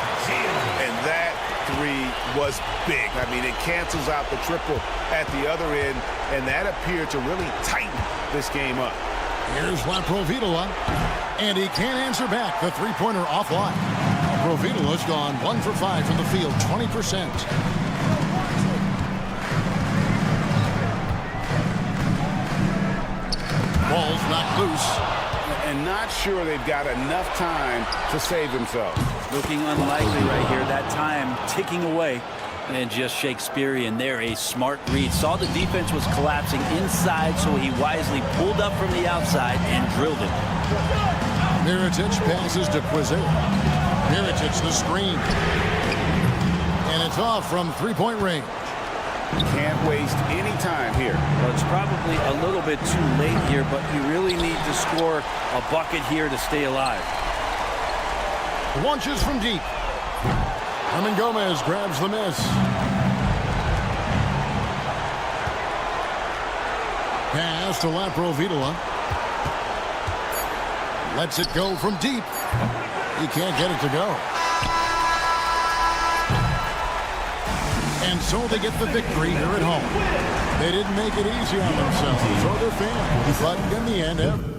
And that 3 was big. I mean, it cancels out the triple at the other end, and that appeared to really tighten this game up. Here's Laprovitola, and he can't answer back. The three-pointer offline. Provitola's gone 1 for 5 from the field, 20%. Ball's knocked loose. And not sure they've got enough time to save themselves. Looking unlikely right here. That time ticking away. And just Shakespearean there, a smart read. Saw the defense was collapsing inside, so he wisely pulled up from the outside and drilled it. Mirotic passes to Quizer. Mirotic the screen. And it's off from three-point range. Can't waste any time here. Well, it's probably a little bit too late here, but you really need to score a bucket here to stay alive. Launches from deep. Herman Gomez grabs the miss. Pass to Laprovitola. Lets it go from deep. He can't get it to go. And so they get the victory here at home. They didn't make it easy on themselves or their fans, but in the end,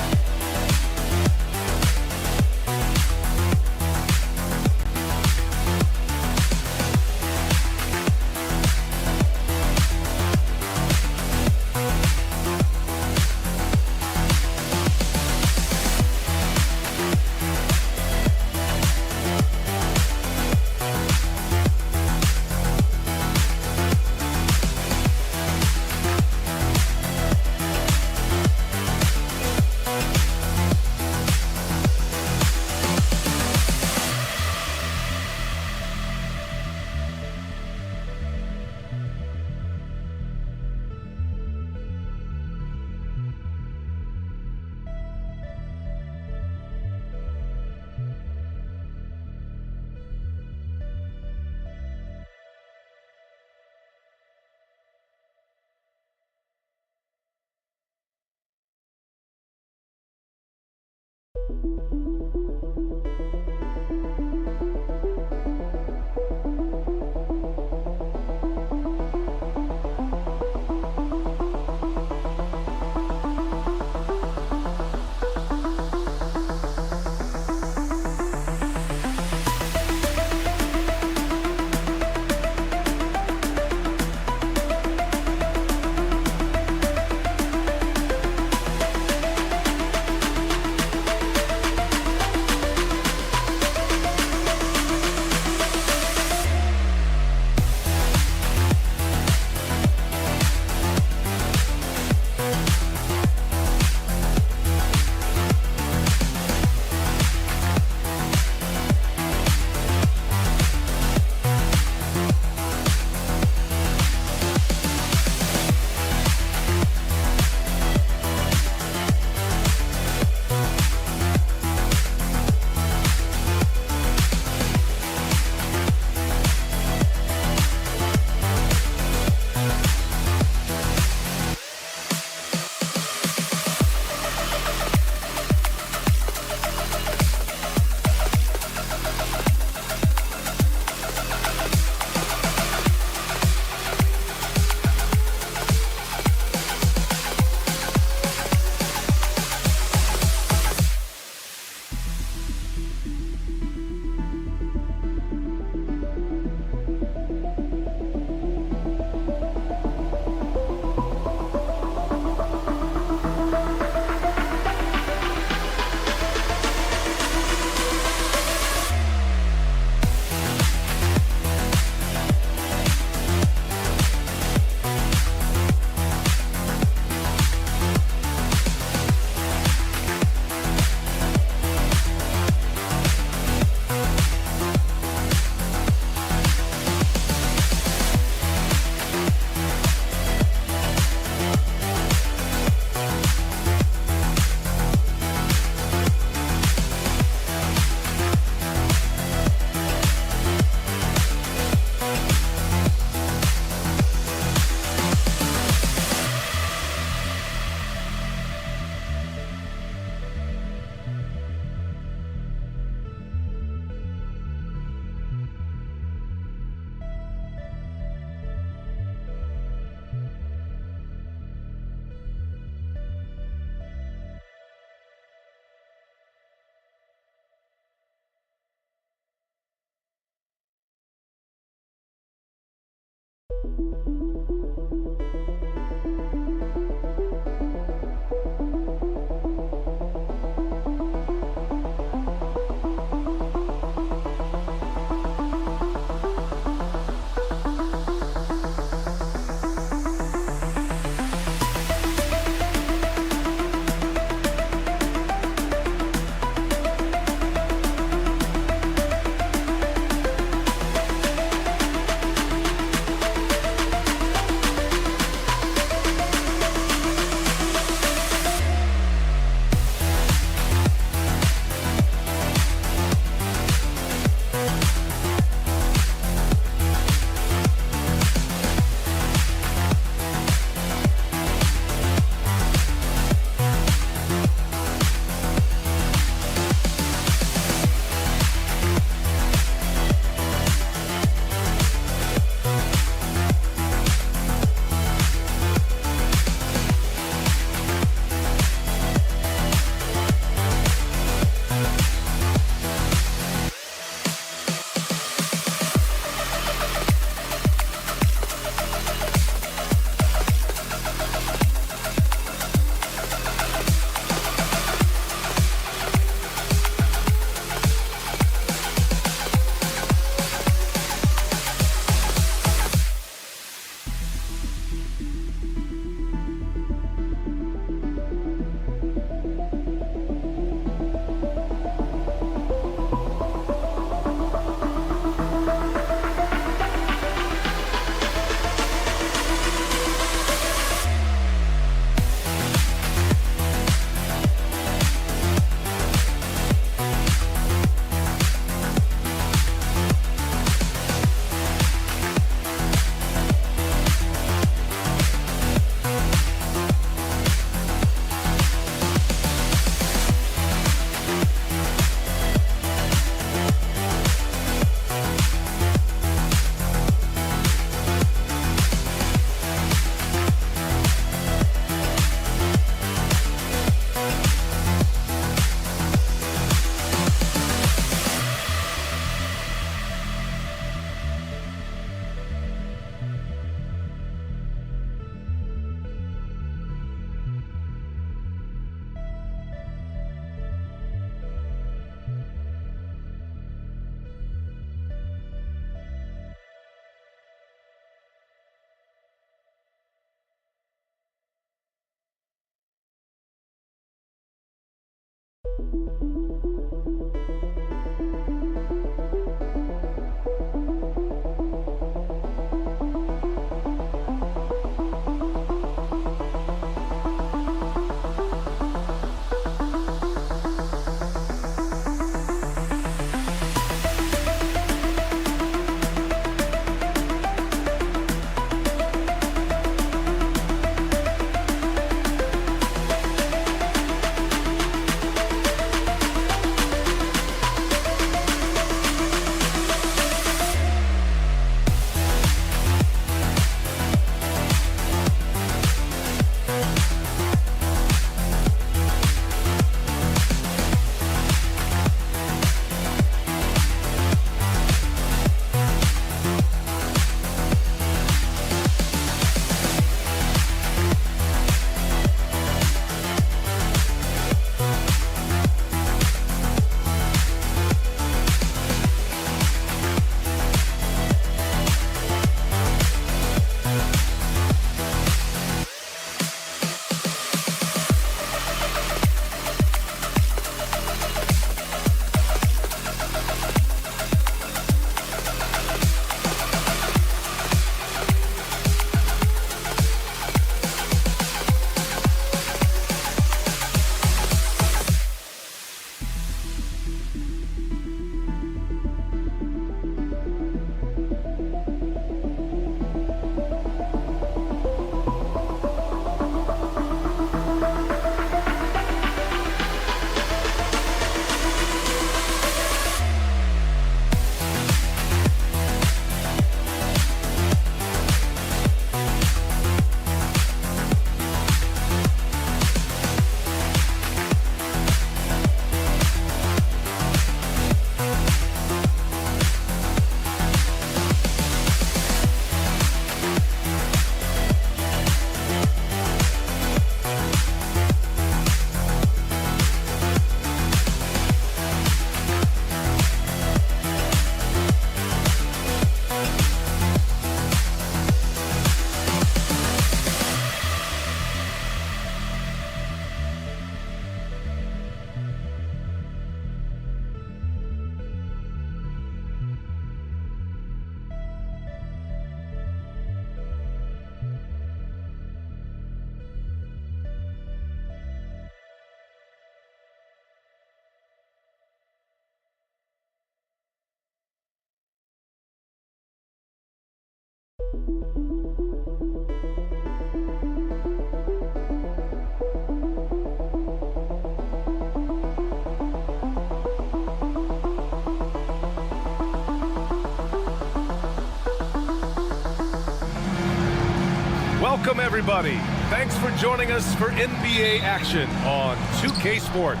Welcome, everybody. Thanks for joining us for NBA action on 2K Sports.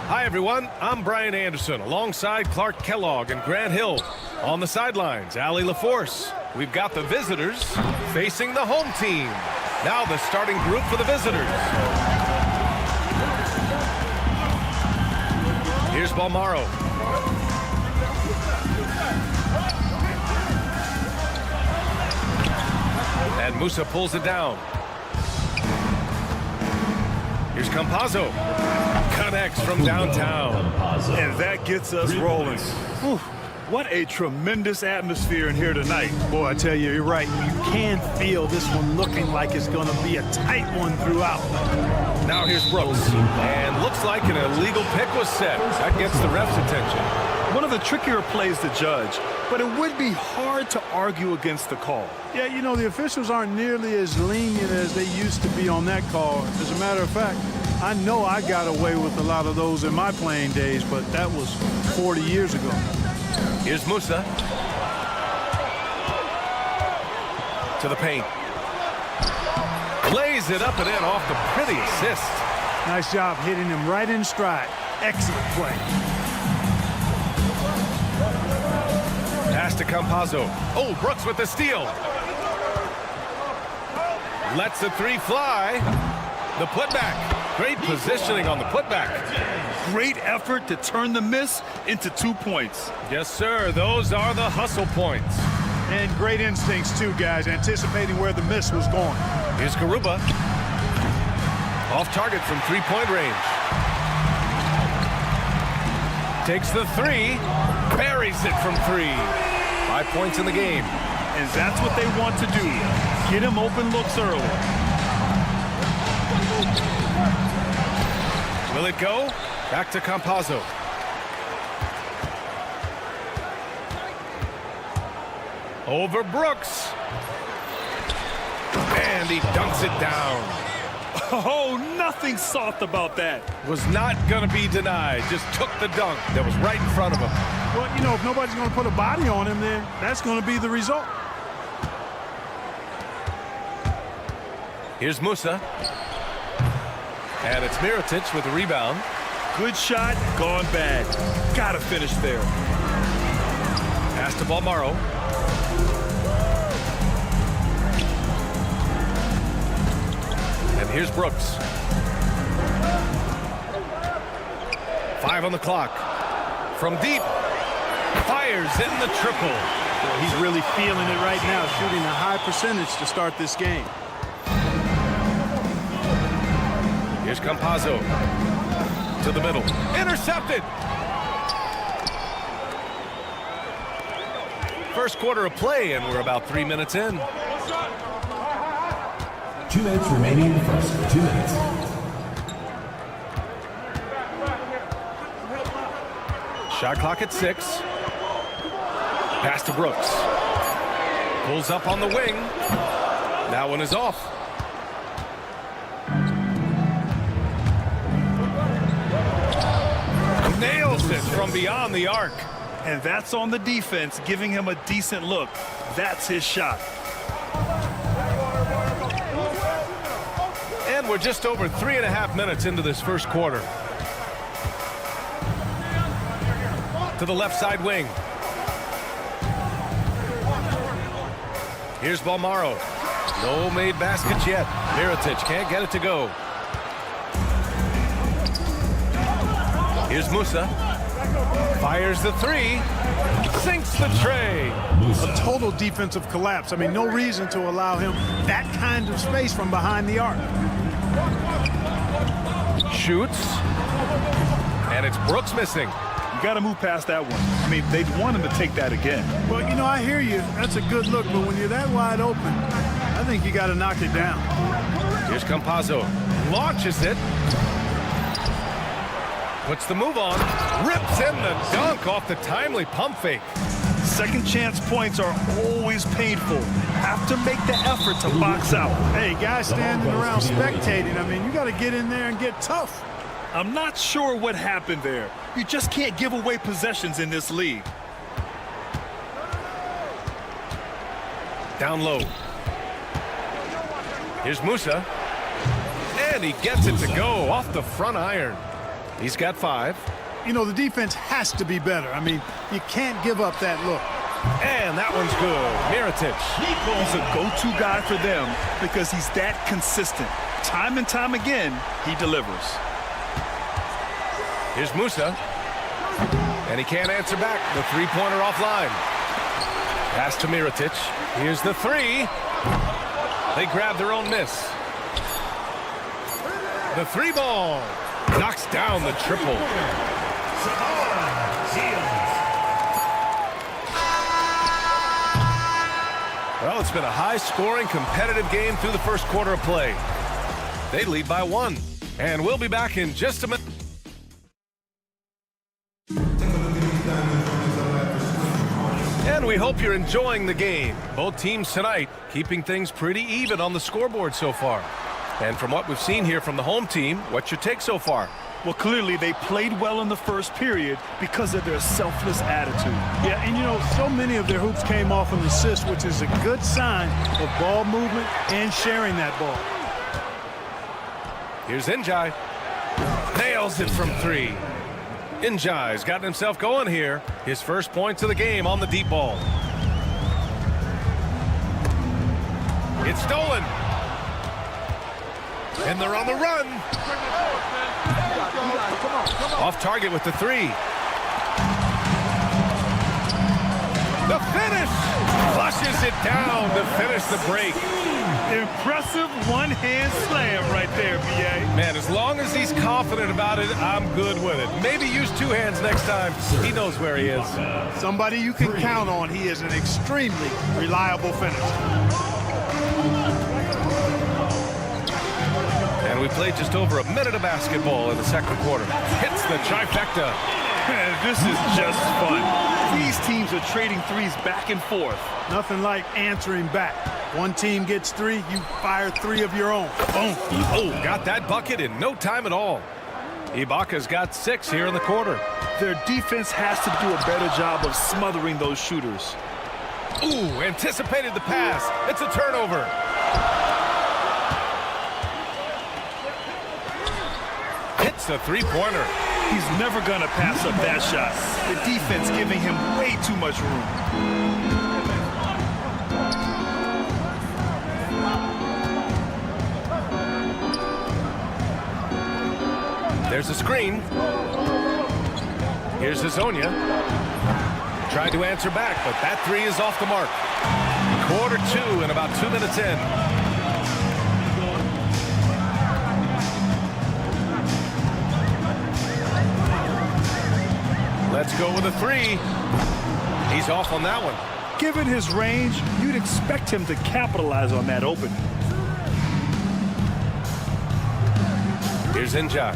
Hi, everyone. I'm Brian Anderson, alongside Clark Kellogg and Grant Hill. On the sidelines, Allie LaForce. We've got the visitors facing the home team. Now the starting group for the visitors. Here's Balmaro. And Musa pulls it down. Here's Campazzo. Connects from downtown. And that gets us rolling. Whew. What a tremendous atmosphere in here tonight. Boy, I tell you, you're right. You can feel this one looking like it's going to be a tight one throughout. Now here's Brooks. And looks like an illegal pick was set. That gets the ref's attention. One of the trickier plays to judge, but it would be hard to argue against the call. Yeah, you know, the officials aren't nearly as lenient as they used to be on that call. As a matter of fact, I know I got away with a lot of those in my playing days, but that was 40 years ago. Here's Musa. To the paint. Lays it up and in off the pretty assist. Nice job hitting him right in stride. Excellent play. Pass to Campazzo. Oh, Brooks with the steal. Lets the three fly. The putback. Great positioning on the putback. Great effort to turn the miss into 2 points. Yes, sir. Those are the hustle points. And great instincts, too, guys, anticipating where the miss was going. Here's Garuba. Off target from three-point range. Takes the three. Buries it from three. 5 points in the game. And that's what they want to do. Get him open looks early. Will it go? Back to Campazzo. Over Brooks. And he dunks it down. Oh, nothing soft about that. Was not going to be denied. Just took the dunk that was right in front of him. Well, you know, if nobody's going to put a body on him, then that's going to be the result. Here's Musa. And it's Mirotic with the rebound. Good shot, gone bad. Gotta finish there. Pass to Balmaro. And here's Brooks. 5 on the clock. From deep. Fires in the triple. Well, he's really feeling it right now, shooting a high percentage to start this game. Here's Campazzo. To the middle. Intercepted. First quarter of play, and we're about 3 minutes in. 2 minutes remaining in the first. 2 minutes. Shot clock at 6. Pass to Brooks. Pulls up on the wing. That one is off. Nails it from beyond the arc. And that's on the defense, giving him a decent look. That's his shot. And we're just over 3.5 minutes into this first quarter. To the left side wing. Here's Balmaro. No made baskets yet. Mirotic can't get it to go. Here's Musa. Fires the three. Sinks the tray. A total defensive collapse. I mean, no reason to allow him that kind of space from behind the arc. Shoots. And it's Brooks missing. You got to move past that one. I mean, they'd want him to take that again. Well, you know, I hear you. That's a good look, but when you're that wide open, I think you got to knock it down. Here's Campazzo. Launches it. Puts the move on. Rips in the dunk off the timely pump fake. Second chance points are always painful. Have to make the effort to box out. Hey, guys standing around spectating, I mean, you got to get in there and get tough. I'm not sure what happened there. You just can't give away possessions in this league. Down low. Here's Musa. And he gets it to go off the front iron. He's got 5. You know, the defense has to be better. I mean, you can't give up that look. And that one's good. Mirotic. He's a go-to guy for them because he's that consistent. Time and time again, he delivers. Here's Musa. And he can't answer back. The three-pointer offline. Pass to Mirotic. Here's the 3. They grab their own miss. The 3 ball. Knocks down the triple. Well, it's been a high-scoring, competitive game through the first quarter of play. They lead by 1. And we'll be back in just a minute. And we hope you're enjoying the game. Both teams tonight keeping things pretty even on the scoreboard so far. And from what we've seen here from the home team, what's your take so far? Well, clearly they played well in the first period because of their selfless attitude. Yeah, and you know, so many of their hoops came off an assist, which is a good sign of ball movement and sharing that ball. Here's Njai. Nails it from 3. Njai's gotten himself going here. His first points of the game on the deep ball. It's stolen. And they're on the run. Off target with the 3. The finish! Flushes it down to finish the break. Impressive one-hand slam right there, B.A. Man, as long as he's confident about it, I'm good with it. Maybe use 2 hands next time. He knows where he is. Somebody you can count on. He is an extremely reliable finisher. And we played just over a minute of basketball in the second quarter. Hits the trifecta. This is just fun. These teams are trading threes back and forth. Nothing like answering back. One team gets 3, you fire 3 of your own. Boom. Oh, got that bucket in no time at all. Ibaka's got 6 here in the quarter. Their defense has to do a better job of smothering those shooters. Ooh, anticipated the pass. It's a turnover. Hits a 3-pointer. He's never going to pass up that shot. The defense giving him way too much room. There's a screen. Here's Hazonia. Tried to answer back, but that 3 is off the mark. Quarter 2 and about 2 minutes in. Let's go with a 3. He's off on that one. Given his range, you'd expect him to capitalize on that opening. Here's Njai.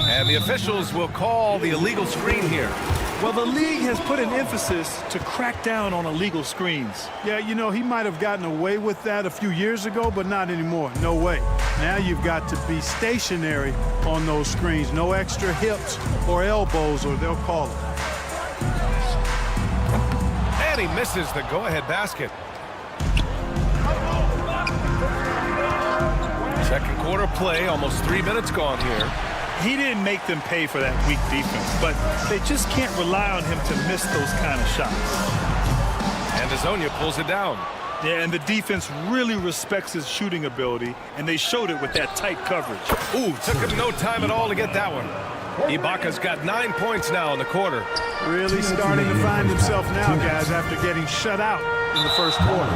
And the officials will call the illegal screen here. Well, the league has put an emphasis to crack down on illegal screens. Yeah, you know, he might have gotten away with that a few years ago, but not anymore. No way. Now you've got to be stationary on those screens. No extra hips or elbows, or they'll call it. And he misses the go-ahead basket. Second quarter play, almost 3 minutes gone here. He didn't make them pay for that weak defense, but they just can't rely on him to miss those kind of shots. And Hazonia pulls it down. Yeah, and the defense really respects his shooting ability, and they showed it with that tight coverage. Ooh, took him no time at all to get that one. Ibaka's got 9 points now in the quarter. Really starting to find himself now, guys, after getting shut out in the first quarter.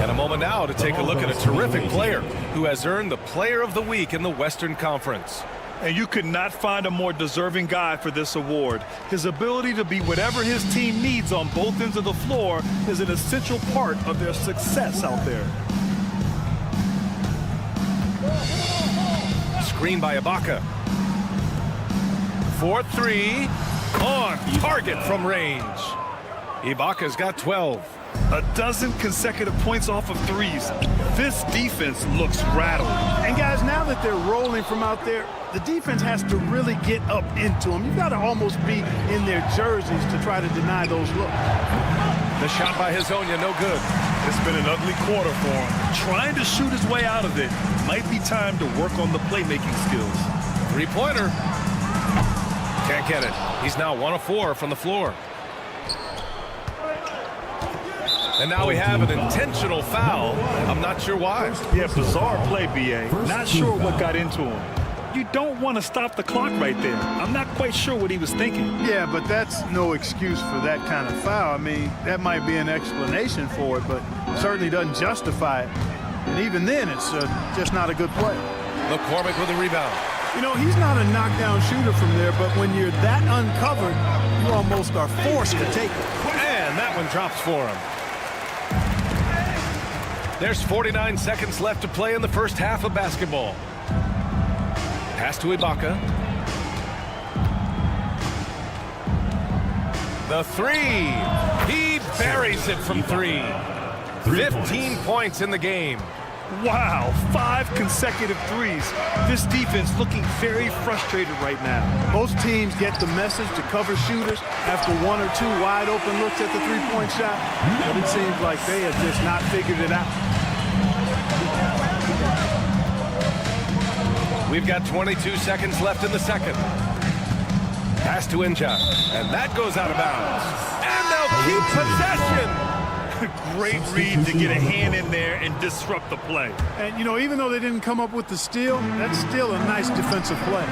And a moment now to take a look at a terrific player who has earned the Player of the Week in the Western Conference. And you could not find a more deserving guy for this award. His ability to be whatever his team needs on both ends of the floor is an essential part of their success out there. Screen by Ibaka. 4-3 on target from range. Ibaka's got 12. A dozen consecutive points off of threes. This defense looks rattled. And guys, now that they're rolling from out there, the defense has to really get up into them. You've got to almost be in their jerseys to try to deny those looks. The shot by Hezonja, no good. It's been an ugly quarter for him. Trying to shoot his way out of it. Might be time to work on the playmaking skills. Three-pointer. Can't get it. He's now 1 of 4 from the floor. And now we have an intentional foul. I'm not sure why. Yeah, bizarre play, B.A. Not sure what got into him. You don't want to stop the clock right there. I'm not quite sure what he was thinking. Yeah, but that's no excuse for that kind of foul. I mean, that might be an explanation for it, but certainly doesn't justify it. And even then, it's just not a good play. McCormick with a rebound. You know, he's not a knockdown shooter from there, but when you're that uncovered, you almost are forced to take it. And that one drops for him. There's 49 seconds left to play in the first half of basketball. Pass to Ibaka. The three. He buries it from 3. 15 points in the game. Wow, 5 consecutive threes. This defense looking very frustrated right now. Most teams get the message to cover shooters after 1 or 2 wide open looks at the three-point shot, but it seems like they have just not figured it out. We've got 22 seconds left in the second. Pass to Inja, and that goes out of bounds. And they'll keep possession. Great read to get a hand in there and disrupt the play. And, you know, even though they didn't come up with the steal, that's still a nice defensive play.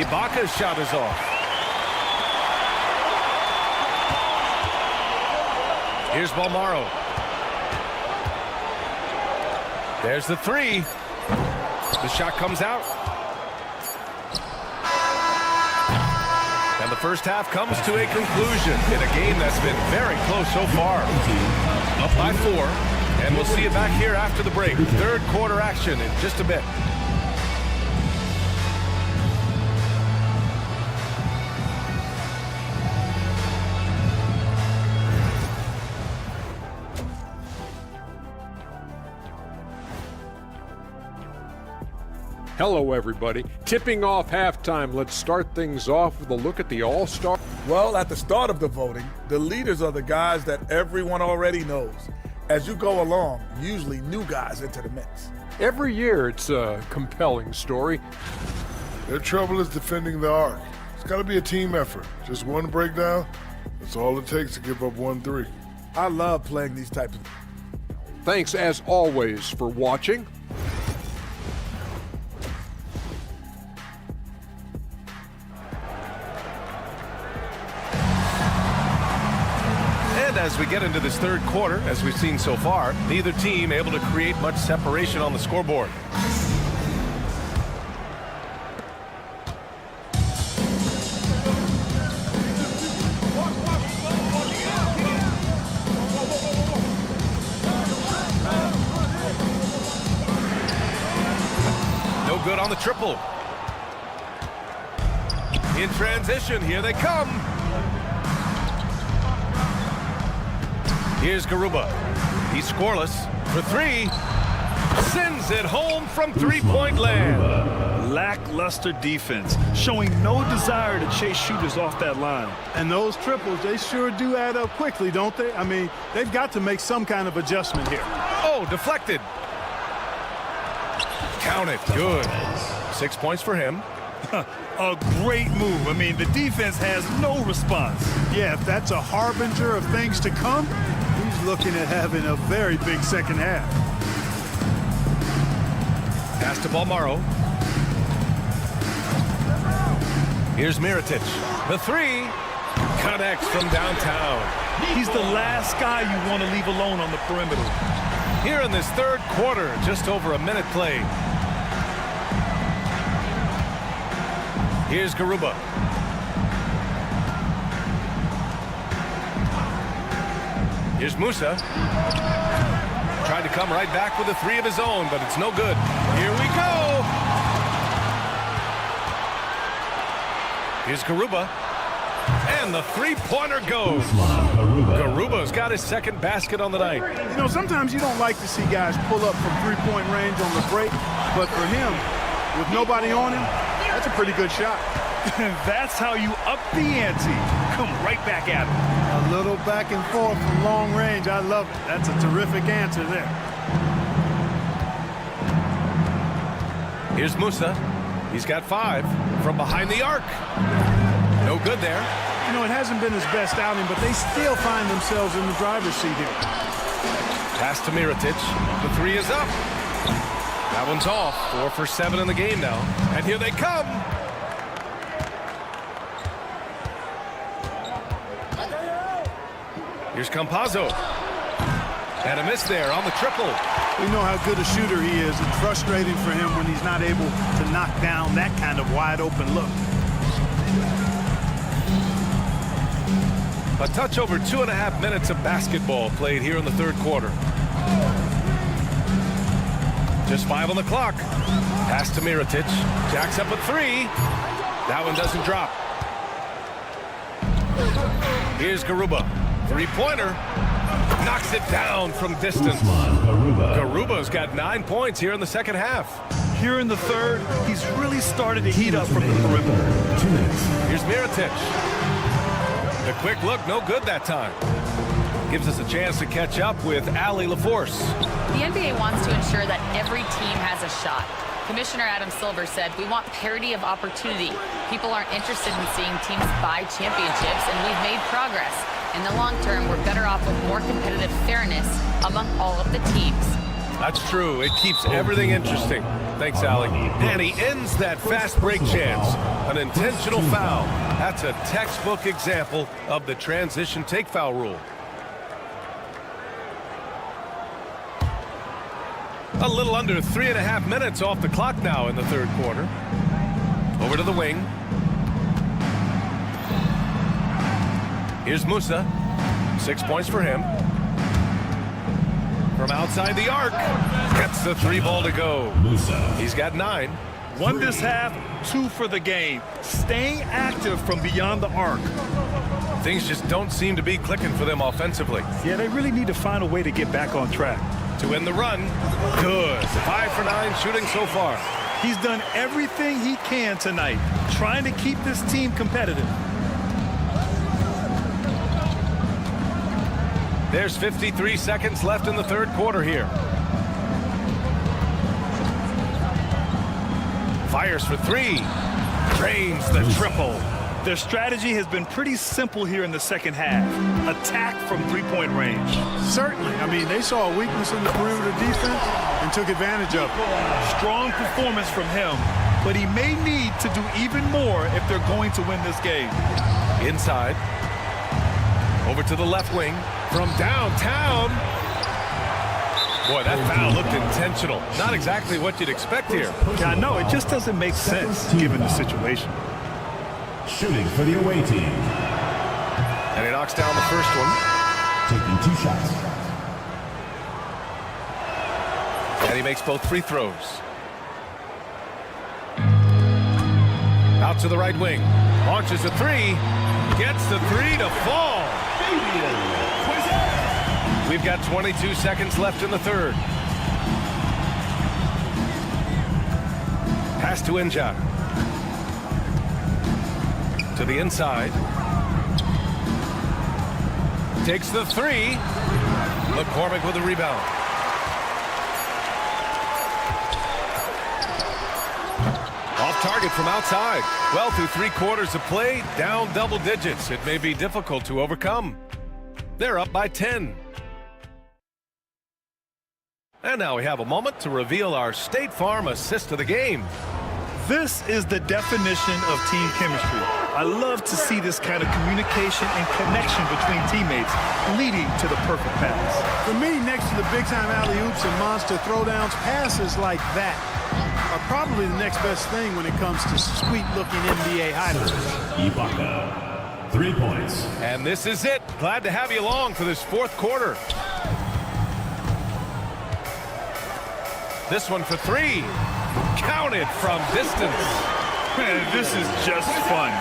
Ibaka's shot is off. Here's Balmaro. There's the 3. The shot comes out. And the first half comes to a conclusion in a game that's been very close so far. Up by 4, and we'll see you back here after the break. Third quarter action in just a bit. Hello, everybody. Tipping off halftime. Let's start things off with a look at the All-Star. Well, at the start of the voting, the leaders are the guys that everyone already knows. As you go along, usually new guys into the mix. Every year, it's a compelling story. Their trouble is defending the arc. It's got to be a team effort. Just one breakdown, that's all it takes to give up 1 3. I love playing these types of... Thanks, as always, for watching. As we get into this third quarter, as we've seen so far, neither team able to create much separation on the scoreboard. No good on the triple. In transition, here they come. Here's Garuba. He's scoreless for 3. Sends it home from three-point land. Lackluster defense, showing no desire to chase shooters off that line. And those triples, they sure do add up quickly, don't they? I mean, they've got to make some kind of adjustment here. Oh, deflected. Count it. Good. 6 points for him. A great move. I mean, the defense has no response. Yeah, if that's a harbinger of things to come, he's looking at having a very big second half. Pass to Balmaro. Here's Mirotic. The 3 connects from downtown. He's the last guy you want to leave alone on the perimeter. Here in this third quarter, just over a minute played. Here's Garuba. Here's Musa. Tried to come right back with a 3 of his own, but it's no good. Here we go. Here's Garuba. And the three-pointer goes. Garuba's got his second basket on the night. You know, sometimes you don't like to see guys pull up from three-point range on the break, but for him, with nobody on him, that's a pretty good shot. That's how you up the ante. Come right back at him. A little back and forth from long range. I love it. That's a terrific answer there. Here's Musa. He's got 5 from behind the arc. No good there. You know, it hasn't been his best outing, but they still find themselves in the driver's seat here. Pass to Mirotic. The 3 is up. That one's off. 4 for 7 in the game now. And here they come. Here's Campazzo. And a miss there on the triple. We know how good a shooter he is. It's frustrating for him when he's not able to knock down that kind of wide open look. A touch over 2.5 minutes of basketball played here in the third quarter. Just 5 on the clock. Pass to Mirotic. Jacks up a 3. That one doesn't drop. Here's Garuba. Three-pointer. Knocks it down from distance. Garuba's got 9 points here in the second half. Here in the third, he's really started to heat up from the perimeter. Here's Mirotic. The quick look, no good that time. Gives us a chance to catch up with Allie LaForce. The NBA wants to ensure that every team has a shot. Commissioner Adam Silver said, we want parity of opportunity. People aren't interested in seeing teams buy championships, and we've made progress. In the long term, we're better off with more competitive fairness among all of the teams. That's true. It keeps everything interesting. Thanks, Allie. And he ends that fast break chance. An intentional foul. That's a textbook example of the transition take foul rule. A little under 3.5 minutes off the clock now in the third quarter. Over to the wing. Here's Musa. 6 points for him. From outside the arc. Gets the 3 ball to go. He's got 9. 1 this half, 2 for the game. Staying active from beyond the arc. Things just don't seem to be clicking for them offensively. Yeah, they really need to find a way to get back on track. To end the run. Good. 5 for 9 shooting so far. He's done everything he can tonight, trying to keep this team competitive. There's 53 seconds left in the third quarter here. Fires for 3. Drains the triple. Their strategy has been pretty simple here in the second half. Attack from three-point range. Certainly. I mean, they saw a weakness in the perimeter defense and took advantage of it. Strong performance from him, but he may need to do even more if they're going to win this game. Inside. Over to the left wing. From downtown. Boy, that foul looked intentional. Not exactly what you'd expect here. Yeah, no, it just doesn't make sense given the situation. Shooting for the away team. And he knocks down the first one. Taking 2 shots. And he makes both free throws. Out to the right wing. Launches a 3. Gets the 3 to fall. We've got 22 seconds left in the third. Pass to Inja. To the inside. Takes the 3. McCormick with the rebound. Off target from outside. Well, through 3 quarters of play, down double digits. It may be difficult to overcome. They're up by 10. And now we have a moment to reveal our State Farm assist of the game. This is the definition of team chemistry. I love to see this kind of communication and connection between teammates leading to the perfect pass. For me, next to the big-time alley-oops and monster throwdowns, passes like that are probably the next best thing when it comes to sweet-looking NBA highlights. Ibaka, 3 points. And this is it. Glad to have you along for this fourth quarter. This one for 3. Counted from distance. Man, this is just fun.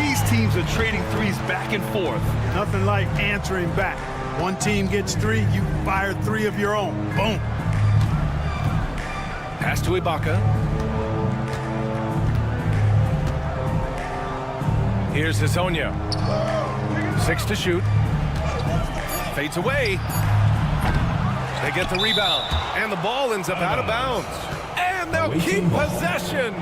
These teams are trading threes back and forth. Nothing like answering back. One team gets 3, you fire 3 of your own. Boom. Pass to Ibaka. Here's Hezonja. 6 to shoot. Fades away. They get the rebound. And the ball ends up out of bounds. And they'll keep possession.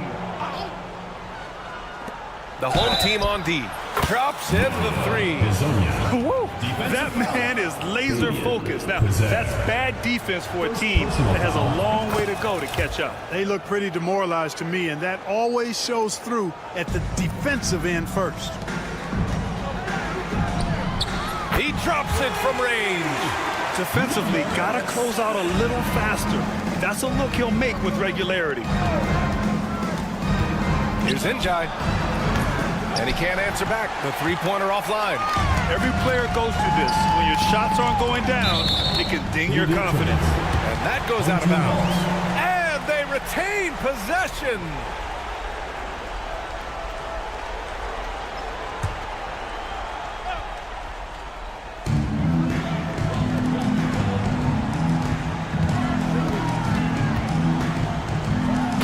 The home team on D. Drops in the 3. Woo. That man is laser focused. Now, that's bad defense for a team that has a long way to go to catch up. They look pretty demoralized to me, and that always shows through at the defensive end first. He drops it from range. Defensively, gotta close out a little faster. That's a look he'll make with regularity. Here's Njai. And he can't answer back. The three-pointer offline. Every player goes through this. When your shots aren't going down, it can ding your confidence. And that goes out of bounds. And they retain possession.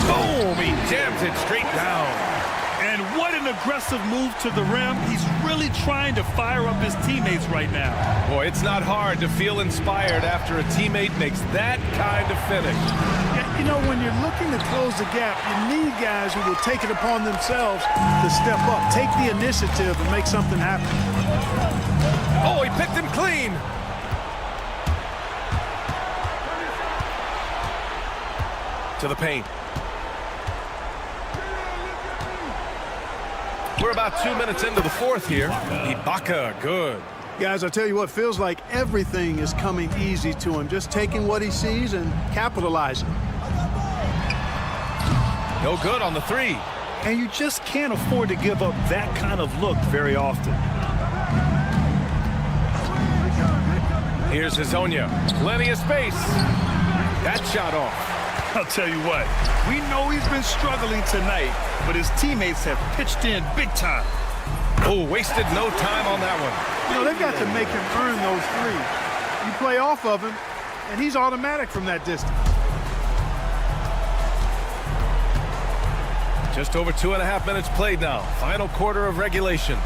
Boom! He jams it straight down. And what an aggressive move to the rim. He's really trying to fire up his teammates right now. Boy, it's not hard to feel inspired after a teammate makes that kind of finish. Yeah, you know, when you're looking to close the gap, you need guys who will take it upon themselves to step up, take the initiative, and make something happen. Oh, he picked him clean. To the paint. We're about 2 minutes into the fourth here. Ibaka, good. Guys, I tell you what, feels like everything is coming easy to him. Just taking what he sees and capitalizing. No good on the 3. And you just can't afford to give up that kind of look very often. Here's Hezonja. Plenty of space. That shot off. I'll tell you what, we know he's been struggling tonight, but his teammates have pitched in big time. Oh, wasted no time on that one. You know, they've got to make him earn those 3. You play off of him, and he's automatic from that distance. Just over 2.5 minutes played now. Final quarter of regulation.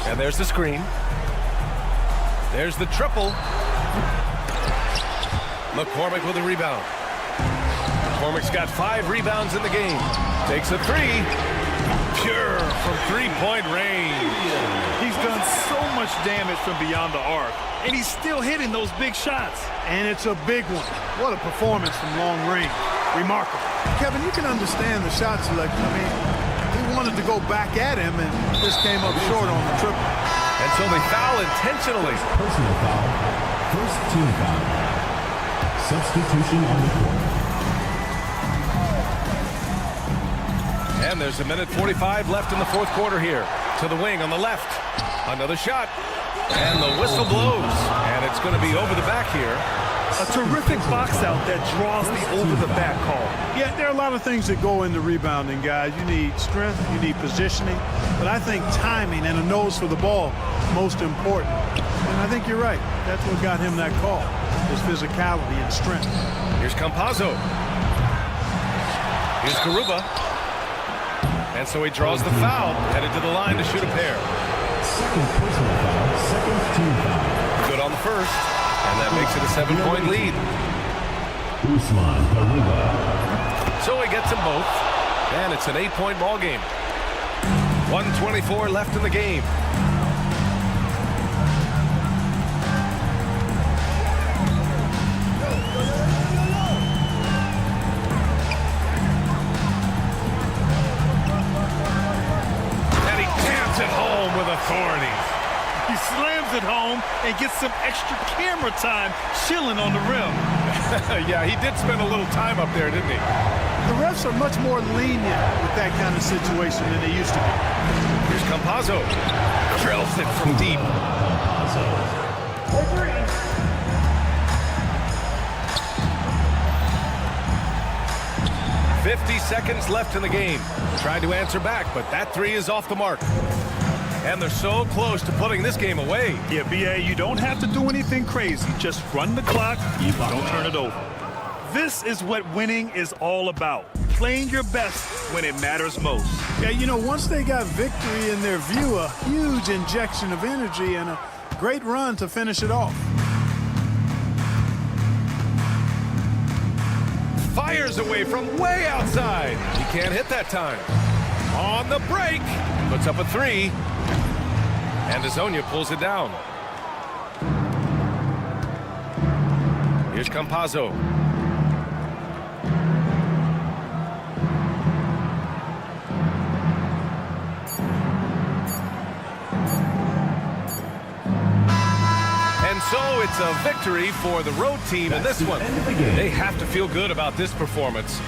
And there's the screen. There's the triple. McCormick with a rebound. McCormick's got 5 rebounds in the game. Takes a 3. Pure from three-point range. He's done so much damage from beyond the arc, and he's still hitting those big shots. And it's a big one. What a performance from long range. Remarkable. Kevin, you can understand the shot selection. I mean, he wanted to go back at him, and just came up short on the triple. And so they foul intentionally. Personal foul. First team foul. Substitution on the court. And there's 1:45 left in the fourth quarter here. To the wing on the left. Another shot. And the whistle blows. And it's going to be over the back here. A terrific box out that draws the over-the-back call. Yeah, there are a lot of things that go into rebounding, guys. You need strength, you need positioning, but I think timing and a nose for the ball is most important. And I think you're right. That's what got him that call, his physicality and strength. Here's Campazzo. Here's Garuba. And so he draws the foul, headed to the line to shoot a pair. Second personal foul, second team foul. Good on the first. And that makes it a 7-point lead. Usman Garuba. So he gets them both. And it's an 8-point ball game. 1:24 left in the game. And he jams it home with authority. He slams it home and gets some extra camera time chilling on the rim. Yeah, he did spend a little time up there, didn't he? The refs are much more lenient with that kind of situation than they used to be. Here's Campazzo. Drills it from deep. 50 seconds left in the game. Tried to answer back, but that three is off the mark. And they're so close to putting this game away. Yeah, BA, you don't have to do anything crazy. Just run the clock. Don't turn it over. This is what winning is all about. Playing your best when it matters most. Yeah, you know, once they got victory in their view, a huge injection of energy and a great run to finish it off. Fires away from way outside. He can't hit that time. On the break. Puts up a three. And Azonia pulls it down. Here's Campazzo. And so it's a victory for the road team in this one. They have to feel good about this performance.